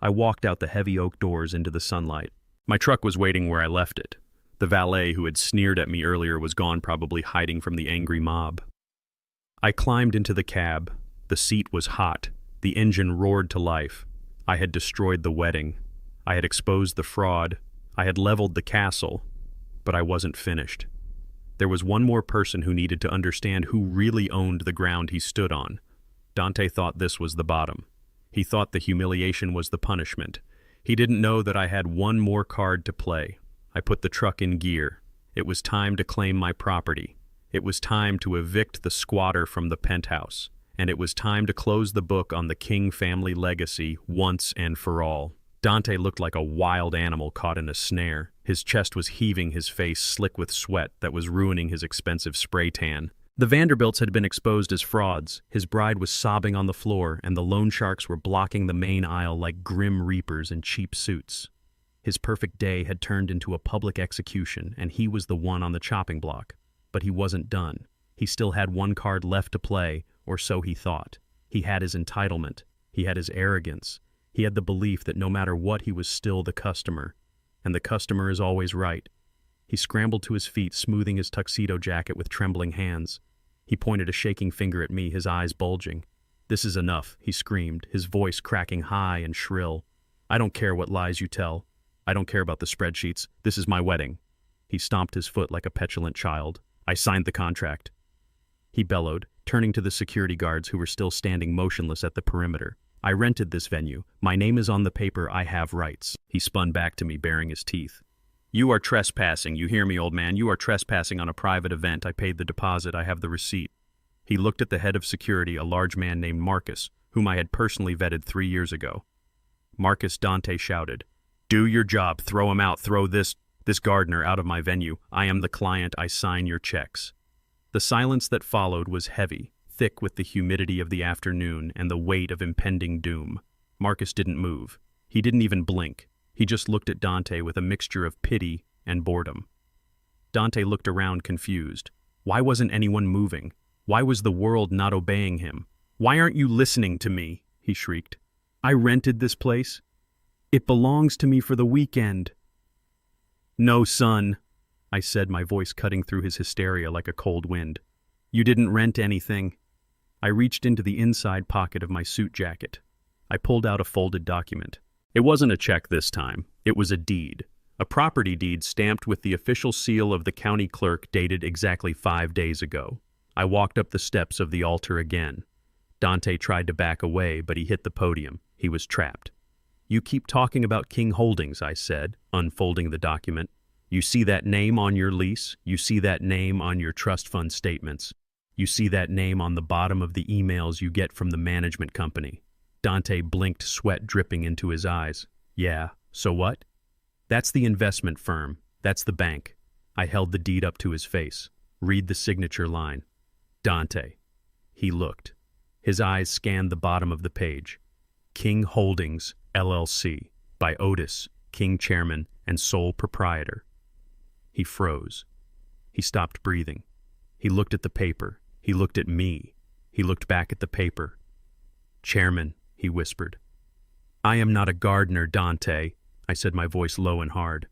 I walked out the heavy oak doors into the sunlight. My truck was waiting where I left it. The valet who had sneered at me earlier was gone, probably hiding from the angry mob. I climbed into the cab. The seat was hot. The engine roared to life. I had destroyed the wedding. I had exposed the fraud. I had leveled the castle. But I wasn't finished. There was one more person who needed to understand who really owned the ground he stood on. Dante thought this was the bottom. He thought the humiliation was the punishment. He didn't know that I had one more card to play. I put the truck in gear. It was time to claim my property. It was time to evict the squatter from the penthouse. And it was time to close the book on the King family legacy once and for all. Dante looked like a wild animal caught in a snare. His chest was heaving, his face slick with sweat that was ruining his expensive spray tan. The Vanderbilts had been exposed as frauds. His bride was sobbing on the floor, and the loan sharks were blocking the main aisle like grim reapers in cheap suits. His perfect day had turned into a public execution, and he was the one on the chopping block. But he wasn't done. He still had one card left to play, or so he thought. He had his entitlement. He had his arrogance. He had the belief that no matter what, he was still the customer. And the customer is always right. He scrambled to his feet, smoothing his tuxedo jacket with trembling hands. He pointed a shaking finger at me, his eyes bulging. "This is enough," he screamed, his voice cracking high and shrill. "I don't care what lies you tell. I don't care about the spreadsheets. This is my wedding." He stomped his foot like a petulant child. "I signed the contract." He bellowed, turning to the security guards who were still standing motionless at the perimeter. "I rented this venue. My name is on the paper. I have rights." He spun back to me, baring his teeth. "You are trespassing. You hear me, old man? You are trespassing on a private event. I paid the deposit. I have the receipt." He looked at the head of security, a large man named Marcus, whom I had personally vetted 3 years ago. "Marcus," Dante shouted, "do your job. Throw him out. Throw this gardener out of my venue. I am the client. I sign your checks." The silence that followed was heavy, thick with the humidity of the afternoon and the weight of impending doom. Marcus didn't move. He didn't even blink. He just looked at Dante with a mixture of pity and boredom. Dante looked around confused. Why wasn't anyone moving? Why was the world not obeying him? "Why aren't you listening to me?" he shrieked. "I rented this place. It belongs to me for the weekend." "No, son," I said, my voice cutting through his hysteria like a cold wind. "You didn't rent anything." I reached into the inside pocket of my suit jacket. I pulled out a folded document. It wasn't a check this time. It was a deed. A property deed stamped with the official seal of the county clerk, dated exactly 5 days ago. I walked up the steps of the altar again. Dante tried to back away, but he hit the podium. He was trapped. "You keep talking about King Holdings," I said, unfolding the document. "You see that name on your lease? You see that name on your trust fund statements? You see that name on the bottom of the emails you get from the management company?" Dante blinked, sweat dripping into his eyes. "Yeah, so what?" "That's the investment firm. That's the bank." I held the deed up to his face. "Read the signature line." "Dante." He looked. His eyes scanned the bottom of the page. "King Holdings, LLC, by Otis, King Chairman and sole proprietor." He froze. He stopped breathing. He looked at the paper. He looked at me. He looked back at the paper. "Chairman," he whispered. "I am not a gardener, Dante," I said, my voice low and hard.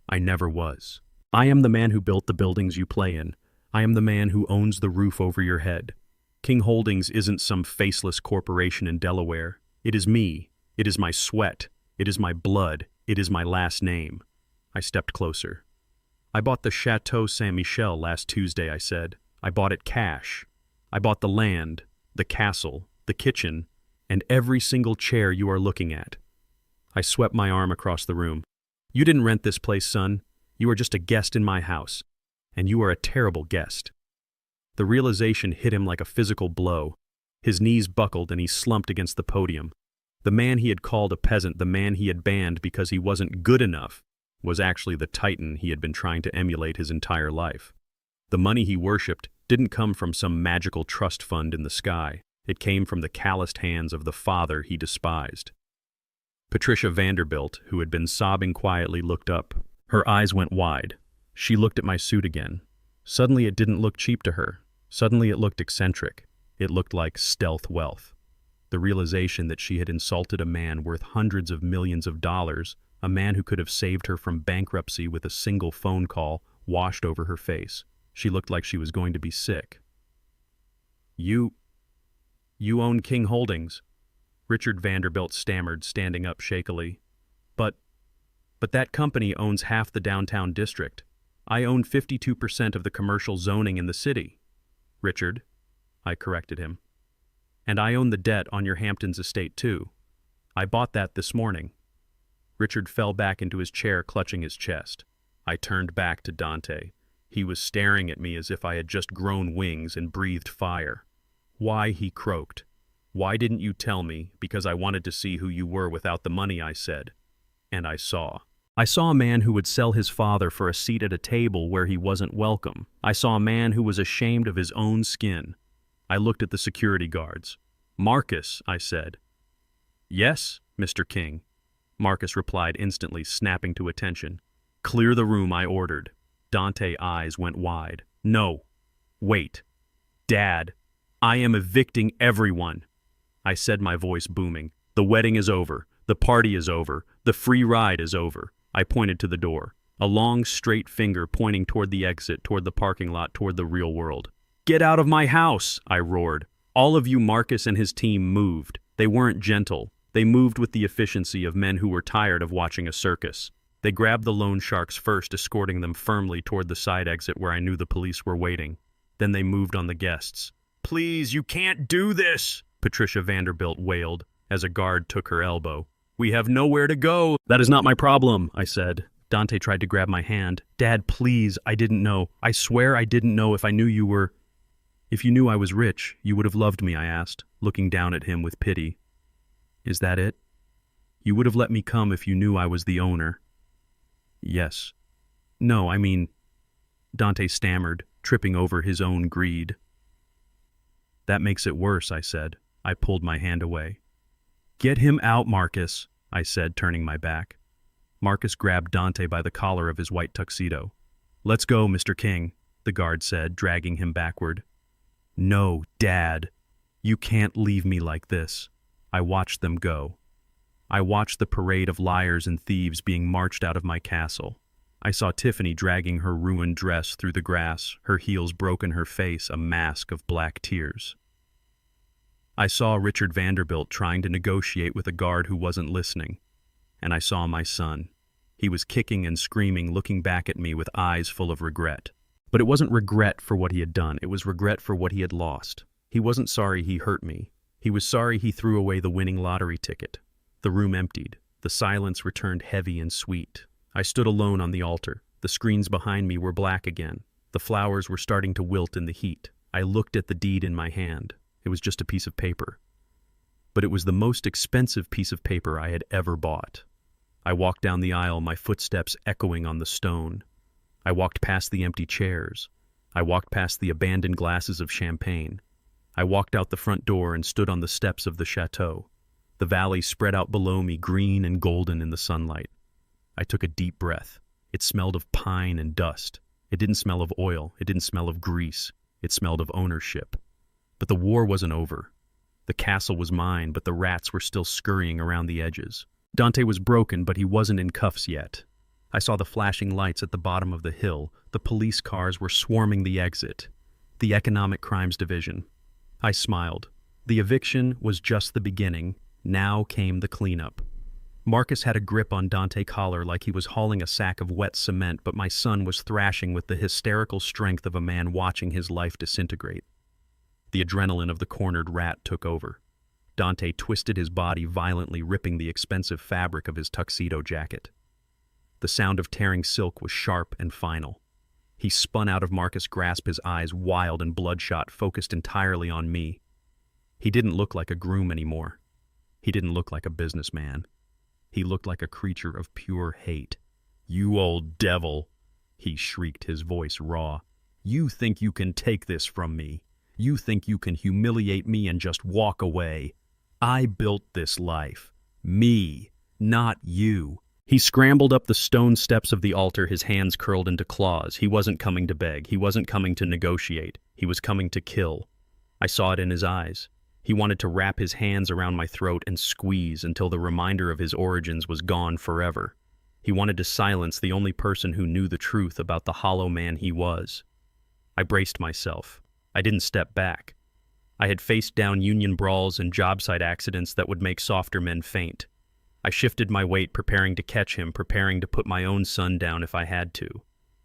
"I never was. I am the man who built the buildings you play in. I am the man who owns the roof over your head. King Holdings isn't some faceless corporation in Delaware. It is me. It is my sweat. It is my blood. It is my last name." I stepped closer. "I bought the Chateau Saint-Michel last Tuesday," I said. "I bought it cash. I bought the land, the castle, the kitchen, and every single chair you are looking at." I swept my arm across the room. "You didn't rent this place, son. You are just a guest in my house, and you are a terrible guest." The realization hit him like a physical blow. His knees buckled and he slumped against the podium. The man he had called a peasant, the man he had banned because he wasn't good enough, was actually the titan he had been trying to emulate his entire life. The money he worshipped didn't come from some magical trust fund in the sky. It came from the calloused hands of the father he despised. Patricia Vanderbilt, who had been sobbing quietly, looked up. Her eyes went wide. She looked at my suit again. Suddenly it didn't look cheap to her. Suddenly it looked eccentric. It looked like stealth wealth. The realization that she had insulted a man worth hundreds of millions of dollars, a man who could have saved her from bankruptcy with a single phone call, washed over her face. She looked like she was going to be sick. You own King Holdings," Richard Vanderbilt stammered, standing up shakily. But that company owns half the downtown district. I own 52% of the commercial zoning in the city." "Richard," I corrected him. "And I own the debt on your Hamptons estate too. I bought that this morning." Richard fell back into his chair, clutching his chest. I turned back to Dante. He was staring at me as if I had just grown wings and breathed fire. "Why?" he croaked. "Why didn't you tell me? Because I wanted to see who you were without the money," I said. And I saw. I saw a man who would sell his father for a seat at a table where he wasn't welcome. I saw a man who was ashamed of his own skin. I looked at the security guards. "Marcus," I said. "Yes, Mr. King," Marcus replied instantly, snapping to attention. "Clear the room," I ordered. Dante's eyes went wide. "No. Wait. Dad, I am evicting everyone," I said, my voice booming. "The wedding is over. The party is over. The free ride is over." I pointed to the door, a long, straight finger pointing toward the exit, toward the parking lot, toward the real world. "Get out of my house," I roared. All of you, Marcus and his team, moved. They weren't gentle. They moved with the efficiency of men who were tired of watching a circus. They grabbed the loan sharks first, escorting them firmly toward the side exit where I knew the police were waiting. Then they moved on the guests. "Please, you can't do this," Patricia Vanderbilt wailed as a guard took her elbow. "We have nowhere to go." "That is not my problem," I said. Dante tried to grab my hand. "Dad, please, I didn't know. I swear I didn't know. If I knew you were... If you knew I was rich, you would have loved me," I asked, looking down at him with pity. "Is that it? You would have let me come if you knew I was the owner." "Yes. No, I mean..." Dante stammered, tripping over his own greed. "That makes it worse," I said. I pulled my hand away. "Get him out, Marcus," I said, turning my back. Marcus grabbed Dante by the collar of his white tuxedo. "Let's go, Mr. King," the guard said, dragging him backward. "No, Dad. You can't leave me like this." I watched them go. I watched the parade of liars and thieves being marched out of my castle. I saw Tiffany dragging her ruined dress through the grass, her heels broken, her face a mask of black tears. I saw Richard Vanderbilt trying to negotiate with a guard who wasn't listening. And I saw my son. He was kicking and screaming, looking back at me with eyes full of regret. But it wasn't regret for what he had done. It was regret for what he had lost. He wasn't sorry he hurt me. He was sorry he threw away the winning lottery ticket. The room emptied. The silence returned heavy and sweet. I stood alone on the altar. The screens behind me were black again. The flowers were starting to wilt in the heat. I looked at the deed in my hand. It was just a piece of paper. But it was the most expensive piece of paper I had ever bought. I walked down the aisle, my footsteps echoing on the stone. I walked past the empty chairs. I walked past the abandoned glasses of champagne. I walked out the front door and stood on the steps of the chateau. The valley spread out below me, green and golden in the sunlight. I took a deep breath. It smelled of pine and dust. It didn't smell of oil. It didn't smell of grease. It smelled of ownership. But the war wasn't over. The castle was mine, but the rats were still scurrying around the edges. Dante was broken, but he wasn't in cuffs yet. I saw the flashing lights at the bottom of the hill. The police cars were swarming the exit. The Economic Crimes Division. I smiled. The eviction was just the beginning. Now came the cleanup. Marcus had a grip on Dante's collar like he was hauling a sack of wet cement, but my son was thrashing with the hysterical strength of a man watching his life disintegrate. The adrenaline of the cornered rat took over. Dante twisted his body violently, ripping the expensive fabric of his tuxedo jacket. The sound of tearing silk was sharp and final. He spun out of Marcus' grasp, his eyes wild and bloodshot, focused entirely on me. He didn't look like a groom anymore. He didn't look like a businessman. He looked like a creature of pure hate. "You old devil," he shrieked, his voice raw. "You think you can take this from me? You think you can humiliate me and just walk away? I built this life. Me, not you." He scrambled up the stone steps of the altar, his hands curled into claws. He wasn't coming to beg. He wasn't coming to negotiate. He was coming to kill. I saw it in his eyes. He wanted to wrap his hands around my throat and squeeze until the reminder of his origins was gone forever. He wanted to silence the only person who knew the truth about the hollow man he was. I braced myself. I didn't step back. I had faced down union brawls and job site accidents that would make softer men faint. I shifted my weight, preparing to catch him, preparing to put my own son down if I had to.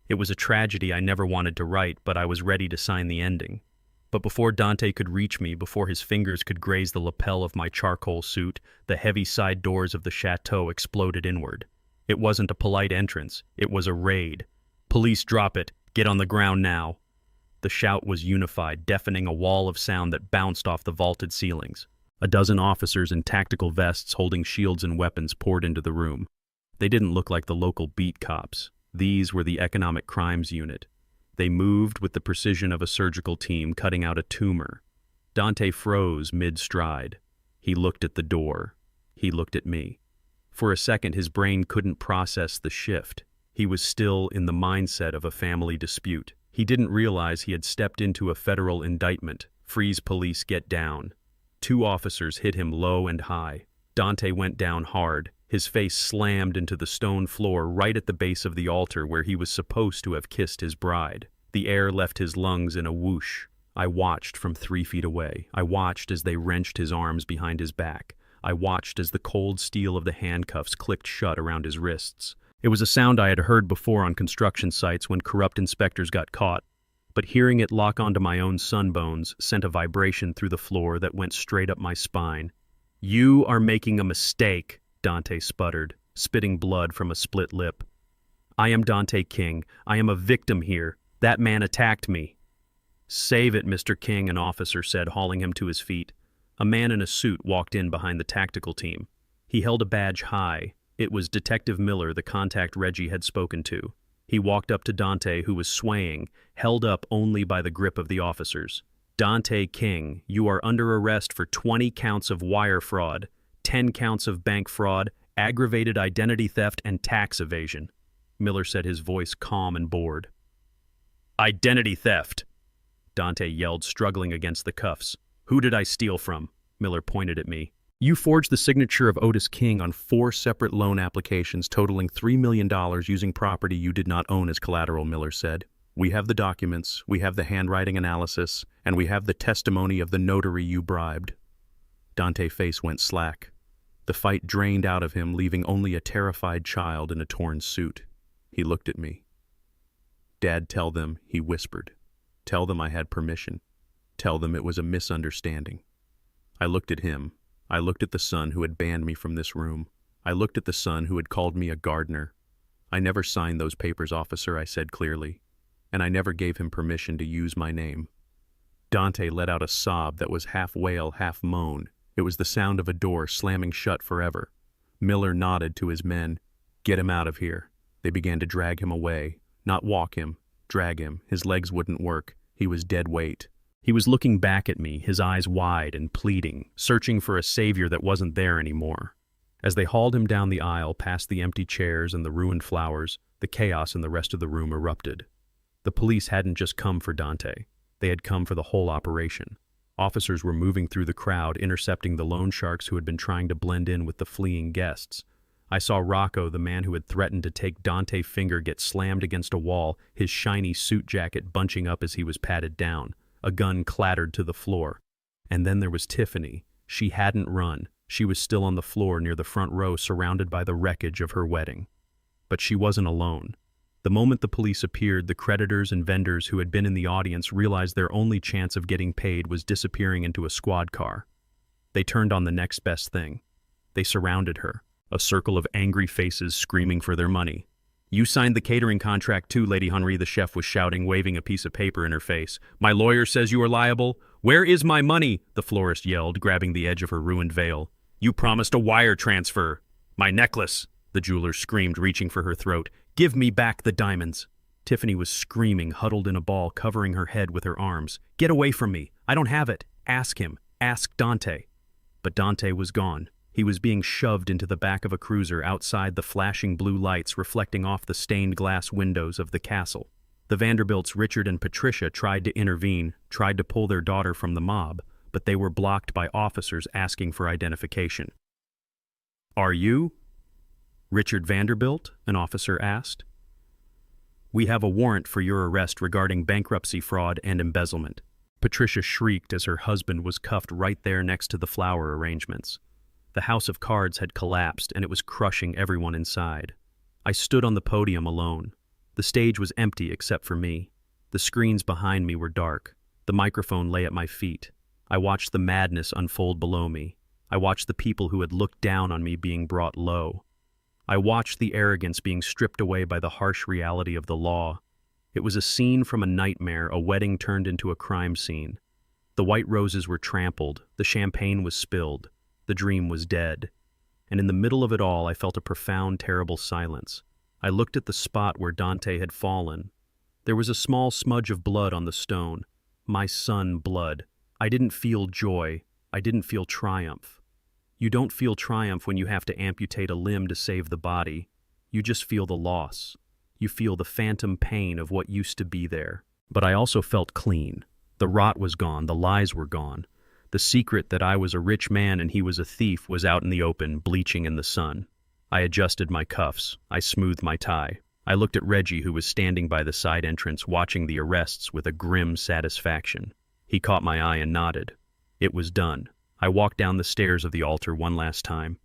It was a tragedy I never wanted to write, but I was ready to sign the ending. But before Dante could reach me, before his fingers could graze the lapel of my charcoal suit, the heavy side doors of the chateau exploded inward. It wasn't a polite entrance. It was a raid. "Police, drop it. Get on the ground now." The shout was unified, deafening a wall of sound that bounced off the vaulted ceilings. A dozen officers in tactical vests holding shields and weapons poured into the room. They didn't look like the local beat cops. These were the Economic Crimes Unit. They moved with the precision of a surgical team cutting out a tumor. Dante froze mid-stride. He looked at the door. He looked at me. For a second, his brain couldn't process the shift. He was still in the mindset of a family dispute. He didn't realize he had stepped into a federal indictment. "Freeze, police, get down." 2 officers hit him low and high. Dante went down hard. His face slammed into the stone floor right at the base of the altar where he was supposed to have kissed his bride. The air left his lungs in a whoosh. I watched from 3 feet away. I watched as they wrenched his arms behind his back. I watched as the cold steel of the handcuffs clicked shut around his wrists. It was a sound I had heard before on construction sites when corrupt inspectors got caught, but hearing it lock onto my own sunbones sent a vibration through the floor that went straight up my spine. "You are making a mistake," Dante sputtered, spitting blood from a split lip. "I am Dante King. I am a victim here. That man attacked me." "Save it, Mr. King," an officer said, hauling him to his feet. A man in a suit walked in behind the tactical team. He held a badge high. It was Detective Miller, the contact Reggie had spoken to. He walked up to Dante, who was swaying, held up only by the grip of the officers. "Dante King, you are under arrest for 20 counts of wire fraud, 10 counts of bank fraud, aggravated identity theft, and tax evasion." Miller said, his voice calm and bored. "Identity theft!" Dante yelled, struggling against the cuffs. "Who did I steal from?" Miller pointed at me. "You forged the signature of Otis King on 4 separate loan applications totaling $3 million using property you did not own as collateral," Miller said. "We have the documents, we have the handwriting analysis, and we have the testimony of the notary you bribed." Dante's face went slack. The fight drained out of him, leaving only a terrified child in a torn suit. He looked at me. "Dad, tell them," he whispered. "Tell them I had permission. Tell them it was a misunderstanding." I looked at him. I looked at the son who had banned me from this room. I looked at the son who had called me a gardener. "I never signed those papers, officer," I said clearly. "And I never gave him permission to use my name." Dante let out a sob that was half wail, half moan. It was the sound of a door slamming shut forever. Miller nodded to his men. "Get him out of here." They began to drag him away. Not walk him, drag him. His legs wouldn't work. He was dead weight. He was looking back at me, his eyes wide and pleading, searching for a savior that wasn't there anymore. As they hauled him down the aisle past the empty chairs and the ruined flowers, the chaos in the rest of the room erupted. The police hadn't just come for Dante. They had come for the whole operation. Officers were moving through the crowd, intercepting the loan sharks who had been trying to blend in with the fleeing guests. I saw Rocco, the man who had threatened to take Dante's finger, get slammed against a wall, his shiny suit jacket bunching up as he was patted down. A gun clattered to the floor. And then there was Tiffany. She hadn't run. She was still on the floor near the front row, surrounded by the wreckage of her wedding. But she wasn't alone. The moment the police appeared, the creditors and vendors who had been in the audience realized their only chance of getting paid was disappearing into a squad car. They turned on the next best thing. They surrounded her, a circle of angry faces screaming for their money. "You signed the catering contract too, Lady Henry," the chef was shouting, waving a piece of paper in her face. "My lawyer says you are liable. Where is my money?" the florist yelled, grabbing the edge of her ruined veil. "You promised a wire transfer." "My necklace," the jeweler screamed, reaching for her throat. "Give me back the diamonds." Tiffany was screaming, huddled in a ball, covering her head with her arms. "Get away from me. I don't have it. Ask him. Ask Dante." But Dante was gone. He was being shoved into the back of a cruiser outside, the flashing blue lights reflecting off the stained glass windows of the castle. The Vanderbilts, Richard and Patricia, tried to intervene, tried to pull their daughter from the mob, but they were blocked by officers asking for identification. "Are you Richard Vanderbilt?" an officer asked. "We have a warrant for your arrest regarding bankruptcy fraud and embezzlement." Patricia shrieked as her husband was cuffed right there next to the flower arrangements. The house of cards had collapsed, and it was crushing everyone inside. I stood on the podium alone. The stage was empty except for me. The screens behind me were dark. The microphone lay at my feet. I watched the madness unfold below me. I watched the people who had looked down on me being brought low. I watched the arrogance being stripped away by the harsh reality of the law. It was a scene from a nightmare, a wedding turned into a crime scene. The white roses were trampled, the champagne was spilled, the dream was dead. And in the middle of it all, I felt a profound, terrible silence. I looked at the spot where Dante had fallen. There was a small smudge of blood on the stone. My son, blood. I didn't feel joy. I didn't feel triumph. You don't feel triumph when you have to amputate a limb to save the body. You just feel the loss. You feel the phantom pain of what used to be there. But I also felt clean. The rot was gone. The lies were gone. The secret that I was a rich man and he was a thief was out in the open, bleaching in the sun. I adjusted my cuffs. I smoothed my tie. I looked at Reggie, who was standing by the side entrance, watching the arrests with a grim satisfaction. He caught my eye and nodded. It was done. I walked down the stairs of the altar one last time.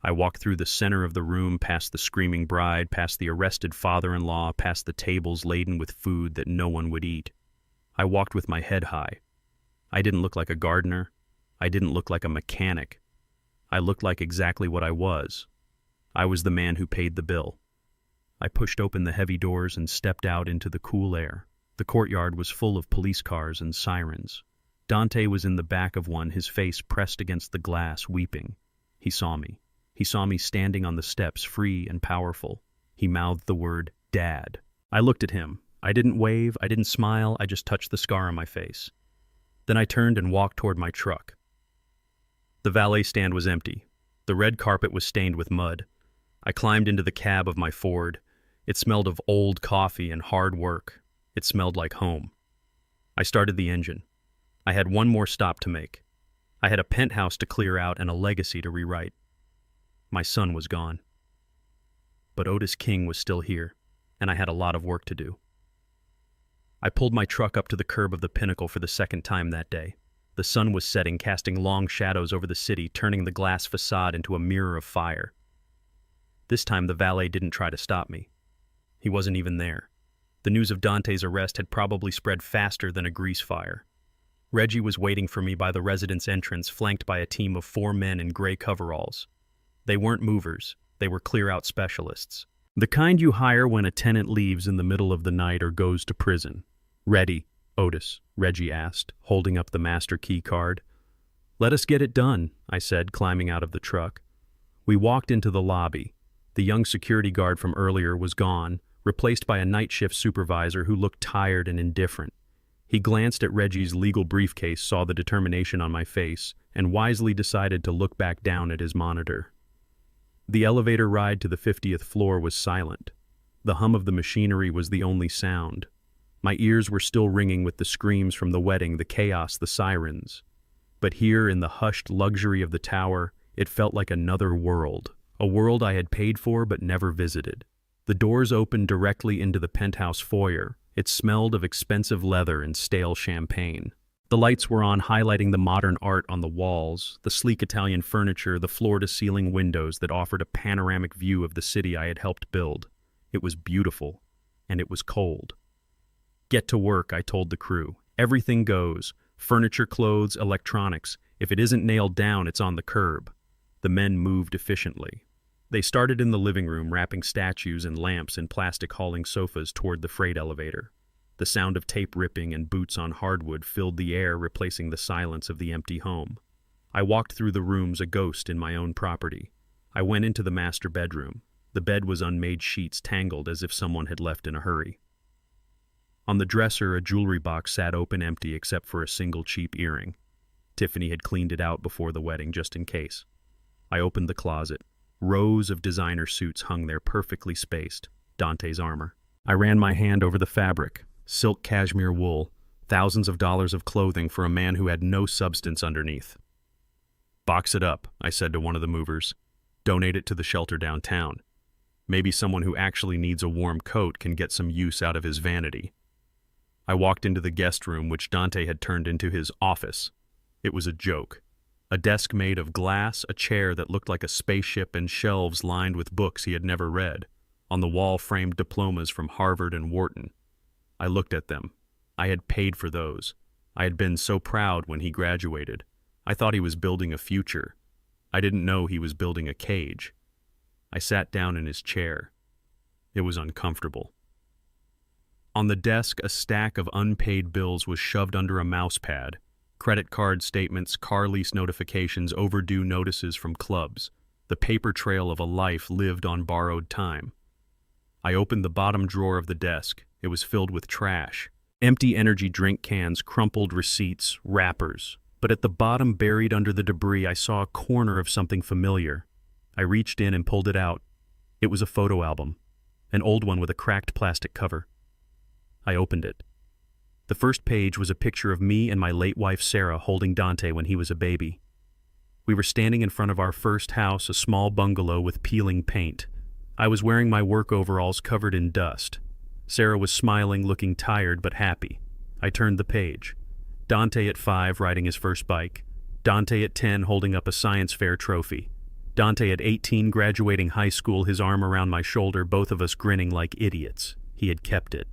I walked through the center of the room, past the screaming bride, past the arrested father-in-law, past the tables laden with food that no one would eat. I walked with my head high. I didn't look like a gardener. I didn't look like a mechanic. I looked like exactly what I was. I was the man who paid the bill. I pushed open the heavy doors and stepped out into the cool air. The courtyard was full of police cars and sirens. Dante was in the back of one, his face pressed against the glass, weeping. He saw me. He saw me standing on the steps, free and powerful. He mouthed the word, "Dad." I looked at him. I didn't wave, I didn't smile, I just touched the scar on my face. Then I turned and walked toward my truck. The valet stand was empty. The red carpet was stained with mud. I climbed into the cab of my Ford. It smelled of old coffee and hard work. It smelled like home. I started the engine. I had one more stop to make. I had a penthouse to clear out and a legacy to rewrite. My son was gone. But Otis King was still here, and I had a lot of work to do. I pulled my truck up to the curb of the Pinnacle for the second time that day. The sun was setting, casting long shadows over the city, turning the glass facade into a mirror of fire. This time the valet didn't try to stop me. He wasn't even there. The news of Dante's arrest had probably spread faster than a grease fire. Reggie was waiting for me by the residence entrance, flanked by a team of 4 men in gray coveralls. They weren't movers. They were clear-out specialists. The kind you hire when a tenant leaves in the middle of the night or goes to prison. "Ready, Otis?" Reggie asked, holding up the master key card. "Let us get it done," I said, climbing out of the truck. We walked into the lobby. The young security guard from earlier was gone, replaced by a night shift supervisor who looked tired and indifferent. He glanced at Reggie's legal briefcase, saw the determination on my face, and wisely decided to look back down at his monitor. The elevator ride to the 50th floor was silent. The hum of the machinery was the only sound. My ears were still ringing with the screams from the wedding, the chaos, the sirens. But here, in the hushed luxury of the tower, it felt like another world. A world I had paid for but never visited. The doors opened directly into the penthouse foyer. It smelled of expensive leather and stale champagne. The lights were on, highlighting the modern art on the walls, the sleek Italian furniture, the floor-to-ceiling windows that offered a panoramic view of the city I had helped build. It was beautiful, and it was cold. "Get to work," I told the crew. "Everything goes. Furniture, clothes, electronics. If it isn't nailed down, it's on the curb." The men moved efficiently. They started in the living room, wrapping statues and lamps in plastic, hauling sofas toward the freight elevator. The sound of tape ripping and boots on hardwood filled the air, replacing the silence of the empty home. I walked through the rooms, a ghost in my own property. I went into the master bedroom. The bed was unmade sheets tangled as if someone had left in a hurry. On the dresser, a jewelry box sat open, empty except for a single cheap earring. Tiffany had cleaned it out before the wedding, just in case. I opened the closet. Rows of designer suits hung there, perfectly spaced. Dante's armor. I ran my hand over the fabric. Silk cashmere wool. Thousands of dollars of clothing for a man who had no substance underneath. "Box it up," I said to one of the movers. "Donate it to the shelter downtown. Maybe someone who actually needs a warm coat can get some use out of his vanity." I walked into the guest room, which Dante had turned into his office. It was a joke. A desk made of glass, a chair that looked like a spaceship, and shelves lined with books he had never read. On the wall, framed diplomas from Harvard and Wharton. I looked at them. I had paid for those. I had been so proud when he graduated. I thought he was building a future. I didn't know he was building a cage. I sat down in his chair. It was uncomfortable. On the desk, a stack of unpaid bills was shoved under a mouse pad. Credit card statements, car lease notifications, overdue notices from clubs. The paper trail of a life lived on borrowed time. I opened the bottom drawer of the desk. It was filled with trash. Empty energy drink cans, crumpled receipts, wrappers. But at the bottom, buried under the debris, I saw a corner of something familiar. I reached in and pulled it out. It was a photo album. An old one with a cracked plastic cover. I opened it. The first page was a picture of me and my late wife Sarah holding Dante when he was a baby. We were standing in front of our first house, a small bungalow with peeling paint. I was wearing my work overalls covered in dust. Sarah was smiling, looking tired but happy. I turned the page. Dante at 5 riding his first bike. Dante at 10 holding up a science fair trophy. Dante at 18 graduating high school, his arm around my shoulder, both of us grinning like idiots. He had kept it.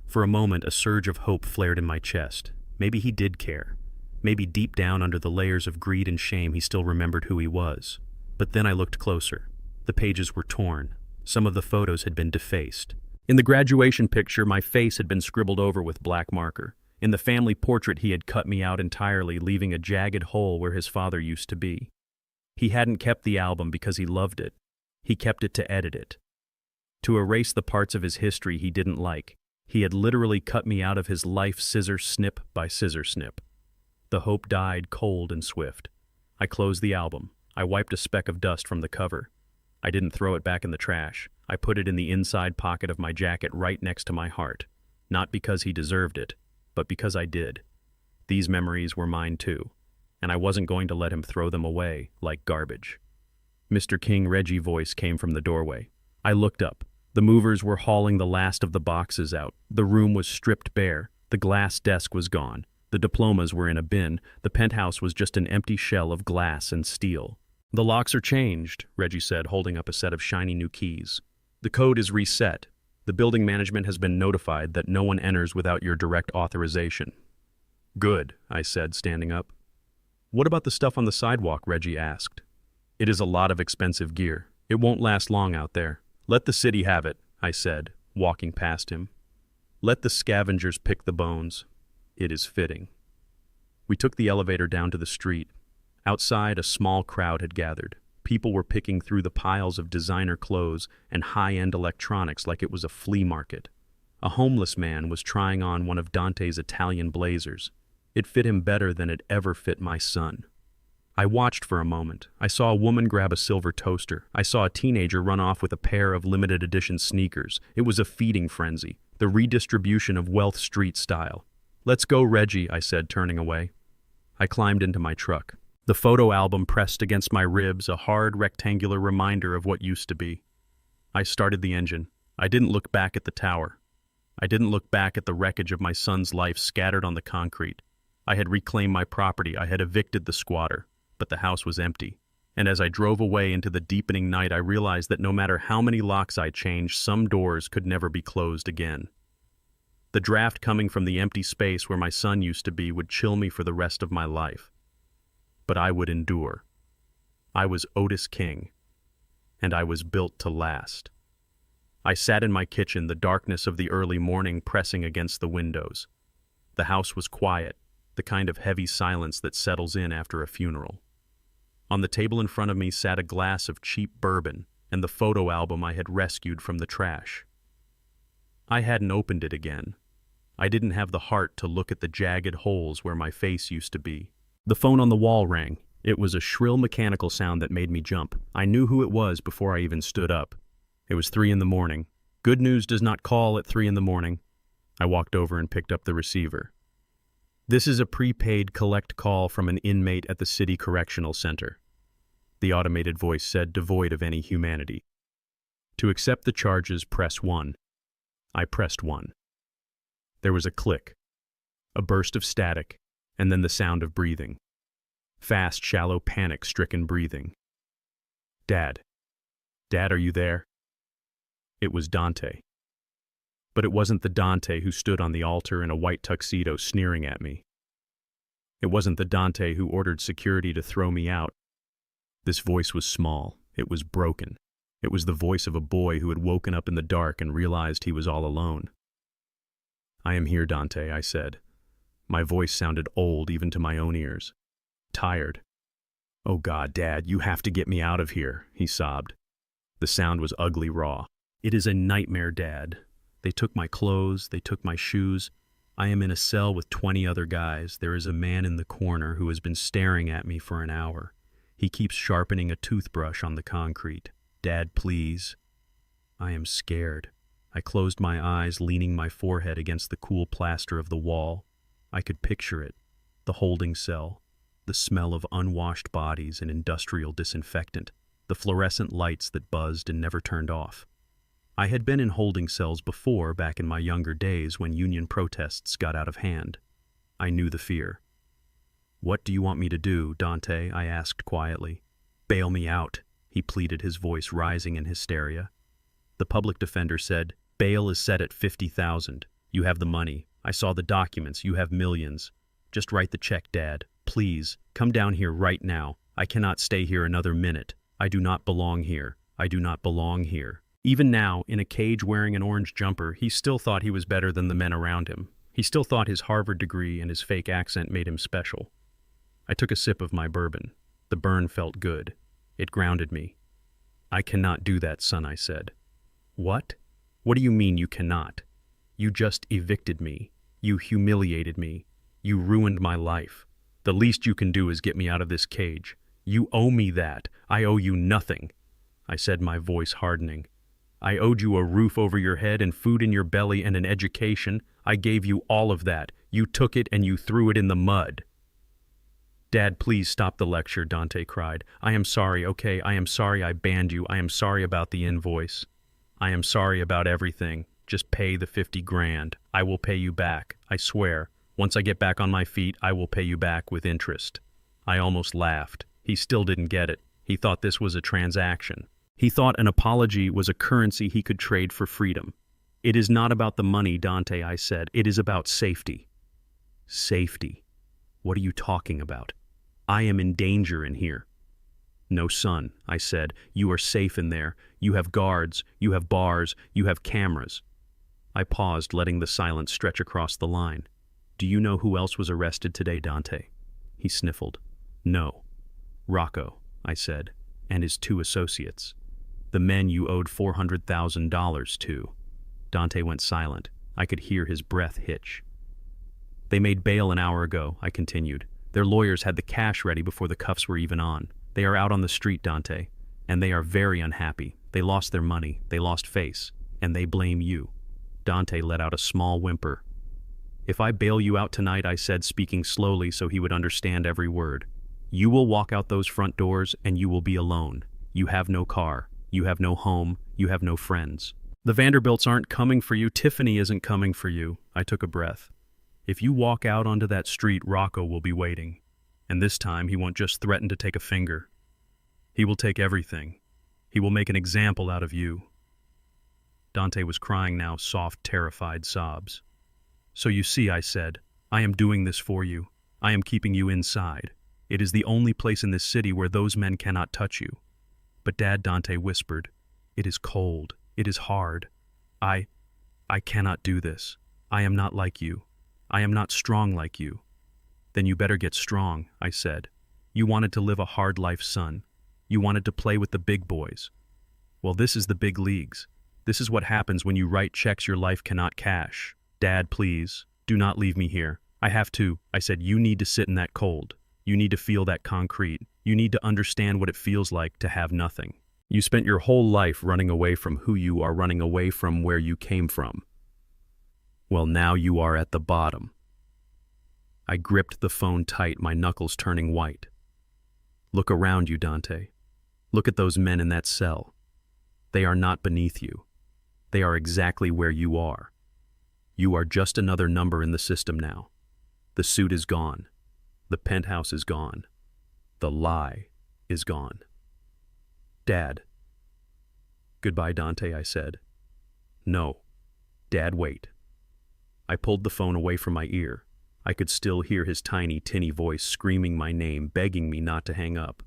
For a moment, a surge of hope flared in my chest. Maybe he did care. Maybe deep down under the layers of greed and shame he still remembered who he was. But then I looked closer. The pages were torn. Some of the photos had been defaced. In the graduation picture, my face had been scribbled over with black marker. In the family portrait, he had cut me out entirely, leaving a jagged hole where his father used to be. He hadn't kept the album because he loved it. He kept it to edit it. To erase the parts of his history he didn't like. He had literally cut me out of his life, scissor snip by scissor snip. The hope died cold and swift. I closed the album. I wiped a speck of dust from the cover. I didn't throw it back in the trash. I put it in the inside pocket of my jacket right next to my heart. Not because he deserved it, but because I did. These memories were mine too, and I wasn't going to let him throw them away like garbage. Mr. King Reggie voice came from the doorway. I looked up. The movers were hauling the last of the boxes out. The room was stripped bare. The glass desk was gone. The diplomas were in a bin. The penthouse was just an empty shell of glass and steel. "The locks are changed," Reggie said, holding up a set of shiny new keys. "The code is reset. The building management has been notified that no one enters without your direct authorization." "Good," I said, standing up. "What about the stuff on the sidewalk?" Reggie asked. "It is a lot of expensive gear. It won't last long out there." "Let the city have it," I said, walking past him. "Let the scavengers pick the bones. It is fitting." We took the elevator down to the street. Outside, a small crowd had gathered. People were picking through the piles of designer clothes and high-end electronics like it was a flea market. A homeless man was trying on one of Dante's Italian blazers. It fit him better than it ever fit my son. I watched for a moment. I saw a woman grab a silver toaster. I saw a teenager run off with a pair of limited edition sneakers. It was a feeding frenzy. The The redistribution of wealth street style. "Let's go, Reggie," I said, turning away. I climbed into my truck. The photo album pressed against my ribs, a hard, rectangular reminder of what used to be. I started the engine. I didn't look back at the tower. I didn't look back at the wreckage of my son's life scattered on the concrete. I had reclaimed my property. I had evicted the squatter, but the house was empty. And as I drove away into the deepening night, I realized that no matter how many locks I changed, some doors could never be closed again. The draft coming from the empty space where my son used to be would chill me for the rest of my life. But I would endure. I was Otis King, and I was built to last. I sat in my kitchen, the darkness of the early morning pressing against the windows. The house was quiet, the kind of heavy silence that settles in after a funeral. On the table in front of me sat a glass of cheap bourbon and the photo album I had rescued from the trash. I hadn't opened it again. I didn't have the heart to look at the jagged holes where my face used to be. The phone on the wall rang. It was a shrill mechanical sound that made me jump. I knew who it was before I even stood up. It was 3 a.m. Good news does not call at 3 a.m. I walked over and picked up the receiver. "This is a prepaid collect call from an inmate at the City Correctional Center," the automated voice said, devoid of any humanity. "To accept the charges, press 1. I pressed 1. There was a click, a burst of static, and then the sound of breathing. Fast, shallow, panic-stricken breathing. "Dad. Dad, are you there?" It was Dante. But it wasn't the Dante who stood on the altar in a white tuxedo sneering at me. It wasn't the Dante who ordered security to throw me out. This voice was small. It was broken. It was the voice of a boy who had woken up in the dark and realized he was all alone. "I am here, Dante," I said. My voice sounded old even to my own ears. Tired. "Oh God, Dad, you have to get me out of here," he sobbed. The sound was ugly raw. "It is a nightmare, Dad. They took my clothes, they took my shoes. I am in a cell with 20 other guys. There is a man in the corner who has been staring at me for an hour. He keeps sharpening a toothbrush on the concrete. Dad, please." I am scared. I closed my eyes, leaning my forehead against the cool plaster of the wall. I could picture it, the holding cell, the smell of unwashed bodies and industrial disinfectant, the fluorescent lights that buzzed and never turned off. I had been in holding cells before, back in my younger days when union protests got out of hand. I knew the fear. "What do you want me to do, Dante?" I asked quietly. "Bail me out," he pleaded, his voice rising in hysteria. The public defender said, "Bail is set at 50,000. You have the money. I saw the documents. You have millions. Just write the check, Dad. Please, come down here right now. I cannot stay here another minute. I do not belong here. I do not belong here." Even now, in a cage wearing an orange jumper, he still thought he was better than the men around him. He still thought his Harvard degree and his fake accent made him special. I took a sip of my bourbon. The burn felt good. It grounded me. "I cannot do that, son," I said. "What? What do you mean you cannot? You just evicted me. You humiliated me. You ruined my life. The least you can do is get me out of this cage. You owe me that. I owe you nothing," I said, my voice hardening. "I owed you a roof over your head and food in your belly and an education. I gave you all of that. You took it and you threw it in the mud." "Dad, please stop the lecture," Dante cried. "I am sorry, okay? I am sorry I banned you. I am sorry about the invoice. I am sorry about everything. Just pay the 50 grand. I will pay you back. I swear. Once I get back on my feet, I will pay you back with interest." I almost laughed. He still didn't get it. He thought this was a transaction. He thought an apology was a currency he could trade for freedom. "It is not about the money, Dante," I said. "It is about safety." "Safety? What are you talking about? I am in danger in here." "No, son," I said. "You are safe in there. You have guards. You have bars. You have cameras." I paused, letting the silence stretch across the line. "Do you know who else was arrested today, Dante?" He sniffled. "No. Rocco," I said, "and his 2 associates. The men you owed $400,000 to." Dante went silent. I could hear his breath hitch. "They made bail an hour ago," I continued. "Their lawyers had the cash ready before the cuffs were even on. They are out on the street, Dante, and they are very unhappy. They lost their money, they lost face, and they blame you." Dante let out a small whimper. "If I bail you out tonight," I said, speaking slowly so he would understand every word, "you will walk out those front doors and you will be alone. You have no car. You have no home. You have no friends. The Vanderbilts aren't coming for you. Tiffany isn't coming for you." I took a breath. "If you walk out onto that street, Rocco will be waiting. And this time he won't just threaten to take a finger. He will take everything. He will make an example out of you." Dante was crying now, soft, terrified sobs. "So you see," I said, "I am doing this for you. I am keeping you inside. It is the only place in this city where those men cannot touch you." "But Dad," Dante whispered, "it is cold. It is hard. I cannot do this. I am not like you. I am not strong like you." "Then you better get strong," I said. "You wanted to live a hard life, son. You wanted to play with the big boys. Well, this is the big leagues. This is what happens when you write checks your life cannot cash. Dad, please, do not leave me here. I have to." I said, "You need to sit in that cold. You need to feel that concrete. You need to understand what it feels like to have nothing. You spent your whole life running away from who you are, running away from where you came from. Well, now you are at the bottom." I gripped the phone tight, my knuckles turning white. "Look around you, Dante. Look at those men in that cell. They are not beneath you. They are exactly where you are. You are just another number in the system now. The suit is gone. The penthouse is gone. The lie is gone. Dad." "Goodbye, Dante," I said. "No. Dad, wait." I pulled the phone away from my ear. I could still hear his tiny, tinny voice screaming my name, begging me not to hang up.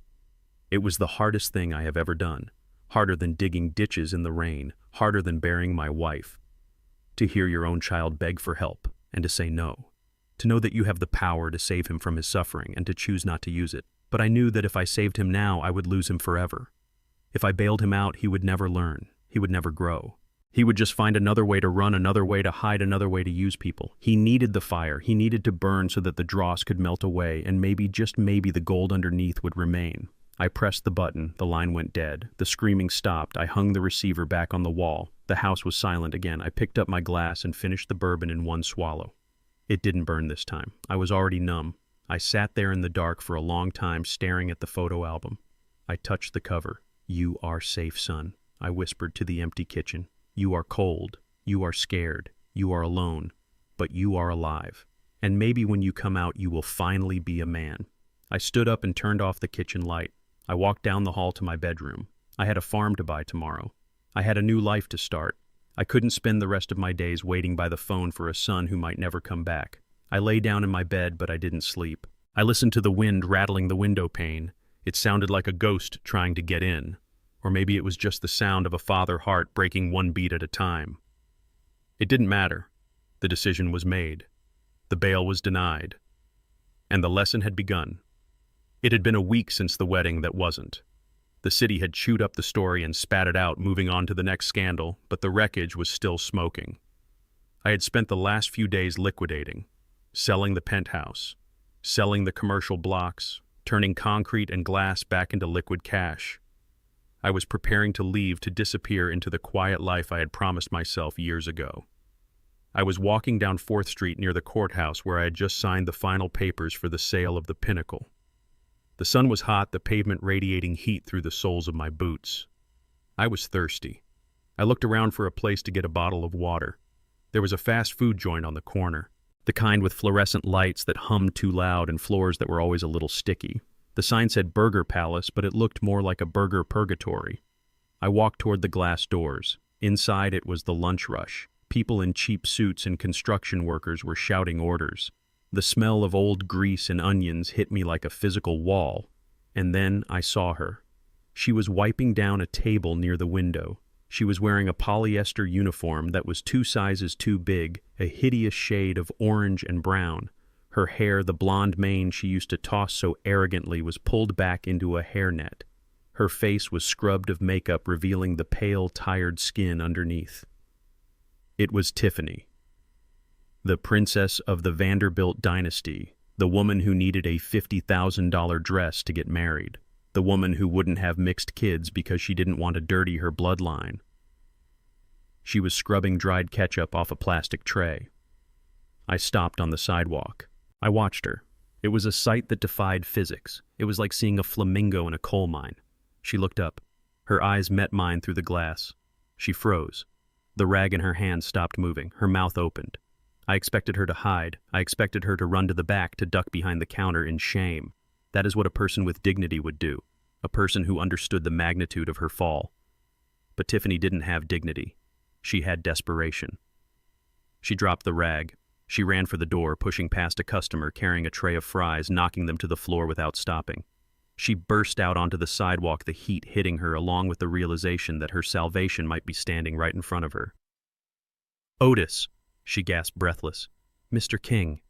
It was the hardest thing I have ever done, harder than digging ditches in the rain, harder than burying my wife. To hear your own child beg for help, and to say no. To know that you have the power to save him from his suffering, and to choose not to use it. But I knew that if I saved him now, I would lose him forever. If I bailed him out, he would never learn. He would never grow. He would just find another way to run, another way to hide, another way to use people. He needed the fire. He needed to burn so that the dross could melt away, and maybe, just maybe, the gold underneath would remain. I pressed the button. The line went dead. The screaming stopped. I hung the receiver back on the wall. The house was silent again. I picked up my glass and finished the bourbon in one swallow. It didn't burn this time. I was already numb. I sat there in the dark for a long time, staring at the photo album. I touched the cover. "You are safe, son," I whispered to the empty kitchen. "You are cold. You are scared. You are alone. But you are alive. And maybe when you come out, you will finally be a man." I stood up and turned off the kitchen light. I walked down the hall to my bedroom. I had a farm to buy tomorrow. I had a new life to start. I couldn't spend the rest of my days waiting by the phone for a son who might never come back. I lay down in my bed, but I didn't sleep. I listened to the wind rattling the window pane. It sounded like a ghost trying to get in. Or maybe it was just the sound of a father heart breaking one beat at a time. It didn't matter. The decision was made. The bail was denied. And the lesson had begun. It had been a week since the wedding that wasn't. The city had chewed up the story and spat it out, moving on to the next scandal, but the wreckage was still smoking. I had spent the last few days liquidating, selling the penthouse, selling the commercial blocks, turning concrete and glass back into liquid cash. I was preparing to leave, to disappear into the quiet life I had promised myself years ago. I was walking down 4th Street near the courthouse where I had just signed the final papers for the sale of the Pinnacle. The sun was hot, the pavement radiating heat through the soles of my boots. I was thirsty. I looked around for a place to get a bottle of water. There was a fast food joint on the corner, the kind with fluorescent lights that hummed too loud and floors that were always a little sticky. The sign said Burger Palace, but it looked more like a burger purgatory. I walked toward the glass doors. Inside it was the lunch rush. People in cheap suits and construction workers were shouting orders. The smell of old grease and onions hit me like a physical wall. And then I saw her. She was wiping down a table near the window. She was wearing a polyester uniform that was 2 sizes too big, a hideous shade of orange and brown. Her hair, the blonde mane she used to toss so arrogantly, was pulled back into a hairnet. Her face was scrubbed of makeup, revealing the pale, tired skin underneath. It was Tiffany, the princess of the Vanderbilt dynasty, the woman who needed a $50,000 dress to get married, the woman who wouldn't have mixed kids because she didn't want to dirty her bloodline. She was scrubbing dried ketchup off a plastic tray. I stopped on the sidewalk. I watched her. It was a sight that defied physics. It was like seeing a flamingo in a coal mine. She looked up. Her eyes met mine through the glass. She froze. The rag in her hand stopped moving. Her mouth opened. I expected her to hide. I expected her to run to the back, to duck behind the counter in shame. That is what a person with dignity would do. A person who understood the magnitude of her fall. But Tiffany didn't have dignity. She had desperation. She dropped the rag. She ran for the door, pushing past a customer carrying a tray of fries, knocking them to the floor without stopping. She burst out onto the sidewalk, the heat hitting her, along with the realization that her salvation might be standing right in front of her. "Otis," she gasped, breathless. "Mr. King."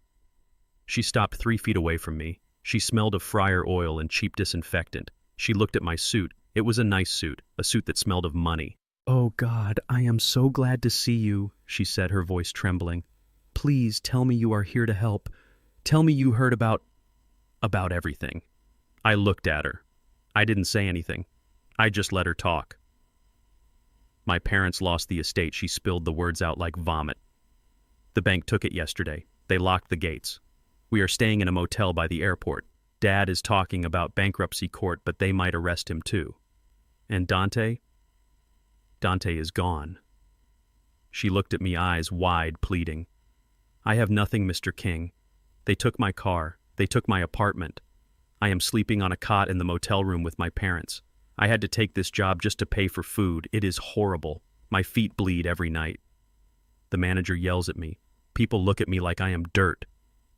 She stopped 3 feet away from me. She smelled of fryer oil and cheap disinfectant. She looked at my suit. It was a nice suit, a suit that smelled of money. "Oh, God, I am so glad to see you," she said, her voice trembling. "Please tell me you are here to help. Tell me you heard about everything." I looked at her. I didn't say anything. I just let her talk. "My parents lost the estate," she spilled the words out like vomit. "The bank took it yesterday. They locked the gates. We are staying in a motel by the airport. Dad is talking about bankruptcy court, but they might arrest him too. And Dante? Dante is gone." She looked at me, eyes wide, pleading. "I have nothing, Mr. King. They took my car. They took my apartment. I am sleeping on a cot in the motel room with my parents. I had to take this job just to pay for food. It is horrible. My feet bleed every night." The manager yells at me. People look at me like I am dirt.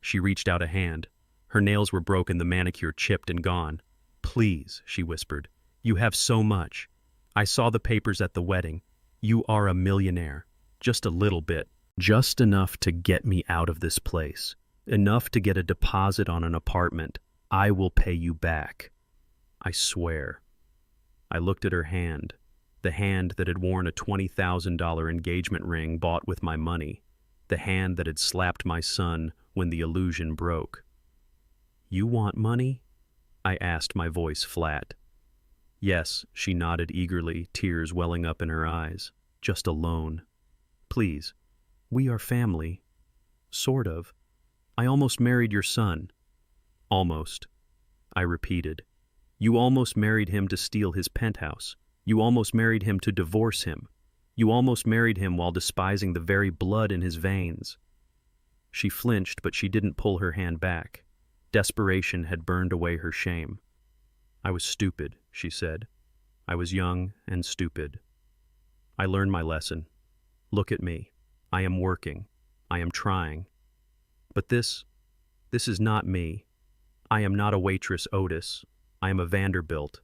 She reached out a hand. Her nails were broken, the manicure chipped and gone. "Please," she whispered. "You have so much. I saw the papers at the wedding. You are a millionaire. Just a little bit. Just enough to get me out of this place. Enough to get a deposit on an apartment. I will pay you back. I swear." I looked at her hand, the hand that had worn a $20,000 engagement ring bought with my money, the hand that had slapped my son when the illusion broke. "You want money?" I asked, my voice flat. "Yes," she nodded eagerly, tears welling up in her eyes. "Just a loan. Please. We are family. Sort of. I almost married your son." "Almost," I repeated. "You almost married him to steal his penthouse. You almost married him to divorce him. You almost married him while despising the very blood in his veins." She flinched, but she didn't pull her hand back. Desperation had burned away her shame. "I was stupid," she said. "I was young and stupid. I learned my lesson. Look at me. I am working. I am trying. But this is not me. I am not a waitress, Otis. I am a Vanderbilt."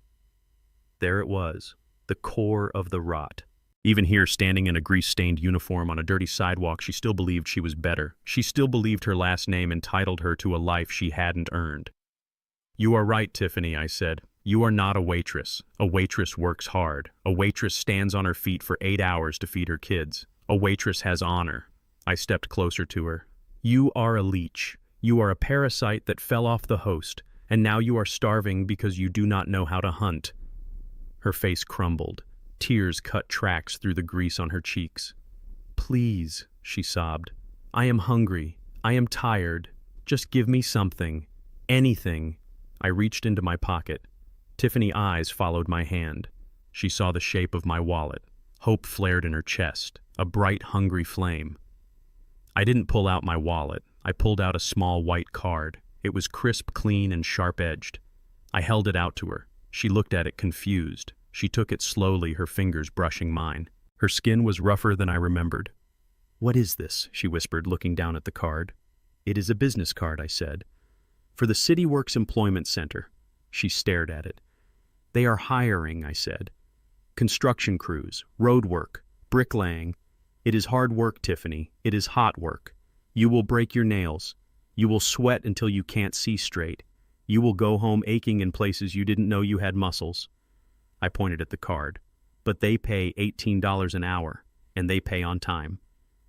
There it was, the core of the rot. Even here, standing in a grease-stained uniform on a dirty sidewalk, she still believed she was better. She still believed her last name entitled her to a life she hadn't earned. "You are right, Tiffany," I said. "You are not a waitress. A waitress works hard. A waitress stands on her feet for 8 hours to feed her kids. A waitress has honor." I stepped closer to her. "You are a leech. You are a parasite that fell off the host, and now you are starving because you do not know how to hunt." Her face crumbled. Tears cut tracks through the grease on her cheeks. "Please," she sobbed. "I am hungry. I am tired. Just give me something. Anything." I reached into my pocket. Tiffany's eyes followed my hand. She saw the shape of my wallet. Hope flared in her chest, a bright, hungry flame. I didn't pull out my wallet. I pulled out a small white card. It was crisp, clean, and sharp-edged. I held it out to her. She looked at it confused. She took it slowly, her fingers brushing mine. Her skin was rougher than I remembered. "What is this?" she whispered, looking down at the card. "It is a business card," I said. "For the City Works Employment Center." She stared at it. "They are hiring," I said. "Construction crews, road work, bricklaying. It is hard work, Tiffany. It is hot work. You will break your nails. You will sweat until you can't see straight. You will go home aching in places you didn't know you had muscles." I pointed at the card. "But they pay $18 an hour, and they pay on time."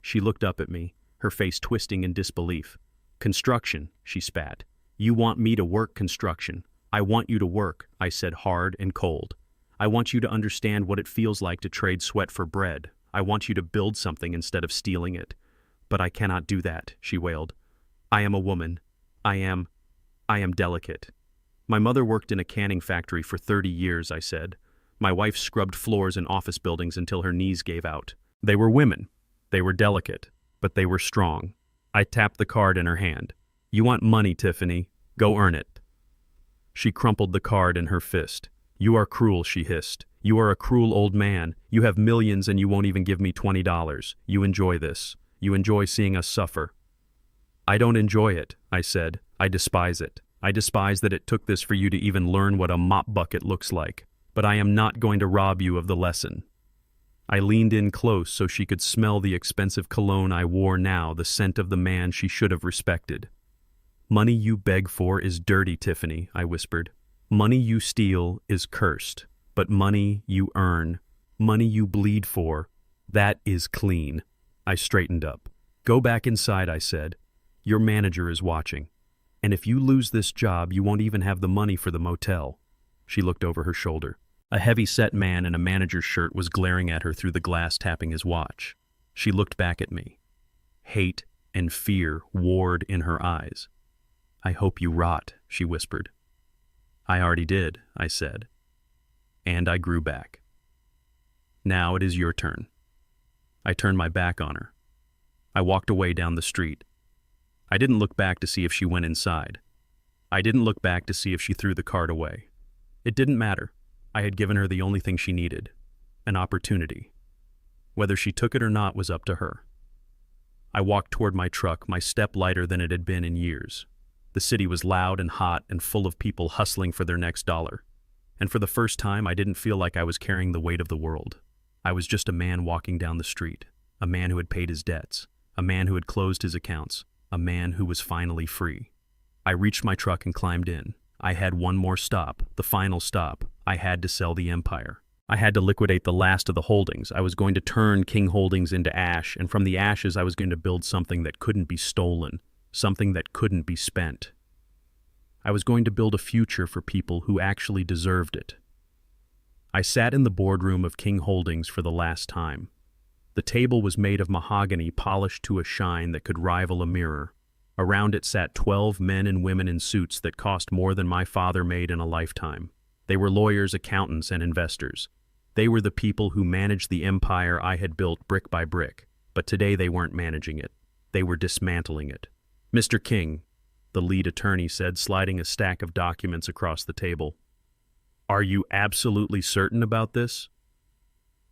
She looked up at me, her face twisting in disbelief. "Construction," she spat. "You want me to work construction. I want you to work," I said, hard and cold. "I want you to understand what it feels like to trade sweat for bread. I want you to build something instead of stealing it. But I cannot do that, she wailed. I am a woman. I am delicate. My mother worked in a canning factory for 30 years, I said. My wife scrubbed floors in office buildings until her knees gave out. They were women. They were delicate, but they were strong. I tapped the card in her hand. You want money, Tiffany? Go earn it. She crumpled the card in her fist. You are cruel, she hissed. You are a cruel old man. You have millions and you won't even give me $20. You enjoy this. You enjoy seeing us suffer. I don't enjoy it, I said. I despise it. I despise that it took this for you to even learn what a mop bucket looks like. But I am not going to rob you of the lesson. I leaned in close so she could smell the expensive cologne I wore now, the scent of the man she should have respected. Money you beg for is dirty, Tiffany, I whispered. Money you steal is cursed, but money you earn, money you bleed for, that is clean. I straightened up. Go back inside, I said. Your manager is watching. And if you lose this job, you won't even have the money for the motel. She looked over her shoulder. A heavy-set man in a manager's shirt was glaring at her through the glass, tapping his watch. She looked back at me. Hate and fear warred in her eyes. I hope you rot, she whispered. I already did, I said. And I grew back. Now it is your turn. I turned my back on her. I walked away down the street. I didn't look back to see if she went inside. I didn't look back to see if she threw the card away. It didn't matter. I had given her the only thing she needed, an opportunity. Whether she took it or not was up to her. I walked toward my truck, my step lighter than it had been in years. The city was loud and hot and full of people hustling for their next dollar. And for the first time, I didn't feel like I was carrying the weight of the world. I was just a man walking down the street, a man who had paid his debts, a man who had closed his accounts, a man who was finally free. I reached my truck and climbed in. I had one more stop, the final stop. I had to sell the empire. I had to liquidate the last of the holdings. I was going to turn King Holdings into ash, and from the ashes I was going to build something that couldn't be stolen, something that couldn't be spent. I was going to build a future for people who actually deserved it. I sat in the boardroom of King Holdings for the last time. The table was made of mahogany polished to a shine that could rival a mirror. Around it sat 12 men and women in suits that cost more than my father made in a lifetime. They were lawyers, accountants, and investors. They were the people who managed the empire I had built brick by brick, but today they weren't managing it. They were dismantling it. Mr. King, the lead attorney said, sliding a stack of documents across the table. Are you absolutely certain about this?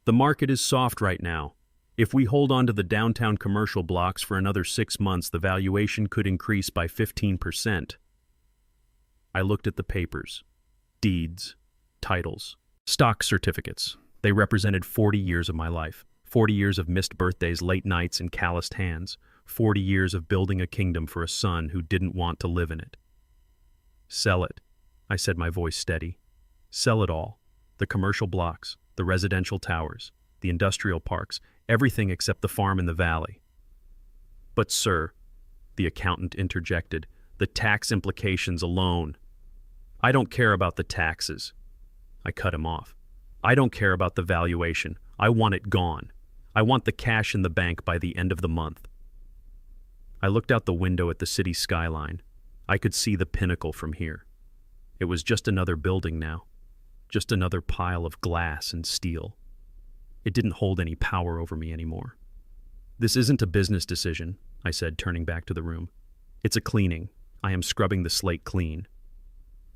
The market is soft right now. If we hold on to the downtown commercial blocks for another 6 months, the valuation could increase by 15%. I looked at the papers. Deeds, titles, stock certificates. They represented 40 years of my life. 40 years of missed birthdays, late nights, and calloused hands. 40 years of building a kingdom for a son who didn't want to live in it. Sell it, I said, my voice steady. Sell it all. The commercial blocks, the residential towers, the industrial parks, everything except the farm in the valley. But sir, the accountant interjected, the tax implications alone. I don't care about the taxes. I cut him off. I don't care about the valuation. I want it gone. I want the cash in the bank by the end of the month. I looked out the window at the city skyline. I could see the pinnacle from here. It was just another building now. Just another pile of glass and steel. It didn't hold any power over me anymore. This isn't a business decision, I said, turning back to the room. It's a cleaning. I am scrubbing the slate clean.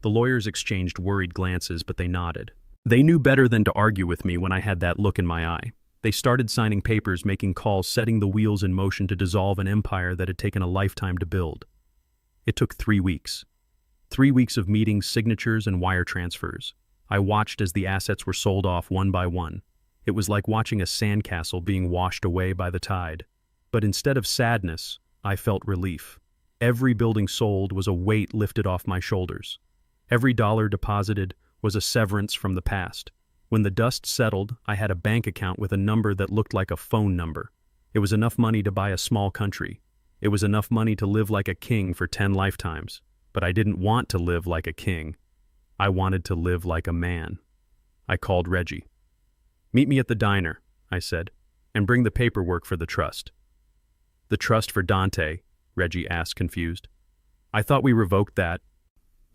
The lawyers exchanged worried glances, but they nodded. They knew better than to argue with me when I had that look in my eye. They started signing papers, making calls, setting the wheels in motion to dissolve an empire that had taken a lifetime to build. It took 3 weeks. 3 weeks of meetings, signatures, and wire transfers. I watched as the assets were sold off one by one. It was like watching a sandcastle being washed away by the tide. But instead of sadness, I felt relief. Every building sold was a weight lifted off my shoulders. Every dollar deposited was a severance from the past. When the dust settled, I had a bank account with a number that looked like a phone number. It was enough money to buy a small country. It was enough money to live like a king for 10 lifetimes. But I didn't want to live like a king. I wanted to live like a man. I called Reggie. Meet me at the diner, I said. And bring the paperwork for the trust." "The trust for Dante?" Reggie asked, confused. "I thought we revoked that."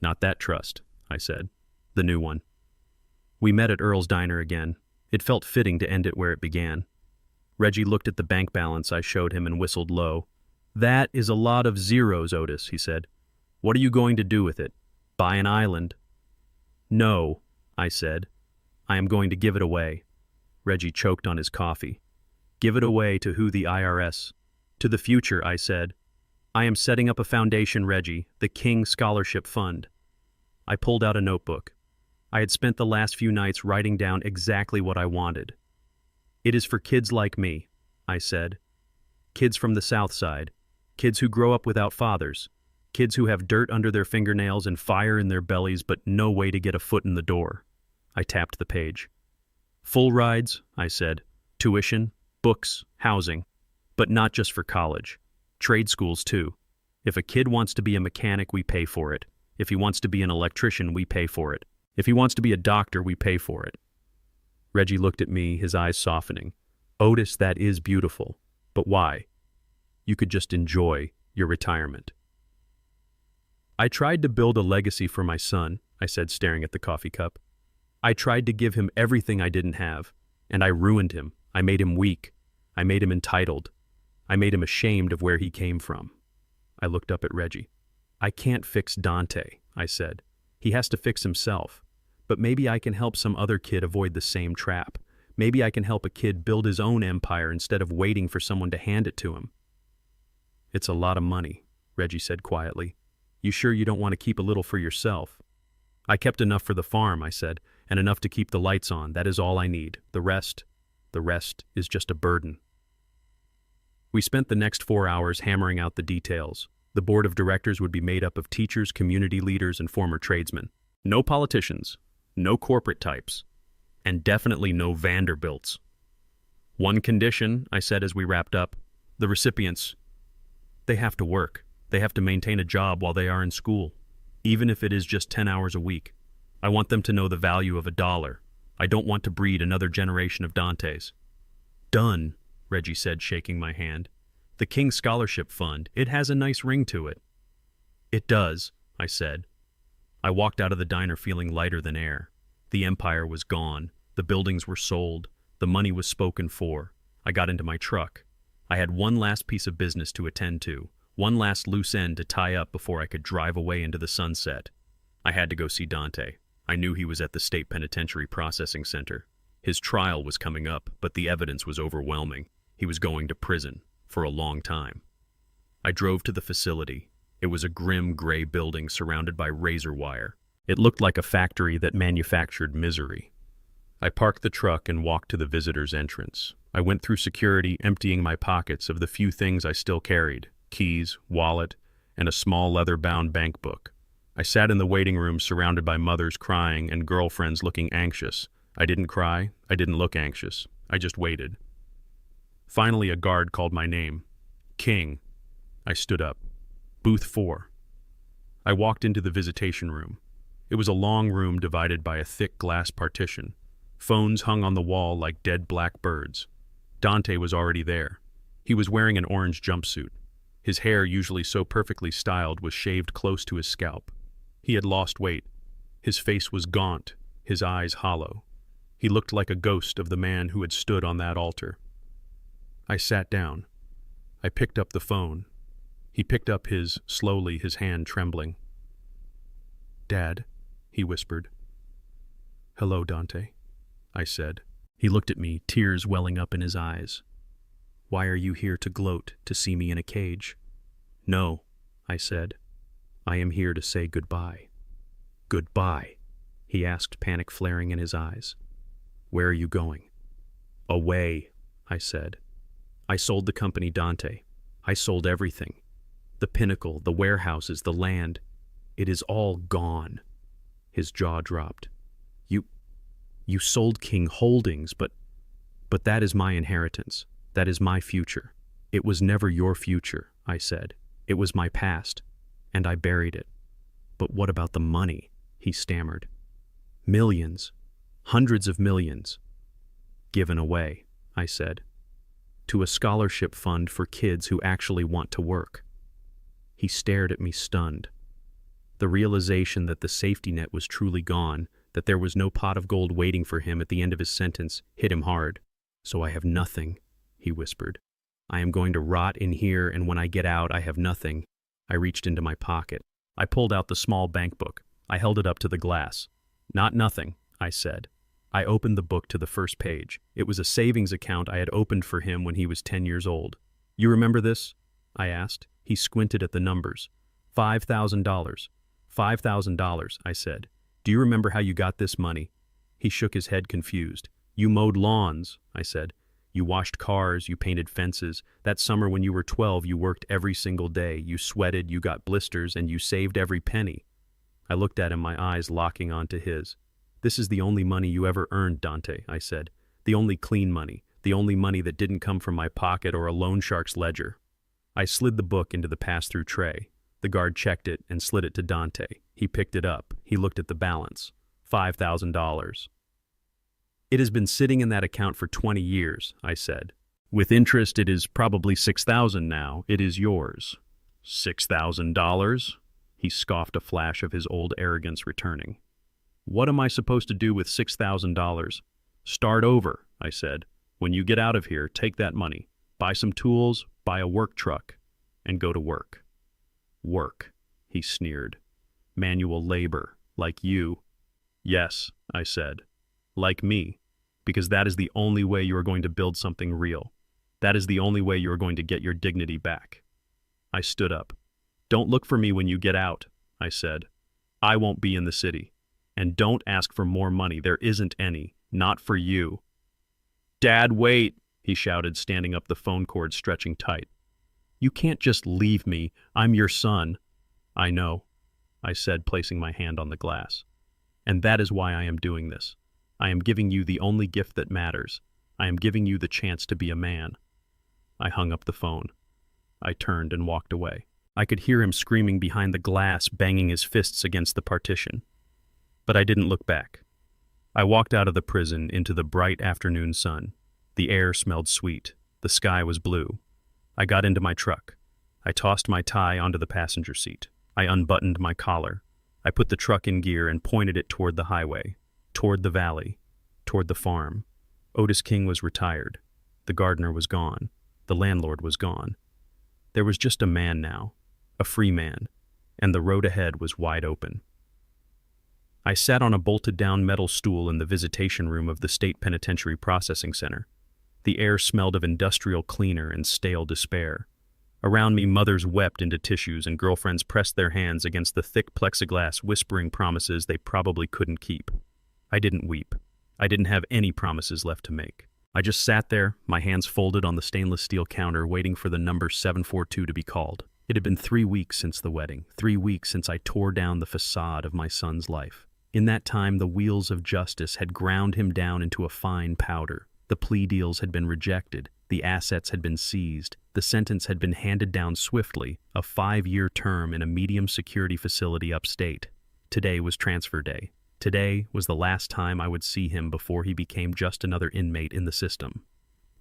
"Not that trust," I said. "The new one." We met at Earl's Diner again. It felt fitting to end it where it began. Reggie looked at the bank balance I showed him and whistled low. "That is a lot of zeros, Otis," he said. "What are you going to do with it? Buy an island?" "No," I said. "I am going to give it away." Reggie choked on his coffee. "Give it away to who? The IRS?" "To the future," I said. "I am setting up a foundation, Reggie, the King Scholarship Fund." I pulled out a notebook. I had spent the last few nights writing down exactly what I wanted. "It is for kids like me," I said. "Kids from the South Side. Kids who grow up without fathers. Kids who have dirt under their fingernails and fire in their bellies but no way to get a foot in the door." I tapped the page. "Full rides," I said. "Tuition, books, housing. But not just for college. Trade schools too. If a kid wants to be a mechanic, we pay for it. If he wants to be an electrician, we pay for it. If he wants to be a doctor, we pay for it." Reggie looked at me, his eyes softening. "Otis, that is beautiful. But why? You could just enjoy your retirement." "I tried to build a legacy for my son," I said, staring at the coffee cup. "I tried to give him everything I didn't have, and I ruined him. I made him weak. I made him entitled. I made him ashamed of where he came from." I looked up at Reggie. "I can't fix Dante," I said. "He has to fix himself. But maybe I can help some other kid avoid the same trap. Maybe I can help a kid build his own empire instead of waiting for someone to hand it to him." "It's a lot of money," Reggie said quietly. "You sure you don't want to keep a little for yourself?" "I kept enough for the farm," I said, "and enough to keep the lights on. That is all I need. The rest is just a burden." We spent the next 4 hours hammering out the details. The board of directors would be made up of teachers, community leaders, and former tradesmen. No politicians, no corporate types, and definitely no Vanderbilts. "One condition," I said as we wrapped up, "the recipients, they have to work. They have to maintain a job while they are in school, even if it is just 10 hours a week. I want them to know the value of $1. I don't want to breed another generation of Dantes." "Done," Reggie said, shaking my hand. "The King Scholarship Fund, it has a nice ring to it." "It does," I said. I walked out of the diner feeling lighter than air. The empire was gone. The buildings were sold. The money was spoken for. I got into my truck. I had one last piece of business to attend to, one last loose end to tie up before I could drive away into the sunset. I had to go see Dante. I knew he was at the State Penitentiary Processing Center. His trial was coming up, but the evidence was overwhelming. He was going to prison for a long time. I drove to the facility. It was a grim gray building surrounded by razor wire. It looked like a factory that manufactured misery. I parked the truck and walked to the visitor's entrance. I went through security, emptying my pockets of the few things I still carried: keys, wallet, and a small leather-bound bank book. I sat in the waiting room surrounded by mothers crying and girlfriends looking anxious. I didn't cry. I didn't look anxious. I just waited. Finally, a guard called my name. "King." I stood up. "Booth 4. I walked into the visitation room. It was a long room divided by a thick glass partition. Phones hung on the wall like dead black birds. Dante was already there. He was wearing an orange jumpsuit. His hair, usually so perfectly styled, was shaved close to his scalp. He had lost weight. His face was gaunt, his eyes hollow. He looked like a ghost of the man who had stood on that altar. I sat down. I picked up the phone. He picked up his, slowly, his hand trembling. "Dad," he whispered. "Hello, Dante," I said. He looked at me, tears welling up in his eyes. "Why are you here to gloat, to see me in a cage?" "No," I said. "I am here to say goodbye." "Goodbye?" he asked, panic flaring in his eyes. "Where are you going?" "Away," I said. "I sold the company, Dante. I sold everything. The pinnacle, the warehouses, the land. It is all gone." His jaw dropped. You sold King Holdings, but that is my inheritance. That is my future." "It was never your future," I said. "It was my past, and I buried it." "But what about the money?" he stammered. "Millions, hundreds of millions." "Given away," I said. To a scholarship fund for kids who actually want to work. He stared at me stunned. The realization that the safety net was truly gone, that there was no pot of gold waiting for him at the end of his sentence, hit him hard. "So I have nothing," he whispered. "I am going to rot in here, and when I get out, I have nothing." I reached into my pocket. I pulled out the small bank book. I held it up to the glass. "Not nothing," I said. I opened the book to the first page. It was a savings account I had opened for him when he was 10 years old. "You remember this?" I asked. He squinted at the numbers. $5,000. $5,000, I said. "Do you remember how you got this money?" He shook his head confused. "You mowed lawns," I said. "You washed cars, you painted fences. That summer when you were 12, you worked every single day. You sweated, you got blisters, and you saved every penny." I looked at him, my eyes locking onto his. "This is the only money you ever earned, Dante," I said. "The only clean money. The only money that didn't come from my pocket or a loan shark's ledger." I slid the book into the pass-through tray. The guard checked it and slid it to Dante. He picked it up. He looked at the balance. $5,000. "It has been sitting in that account for 20 years, I said. "With interest, it is probably $6,000 now. It is yours." $6,000? He scoffed, a flash of his old arrogance returning. "What am I supposed to do with $6,000? "Start over," I said. "When you get out of here, take that money. Buy some tools, buy a work truck, and go to work." "Work," he sneered. "Manual labor, like you." "Yes," I said. "Like me. Because that is the only way you are going to build something real. That is the only way you are going to get your dignity back." I stood up. "Don't look for me when you get out," I said. "I won't be in the city. And don't ask for more money. There isn't any. Not for you." "Dad, wait," he shouted, standing up, the phone cord stretching tight. "You can't just leave me. I'm your son." "I know," I said, placing my hand on the glass. "And that is why I am doing this. I am giving you the only gift that matters. I am giving you the chance to be a man." I hung up the phone. I turned and walked away. I could hear him screaming behind the glass, banging his fists against the partition. But I didn't look back. I walked out of the prison into the bright afternoon sun. The air smelled sweet. The sky was blue. I got into my truck. I tossed my tie onto the passenger seat. I unbuttoned my collar. I put the truck in gear and pointed it toward the highway, toward the valley, toward the farm. Otis King was retired. The gardener was gone. The landlord was gone. There was just a man now, a free man, and the road ahead was wide open. I sat on a bolted-down metal stool in the visitation room of the State Penitentiary Processing Center. The air smelled of industrial cleaner and stale despair. Around me, mothers wept into tissues and girlfriends pressed their hands against the thick plexiglass, whispering promises they probably couldn't keep. I didn't weep. I didn't have any promises left to make. I just sat there, my hands folded on the stainless steel counter, waiting for the number 742 to be called. It had been 3 weeks since the wedding, 3 weeks since I tore down the facade of my son's life. In that time, the wheels of justice had ground him down into a fine powder. The plea deals had been rejected. The assets had been seized. The sentence had been handed down swiftly, a 5-year term in a medium security facility upstate. Today was transfer day. Today was the last time I would see him before he became just another inmate in the system.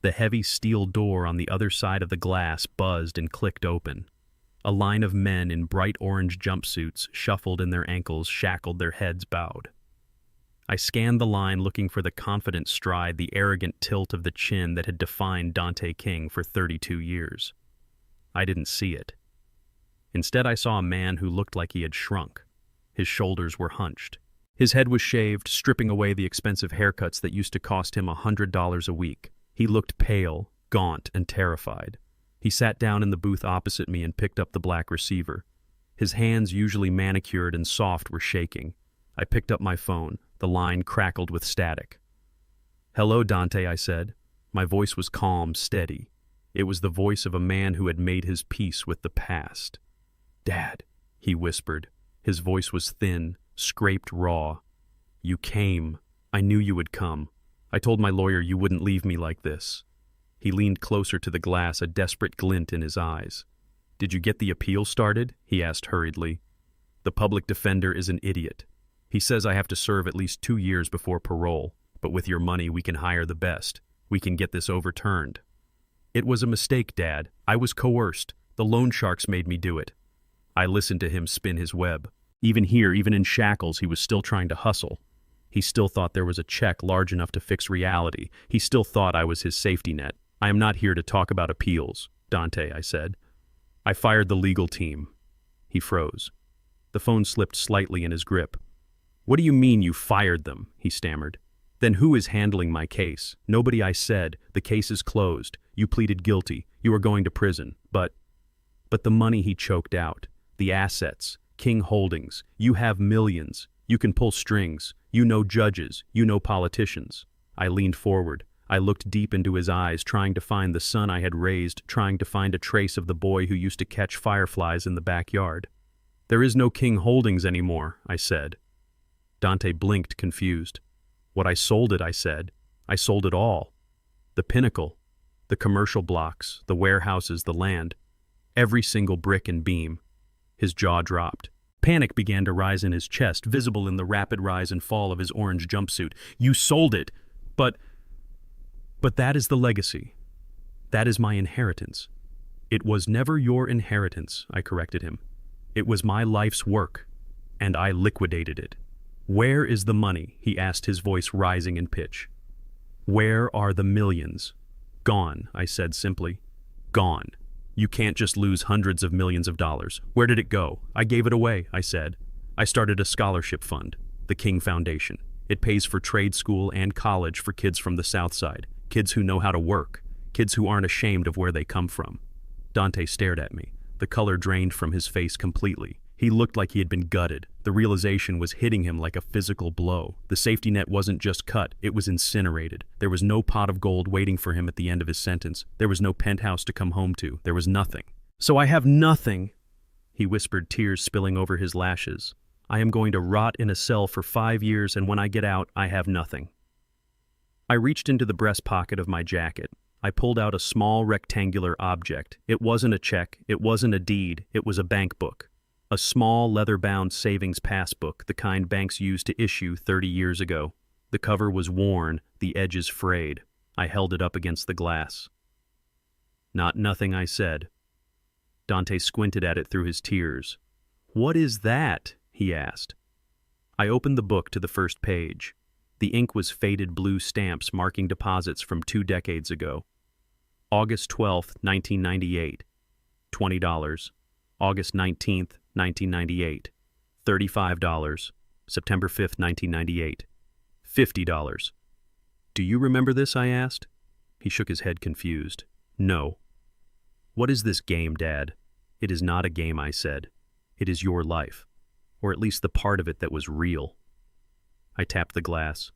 The heavy steel door on the other side of the glass buzzed and clicked open. A line of men in bright orange jumpsuits shuffled in their ankles, shackled, their heads bowed. I scanned the line, looking for the confident stride, the arrogant tilt of the chin that had defined Dante King for 32 years. I didn't see it. Instead, I saw a man who looked like he had shrunk. His shoulders were hunched. His head was shaved, stripping away the expensive haircuts that used to cost him $100 a week. He looked pale, gaunt, and terrified. He sat down in the booth opposite me and picked up the black receiver. His hands, usually manicured and soft, were shaking. I picked up my phone. The line crackled with static. "Hello, Dante," I said. My voice was calm, steady. It was the voice of a man who had made his peace with the past. "Dad," he whispered. His voice was thin, scraped, raw. "You came. I knew you would come. I told my lawyer you wouldn't leave me like this." He leaned closer to the glass, a desperate glint in his eyes. "Did you get the appeal started?" he asked hurriedly. "The public defender is an idiot. He says I have to serve at least 2 years before parole, but with your money we can hire the best. We can get this overturned." It was a mistake, Dad. I was coerced. The loan sharks made me do it. I listened to him spin his web. Even here, even in shackles, he was still trying to hustle. He still thought there was a check large enough to fix reality. He still thought I was his safety net. I am not here to talk about appeals, Dante, I said. I fired the legal team. He froze. The phone slipped slightly in his grip. What do you mean you fired them? He stammered. Then who is handling my case? Nobody, I said. The case is closed. You pleaded guilty. You are going to prison. But the money, he choked out. The assets. King Holdings. You have millions. You can pull strings. You know judges. You know politicians. I leaned forward. I looked deep into his eyes, trying to find the son I had raised, trying to find a trace of the boy who used to catch fireflies in the backyard. There is no King Holdings anymore, I said. Dante blinked, confused. What I sold it, I said. I sold it all. The pinnacle, the commercial blocks, the warehouses, the land. Every single brick and beam. His jaw dropped. Panic began to rise in his chest, visible in the rapid rise and fall of his orange jumpsuit. You sold it, but that is the legacy. That is my inheritance. It was never your inheritance, I corrected him. It was my life's work, and I liquidated it. Where is the money? He asked, his voice rising in pitch. Where are the millions? Gone, I said simply. Gone. You can't just lose hundreds of millions of dollars. Where did it go? I gave it away, I said. I started a scholarship fund, the King Foundation. It pays for trade school and college for kids from the South Side, kids who know how to work, kids who aren't ashamed of where they come from. Dante stared at me. The color drained from his face completely. He looked like he had been gutted. The realization was hitting him like a physical blow. The safety net wasn't just cut, it was incinerated. There was no pot of gold waiting for him at the end of his sentence. There was no penthouse to come home to. There was nothing. So I have nothing, he whispered, tears spilling over his lashes. I am going to rot in a cell for 5 years, and when I get out, I have nothing. I reached into the breast pocket of my jacket. I pulled out a small rectangular object. It wasn't a check, it wasn't a deed, it was a bank book. A small leather-bound savings passbook, the kind banks used to issue 30 years ago. The cover was worn, the edges frayed. I held it up against the glass. Nothing, I said. Dante squinted at it through his tears. What is that? He asked. I opened the book to the first page. The ink was faded blue stamps marking deposits from 2 decades ago. August 12th, 1998, $20. August 19th, 1998, $35. September 5th, 1998, $50. Do you remember this? I asked. He shook his head, confused. No. What is this game, Dad? It is not a game, I said. It is your life, or at least the part of it that was real. I tapped the glass.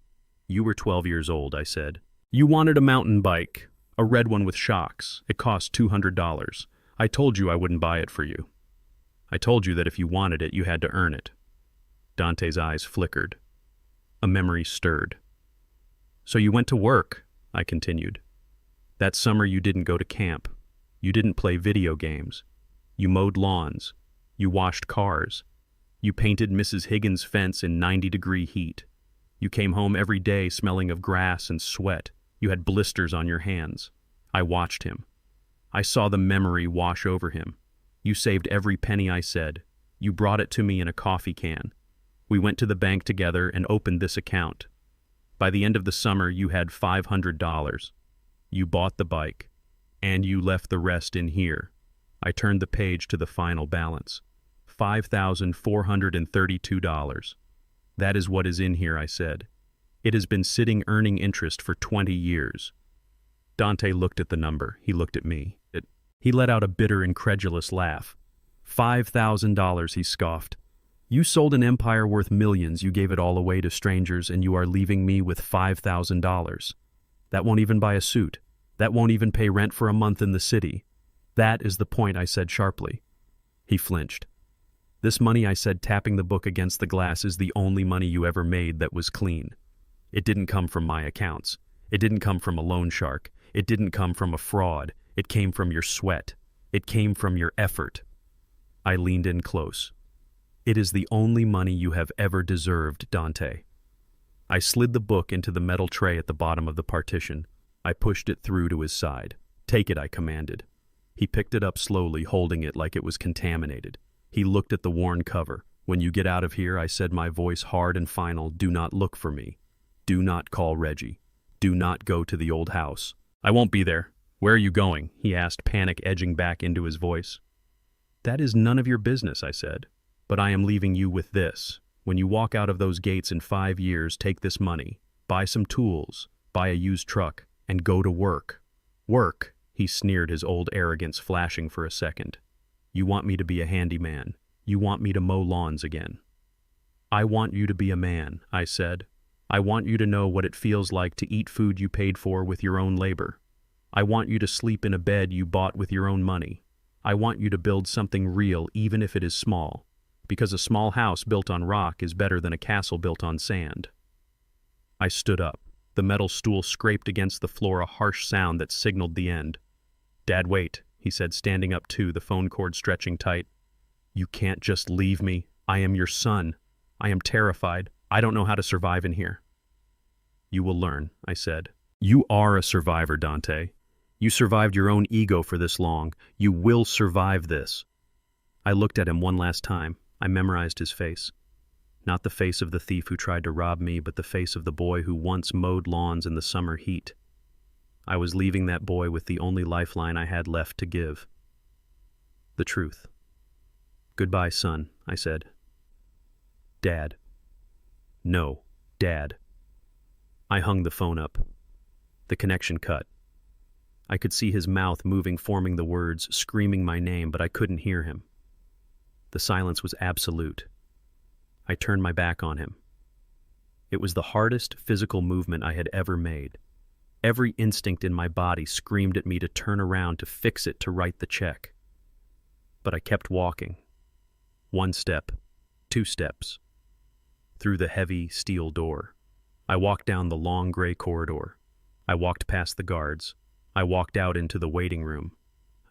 You were 12 years old, I said. You wanted a mountain bike, a red one with shocks. It cost $200. I told you I wouldn't buy it for you. I told you that if you wanted it, you had to earn it. Dante's eyes flickered. A memory stirred. So you went to work, I continued. That summer you didn't go to camp. You didn't play video games. You mowed lawns. You washed cars. You painted Mrs. Higgins' fence in 90-degree heat. You came home every day smelling of grass and sweat. You had blisters on your hands. I watched him. I saw the memory wash over him. You saved every penny, I said. You brought it to me in a coffee can. We went to the bank together and opened this account. By the end of the summer, you had $500. You bought the bike, and you left the rest in here. I turned the page to the final balance. $5,432. That is what is in here, I said. It has been sitting earning interest for 20 years. Dante looked at the number. He looked at me. He let out a bitter, incredulous laugh. $5,000, he scoffed. You sold an empire worth millions, you gave it all away to strangers, and you are leaving me with $5,000. That won't even buy a suit. That won't even pay rent for a month in the city. That is the point, I said sharply. He flinched. This money, I said, tapping the book against the glass, is the only money you ever made that was clean. It didn't come from my accounts. It didn't come from a loan shark. It didn't come from a fraud. It came from your sweat. It came from your effort. I leaned in close. It is the only money you have ever deserved, Dante. I slid the book into the metal tray at the bottom of the partition. I pushed it through to his side. Take it, I commanded. He picked it up slowly, holding it like it was contaminated. He looked at the worn cover. When you get out of here, I said, my voice hard and final, do not look for me. Do not call Reggie. Do not go to the old house. I won't be there. Where are you going? He asked, panic edging back into his voice. That is none of your business, I said. But I am leaving you with this. When you walk out of those gates in 5 years, take this money, buy some tools, buy a used truck, and go to work. Work, he sneered, his old arrogance flashing for a second. You want me to be a handyman. You want me to mow lawns again. I want you to be a man, I said. I want you to know what it feels like to eat food you paid for with your own labor. I want you to sleep in a bed you bought with your own money. I want you to build something real, even if it is small, because a small house built on rock is better than a castle built on sand. I stood up. The metal stool scraped against the floor, a harsh sound that signaled the end. Dad, wait, he said, standing up too, the phone cord stretching tight. You can't just leave me. I am your son. I am terrified. I don't know how to survive in here. You will learn, I said. You are a survivor, Dante. You survived your own ego for this long. You will survive this. I looked at him one last time. I memorized his face. Not the face of the thief who tried to rob me, but the face of the boy who once mowed lawns in the summer heat. I was leaving that boy with the only lifeline I had left to give. The truth. Goodbye, son, I said. Dad. No, Dad. I hung the phone up. The connection cut. I could see his mouth moving, forming the words, screaming my name, but I couldn't hear him. The silence was absolute. I turned my back on him. It was the hardest physical movement I had ever made. Every instinct in my body screamed at me to turn around, to fix it, to write the check. But I kept walking. 1 step, 2 steps. Through the heavy steel door. I walked down the long gray corridor. I walked past the guards. I walked out into the waiting room.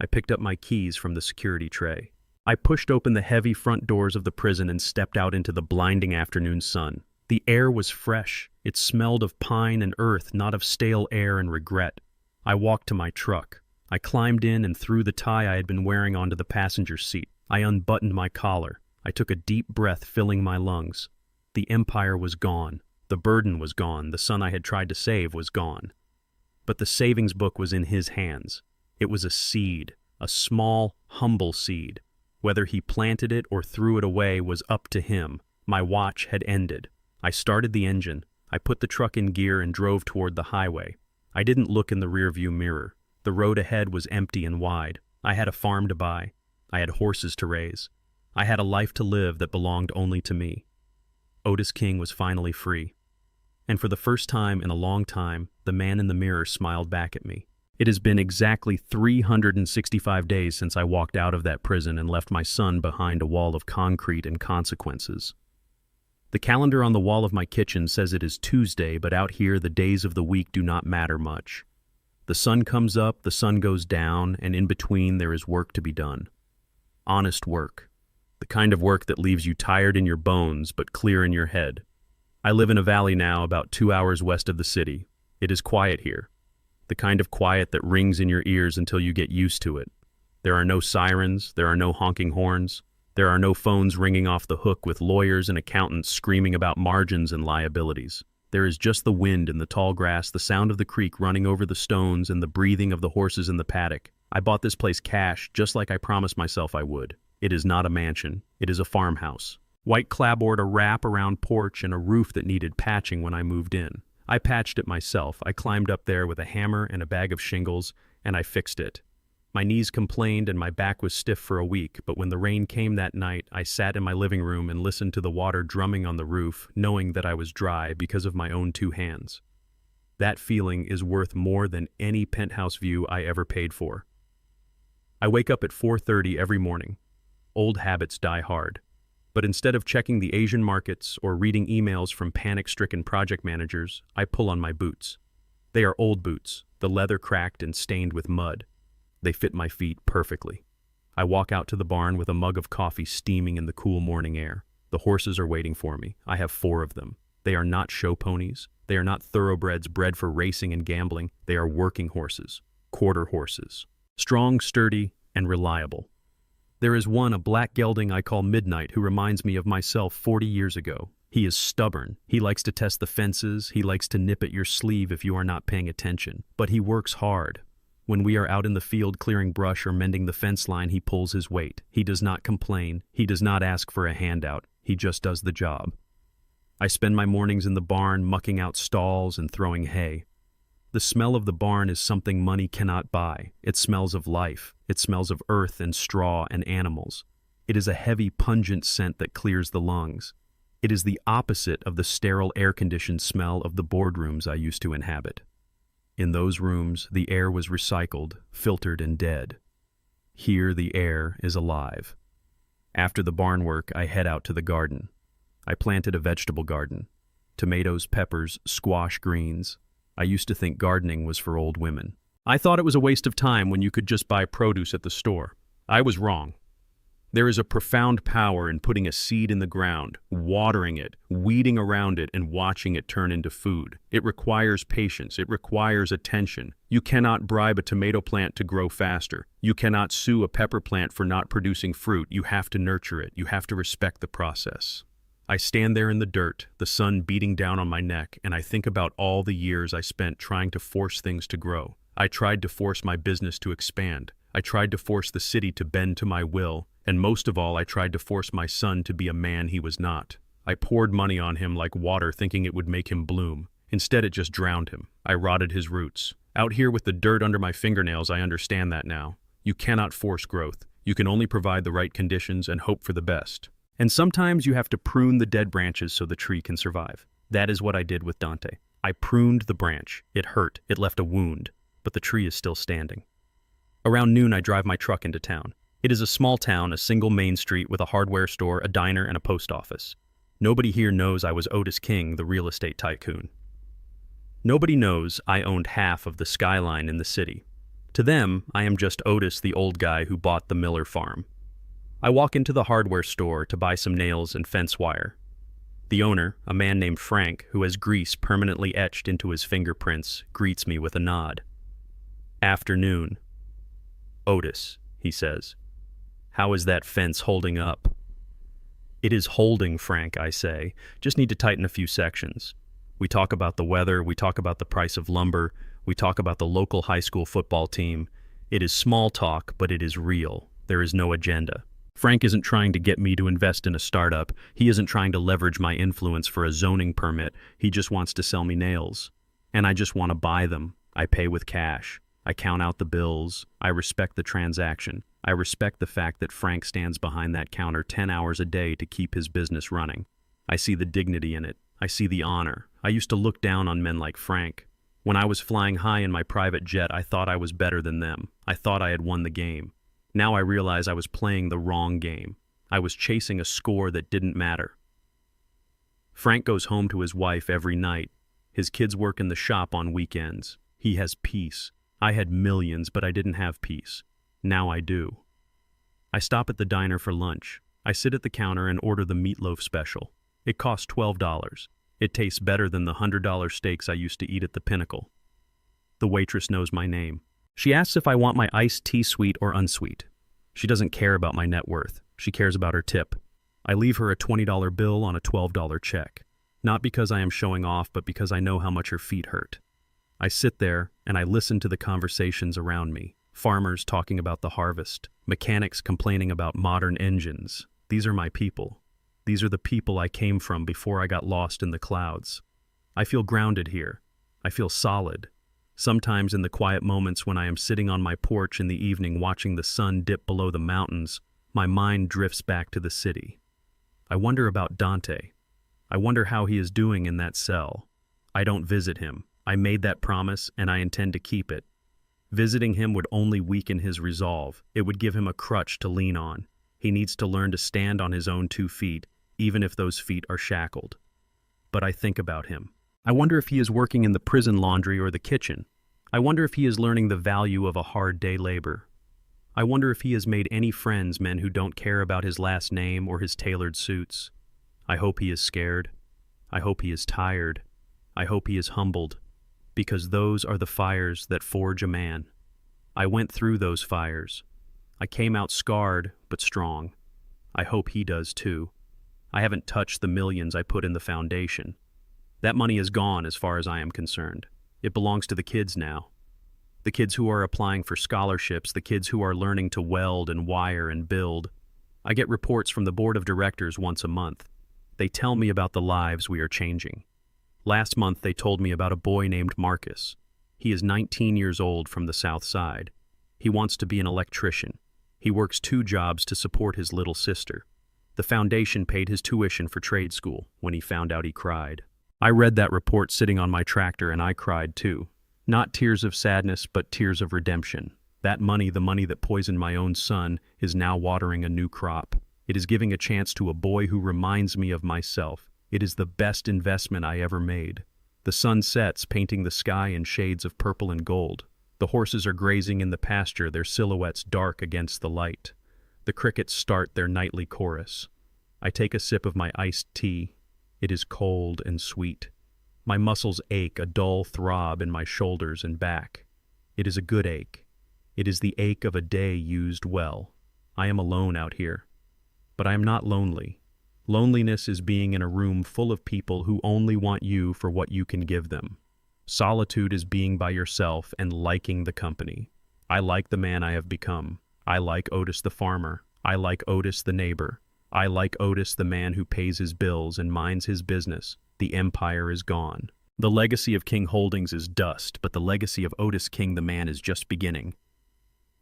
I picked up my keys from the security tray. I pushed open the heavy front doors of the prison and stepped out into the blinding afternoon sun. The air was fresh. It smelled of pine and earth, not of stale air and regret. I walked to my truck. I climbed in and threw the tie I had been wearing onto the passenger seat. I unbuttoned my collar. I took a deep breath, filling my lungs. The empire was gone. The burden was gone. The son I had tried to save was gone. But the savings book was in his hands. It was a seed, a small, humble seed. Whether he planted it or threw it away was up to him. My watch had ended. I started the engine. I put the truck in gear and drove toward the highway. I didn't look in the rearview mirror. The road ahead was empty and wide. I had a farm to buy. I had horses to raise. I had a life to live that belonged only to me. Otis King was finally free. And for the first time in a long time, the man in the mirror smiled back at me. It has been exactly 365 days since I walked out of that prison and left my son behind a wall of concrete and consequences. The calendar on the wall of my kitchen says it is Tuesday, but out here the days of the week do not matter much. The sun comes up, the sun goes down, and in between there is work to be done. Honest work. The kind of work that leaves you tired in your bones but clear in your head. I live in a valley now about 2 hours west of the city. It is quiet here. The kind of quiet that rings in your ears until you get used to it. There are no sirens, there are no honking horns, there are no phones ringing off the hook with lawyers and accountants screaming about margins and liabilities. There is just the wind in the tall grass, the sound of the creek running over the stones, and the breathing of the horses in the paddock. I bought this place cash, just like I promised myself I would. It is not a mansion, it is a farmhouse. White clapboard, a wrap-around porch, and a roof that needed patching when I moved in. I patched it myself. I climbed up there with a hammer and a bag of shingles, and I fixed it. My knees complained and my back was stiff for a week, but when the rain came that night, I sat in my living room and listened to the water drumming on the roof, knowing that I was dry because of my own 2 hands. That feeling is worth more than any penthouse view I ever paid for. I wake up at 4:30 every morning. Old habits die hard. But instead of checking the Asian markets or reading emails from panic-stricken project managers, I pull on my boots. They are old boots, the leather cracked and stained with mud. They fit my feet perfectly. I walk out to the barn with a mug of coffee steaming in the cool morning air. The horses are waiting for me. I have 4 of them. They are not show ponies. They are not thoroughbreds bred for racing and gambling. They are working horses. quarter horses. Strong, sturdy, and reliable. There is one, a black gelding I call Midnight, who reminds me of myself 40 years ago. He is stubborn. He likes to test the fences. He likes to nip at your sleeve if you are not paying attention. But he works hard. When we are out in the field clearing brush or mending the fence line, he pulls his weight. He does not complain. He does not ask for a handout. He just does the job. I spend my mornings in the barn mucking out stalls and throwing hay. The smell of the barn is something money cannot buy. It smells of life. It smells of earth and straw and animals. It is a heavy, pungent scent that clears the lungs. It is the opposite of the sterile, air-conditioned smell of the boardrooms I used to inhabit. In those rooms, the air was recycled, filtered, and dead. Here, the air is alive. After the barn work, I head out to the garden. I planted a vegetable garden. Tomatoes, peppers, squash, greens. I used to think gardening was for old women. I thought it was a waste of time when you could just buy produce at the store. I was wrong. There is a profound power in putting a seed in the ground, watering it, weeding around it, and watching it turn into food. It requires patience. It requires attention. You cannot bribe a tomato plant to grow faster. You cannot sue a pepper plant for not producing fruit. You have to nurture it. You have to respect the process. I stand there in the dirt, the sun beating down on my neck, and I think about all the years I spent trying to force things to grow. I tried to force my business to expand. I tried to force the city to bend to my will. And most of all, I tried to force my son to be a man he was not. I poured money on him like water, thinking it would make him bloom. Instead, it just drowned him. I rotted his roots. Out here with the dirt under my fingernails, I understand that now. You cannot force growth. You can only provide the right conditions and hope for the best. And sometimes you have to prune the dead branches so the tree can survive. That is what I did with Dante. I pruned the branch. It hurt. It left a wound. But the tree is still standing. Around noon, I drive my truck into town. It is a small town, a single main street with a hardware store, a diner, and a post office. Nobody here knows I was Otis King, the real estate tycoon. Nobody knows I owned half of the skyline in the city. To them, I am just Otis, the old guy who bought the Miller farm. I walk into the hardware store to buy some nails and fence wire. The owner, a man named Frank, who has grease permanently etched into his fingerprints, greets me with a nod. Afternoon. Otis, he says. How is that fence holding up? It is holding, Frank, I say. Just need to tighten a few sections. We talk about the weather, we talk about the price of lumber, we talk about the local high school football team. It is small talk, but it is real. There is no agenda. Frank isn't trying to get me to invest in a startup. He isn't trying to leverage my influence for a zoning permit. He just wants to sell me nails. And I just want to buy them. I pay with cash. I count out the bills. I respect the transaction. I respect the fact that Frank stands behind that counter 10 hours a day to keep his business running. I see the dignity in it. I see the honor. I used to look down on men like Frank. When I was flying high in my private jet, I thought I was better than them. I thought I had won the game. Now I realize I was playing the wrong game. I was chasing a score that didn't matter. Frank goes home to his wife every night. His kids work in the shop on weekends. He has peace. I had millions, but I didn't have peace. Now I do. I stop at the diner for lunch. I sit at the counter and order the meatloaf special. It costs $12. It tastes better than the $100 steaks I used to eat at the Pinnacle. The waitress knows my name. She asks if I want my iced tea sweet or unsweet. She doesn't care about my net worth. She cares about her tip. I leave her a $20 bill on a $12 check. Not because I am showing off, but because I know how much her feet hurt. I sit there and I listen to the conversations around me. Farmers talking about the harvest. Mechanics complaining about modern engines. These are my people. These are the people I came from before I got lost in the clouds. I feel grounded here. I feel solid. Sometimes in the quiet moments when I am sitting on my porch in the evening watching the sun dip below the mountains, my mind drifts back to the city. I wonder about Dante. I wonder how he is doing in that cell. I don't visit him. I made that promise and I intend to keep it. Visiting him would only weaken his resolve. It would give him a crutch to lean on. He needs to learn to stand on his own 2 feet, even if those feet are shackled. But I think about him. I wonder if he is working in the prison laundry or the kitchen. I wonder if he is learning the value of a hard day labor. I wonder if he has made any friends, men who don't care about his last name or his tailored suits. I hope he is scared. I hope he is tired. I hope he is humbled, because those are the fires that forge a man. I went through those fires. I came out scarred, but strong. I hope he does too. I haven't touched the millions I put in the foundation. That money is gone as far as I am concerned. It belongs to the kids now. The kids who are applying for scholarships, the kids who are learning to weld and wire and build. I get reports from the board of directors once a month. They tell me about the lives we are changing. Last month they told me about a boy named Marcus. He is 19 years old from the South Side. He wants to be an electrician. He works 2 jobs to support his little sister. The foundation paid his tuition for trade school. When he found out, he cried. I read that report sitting on my tractor and I cried too. Not tears of sadness, but tears of redemption. That money, the money that poisoned my own son, is now watering a new crop. It is giving a chance to a boy who reminds me of myself. It is the best investment I ever made. The sun sets, painting the sky in shades of purple and gold. The horses are grazing in the pasture, their silhouettes dark against the light. The crickets start their nightly chorus. I take a sip of my iced tea. It is cold and sweet. My muscles ache, a dull throb in my shoulders and back. It is a good ache. It is the ache of a day used well. I am alone out here. But I am not lonely. Loneliness is being in a room full of people who only want you for what you can give them. Solitude is being by yourself and liking the company. I like the man I have become. I like Otis the farmer. I like Otis the neighbor. I like Otis the man who pays his bills and minds his business. The empire is gone. The legacy of King Holdings is dust, but the legacy of Otis King the man is just beginning.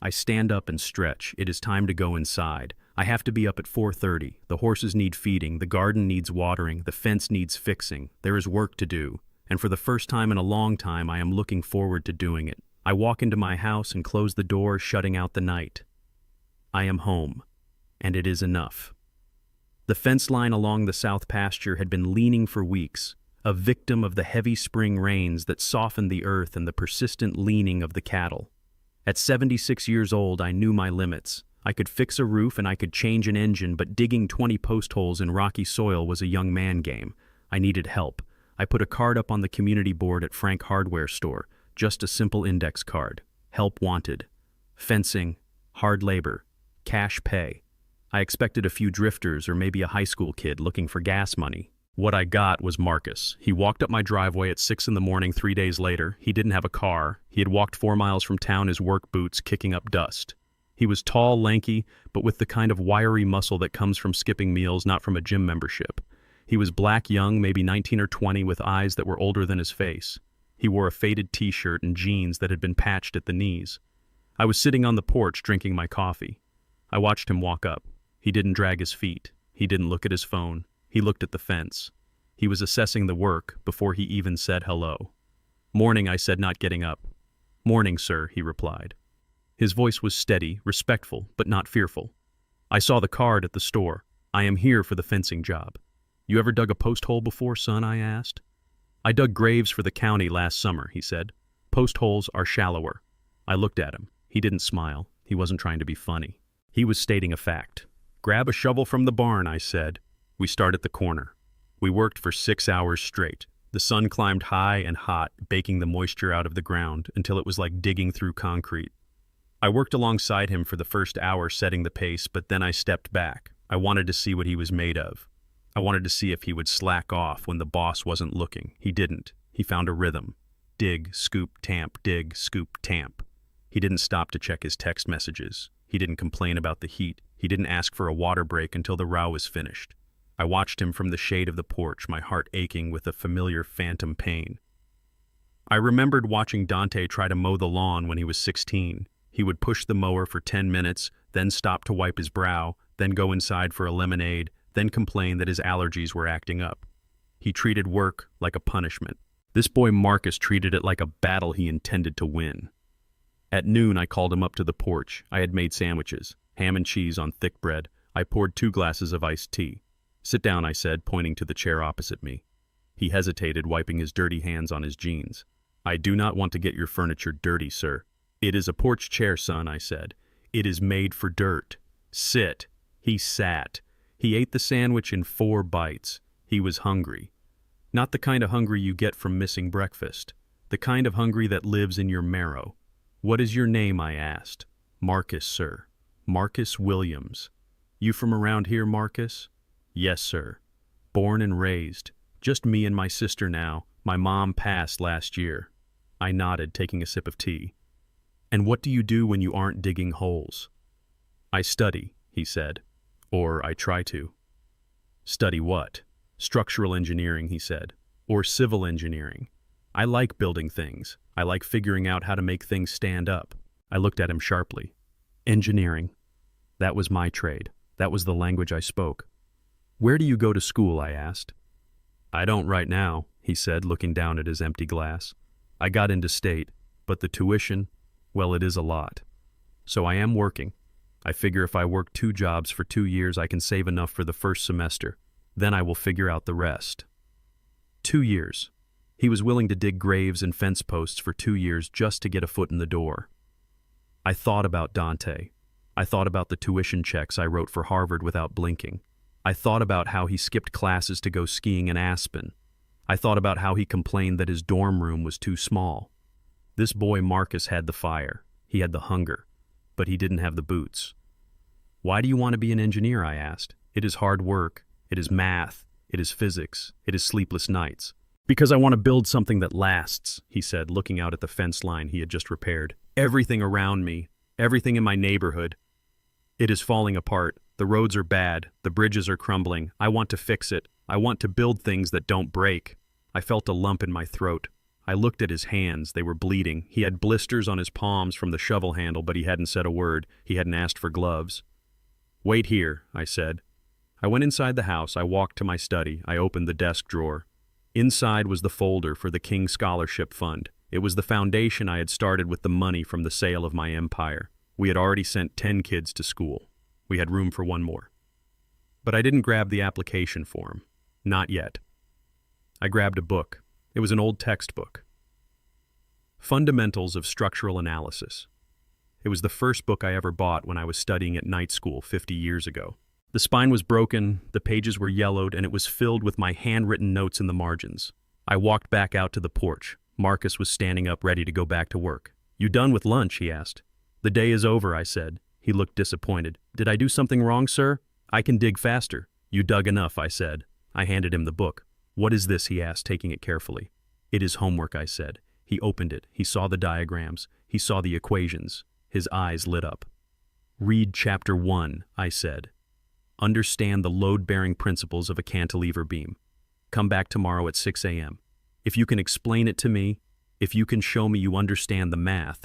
I stand up and stretch. It is time to go inside. I have to be up at 4:30. The horses need feeding, the garden needs watering, the fence needs fixing. There is work to do, and for the first time in a long time I am looking forward to doing it. I walk into my house and close the door, shutting out the night. I am home, and it is enough. The fence line along the south pasture had been leaning for weeks, a victim of the heavy spring rains that softened the earth and the persistent leaning of the cattle. At 76 years old, I knew my limits. I could fix a roof and I could change an engine, but digging 20 post holes in rocky soil was a young man game. I needed help. I put a card up on the community board at Frank Hardware Store, just a simple index card. Help wanted. Fencing, hard labor, cash pay. I expected a few drifters or maybe a high school kid looking for gas money. What I got was Marcus. He walked up my driveway at 6 in the morning 3 days later. He didn't have a car. He had walked 4 miles from town, his work boots kicking up dust. He was tall, lanky, but with the kind of wiry muscle that comes from skipping meals, not from a gym membership. He was black young, maybe 19 or 20, with eyes that were older than his face. He wore a faded t-shirt and jeans that had been patched at the knees. I was sitting on the porch drinking my coffee. I watched him walk up. He didn't drag his feet. He didn't look at his phone. He looked at the fence. He was assessing the work before he even said hello. "Morning," I said, not getting up. "Morning, sir," he replied. His voice was steady, respectful, but not fearful. "I saw the card at the store. I am here for the fencing job." "You ever dug a post hole before, son?" I asked. "I dug graves for the county last summer," he said. "Post holes are shallower." I looked at him. He didn't smile. He wasn't trying to be funny. He was stating a fact. "Grab a shovel from the barn," I said. We started at the corner. We worked for 6 hours straight. The sun climbed high and hot, baking the moisture out of the ground until it was like digging through concrete. I worked alongside him for the first hour, setting the pace, but then I stepped back. I wanted to see what he was made of. I wanted to see if he would slack off when the boss wasn't looking. He didn't. He found a rhythm. Dig, scoop, tamp, dig, scoop, tamp. He didn't stop to check his text messages. He didn't complain about the heat. He didn't ask for a water break until the row was finished. I watched him from the shade of the porch, my heart aching with a familiar phantom pain. I remembered watching Dante try to mow the lawn when he was 16. He would push the mower for 10 minutes, then stop to wipe his brow, then go inside for a lemonade, then complain that his allergies were acting up. He treated work like a punishment. This boy Marcus treated it like a battle he intended to win. At noon, I called him up to the porch. I had made sandwiches, ham and cheese on thick bread. I poured 2 glasses of iced tea. "Sit down," I said, pointing to the chair opposite me. He hesitated, wiping his dirty hands on his jeans. "I do not want to get your furniture dirty, sir." "It is a porch chair, son," I said. "It is made for dirt. Sit." He sat. He ate the sandwich in 4 bites. He was hungry. Not the kind of hungry you get from missing breakfast. The kind of hungry that lives in your marrow. "What is your name?" I asked. "Marcus, sir. Marcus Williams." "You from around here, Marcus?" "Yes, sir. Born and raised. Just me and my sister now. My mom passed last year." I nodded, taking a sip of tea. "And what do you do when you aren't digging holes?" "I study," he said. "Or I try to." "Study what?" "Structural engineering," he said. "Or civil engineering. I like building things. I like figuring out how to make things stand up." I looked at him sharply. "Engineering. That was my trade. That was the language I spoke." "Where do you go to school?" I asked. "I don't right now," he said, looking down at his empty glass. "I got into state, but the tuition, well, it is a lot. So I am working. I figure if I work 2 jobs for 2 years, I can save enough for the first semester. Then I will figure out the rest." 2 years. He was willing to dig graves and fence posts for 2 years just to get a foot in the door. I thought about Dante. I thought about the tuition checks I wrote for Harvard without blinking. I thought about how he skipped classes to go skiing in Aspen. I thought about how he complained that his dorm room was too small. This boy Marcus had the fire. He had the hunger. But he didn't have the boots. "Why do you want to be an engineer?" I asked. "It is hard work. It is math. It is physics. It is sleepless nights." "Because I want to build something that lasts," he said, looking out at the fence line he had just repaired. "Everything around me, everything in my neighborhood, it is falling apart. The roads are bad. The bridges are crumbling. I want to fix it. I want to build things that don't break." I felt a lump in my throat. I looked at his hands. They were bleeding. He had blisters on his palms from the shovel handle, but he hadn't said a word. He hadn't asked for gloves. "Wait here," I said. I went inside the house. I walked to my study. I opened the desk drawer. Inside was the folder for the King Scholarship Fund. It was the foundation I had started with the money from the sale of my empire. We had already sent 10 kids to school. We had room for 1 more. But I didn't grab the application form. Not yet. I grabbed a book. It was an old textbook. Fundamentals of Structural Analysis. It was the first book I ever bought when I was studying at night school 50 years ago. The spine was broken, the pages were yellowed, and it was filled with my handwritten notes in the margins. I walked back out to the porch. Marcus was standing up ready to go back to work. "You done with lunch?" he asked. "The day is over," I said. He looked disappointed. "Did I do something wrong, sir?" "I can dig faster." "You dug enough," I said. I handed him the book. "What is this?" he asked, taking it carefully. "It is homework," I said. He opened it. He saw the diagrams. He saw the equations. His eyes lit up. "Read chapter 1, I said. "Understand the load-bearing principles of a cantilever beam. Come back tomorrow at 6 a.m. If you can explain it to me, if you can show me you understand the math,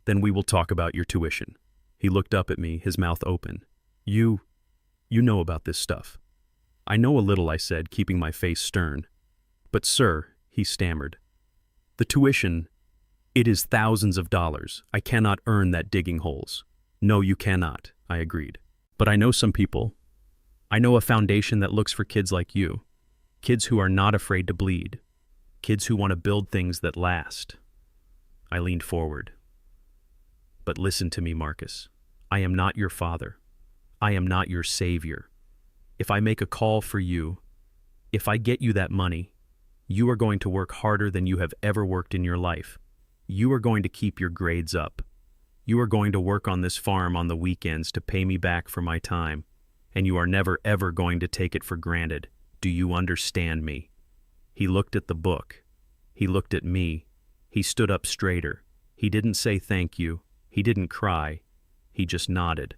then we will talk about your tuition." He looked up at me, his mouth open. You know about this stuff." "I know a little," I said, keeping my face stern. "But sir," he stammered, "the tuition, it is thousands of dollars. I cannot earn that digging holes." "No, you cannot," I agreed. "But I know some people. I know a foundation that looks for kids like you. Kids who are not afraid to bleed. Kids who want to build things that last." I leaned forward. "But listen to me, Marcus. I am not your father. I am not your savior. If I make a call for you, if I get you that money, you are going to work harder than you have ever worked in your life. You are going to keep your grades up. You are going to work on this farm on the weekends to pay me back for my time, and you are never ever going to take it for granted. Do you understand me?" He looked at the book. He looked at me. He stood up straighter. He didn't say thank you. He didn't cry. He just nodded.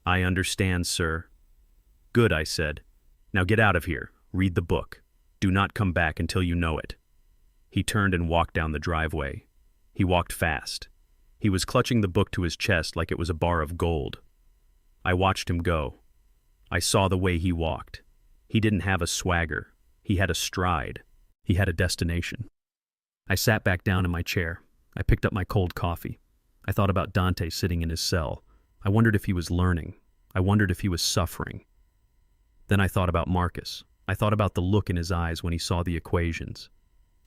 "I understand, sir." "Good," I said. "Now get out of here. Read the book. Do not come back until you know it." He turned and walked down the driveway. He walked fast. He was clutching the book to his chest like it was a bar of gold. I watched him go. I saw the way he walked. He didn't have a swagger. He had a stride. He had a destination. I sat back down in my chair. I picked up my cold coffee. I thought about Dante sitting in his cell. I wondered if he was learning. I wondered if he was suffering. Then I thought about Marcus. I thought about the look in his eyes when he saw the equations.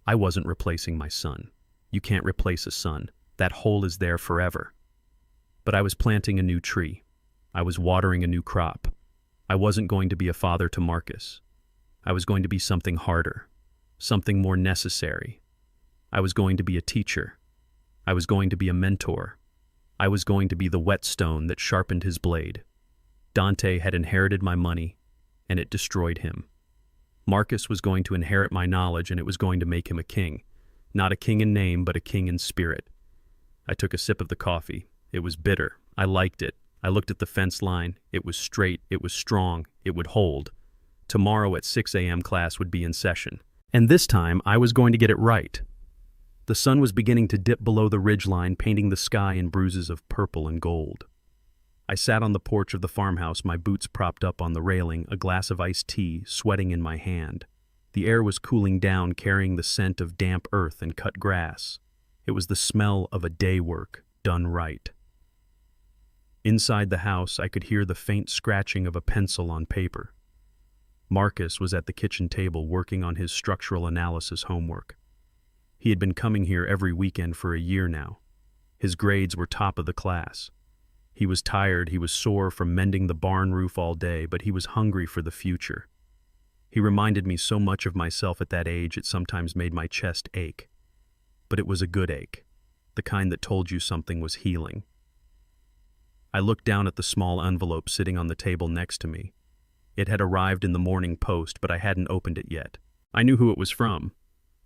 I wasn't replacing my son. You can't replace a son. That hole is there forever. But I was planting a new tree. I was watering a new crop. I wasn't going to be a father to Marcus. I was going to be something harder, something more necessary. I was going to be a teacher. I was going to be a mentor. I was going to be the whetstone that sharpened his blade. Dante had inherited my money, and it destroyed him. Marcus was going to inherit my knowledge, and it was going to make him a king. Not a king in name, but a king in spirit. I took a sip of the coffee. It was bitter. I liked it. I looked at the fence line. It was straight. It was strong. It would hold. Tomorrow at 6 a.m. class would be in session. And this time, I was going to get it right. The sun was beginning to dip below the ridgeline, painting the sky in bruises of purple and gold. I sat on the porch of the farmhouse, my boots propped up on the railing, a glass of iced tea, sweating in my hand. The air was cooling down, carrying the scent of damp earth and cut grass. It was the smell of a day work done right. Inside the house, I could hear the faint scratching of a pencil on paper. Marcus was at the kitchen table working on his structural analysis homework. He had been coming here every weekend for a year now. His grades were top of the class. He was tired, he was sore from mending the barn roof all day, but he was hungry for the future. He reminded me so much of myself at that age it sometimes made my chest ache. But it was a good ache, the kind that told you something was healing. I looked down at the small envelope sitting on the table next to me. It had arrived in the morning post, but I hadn't opened it yet. I knew who it was from.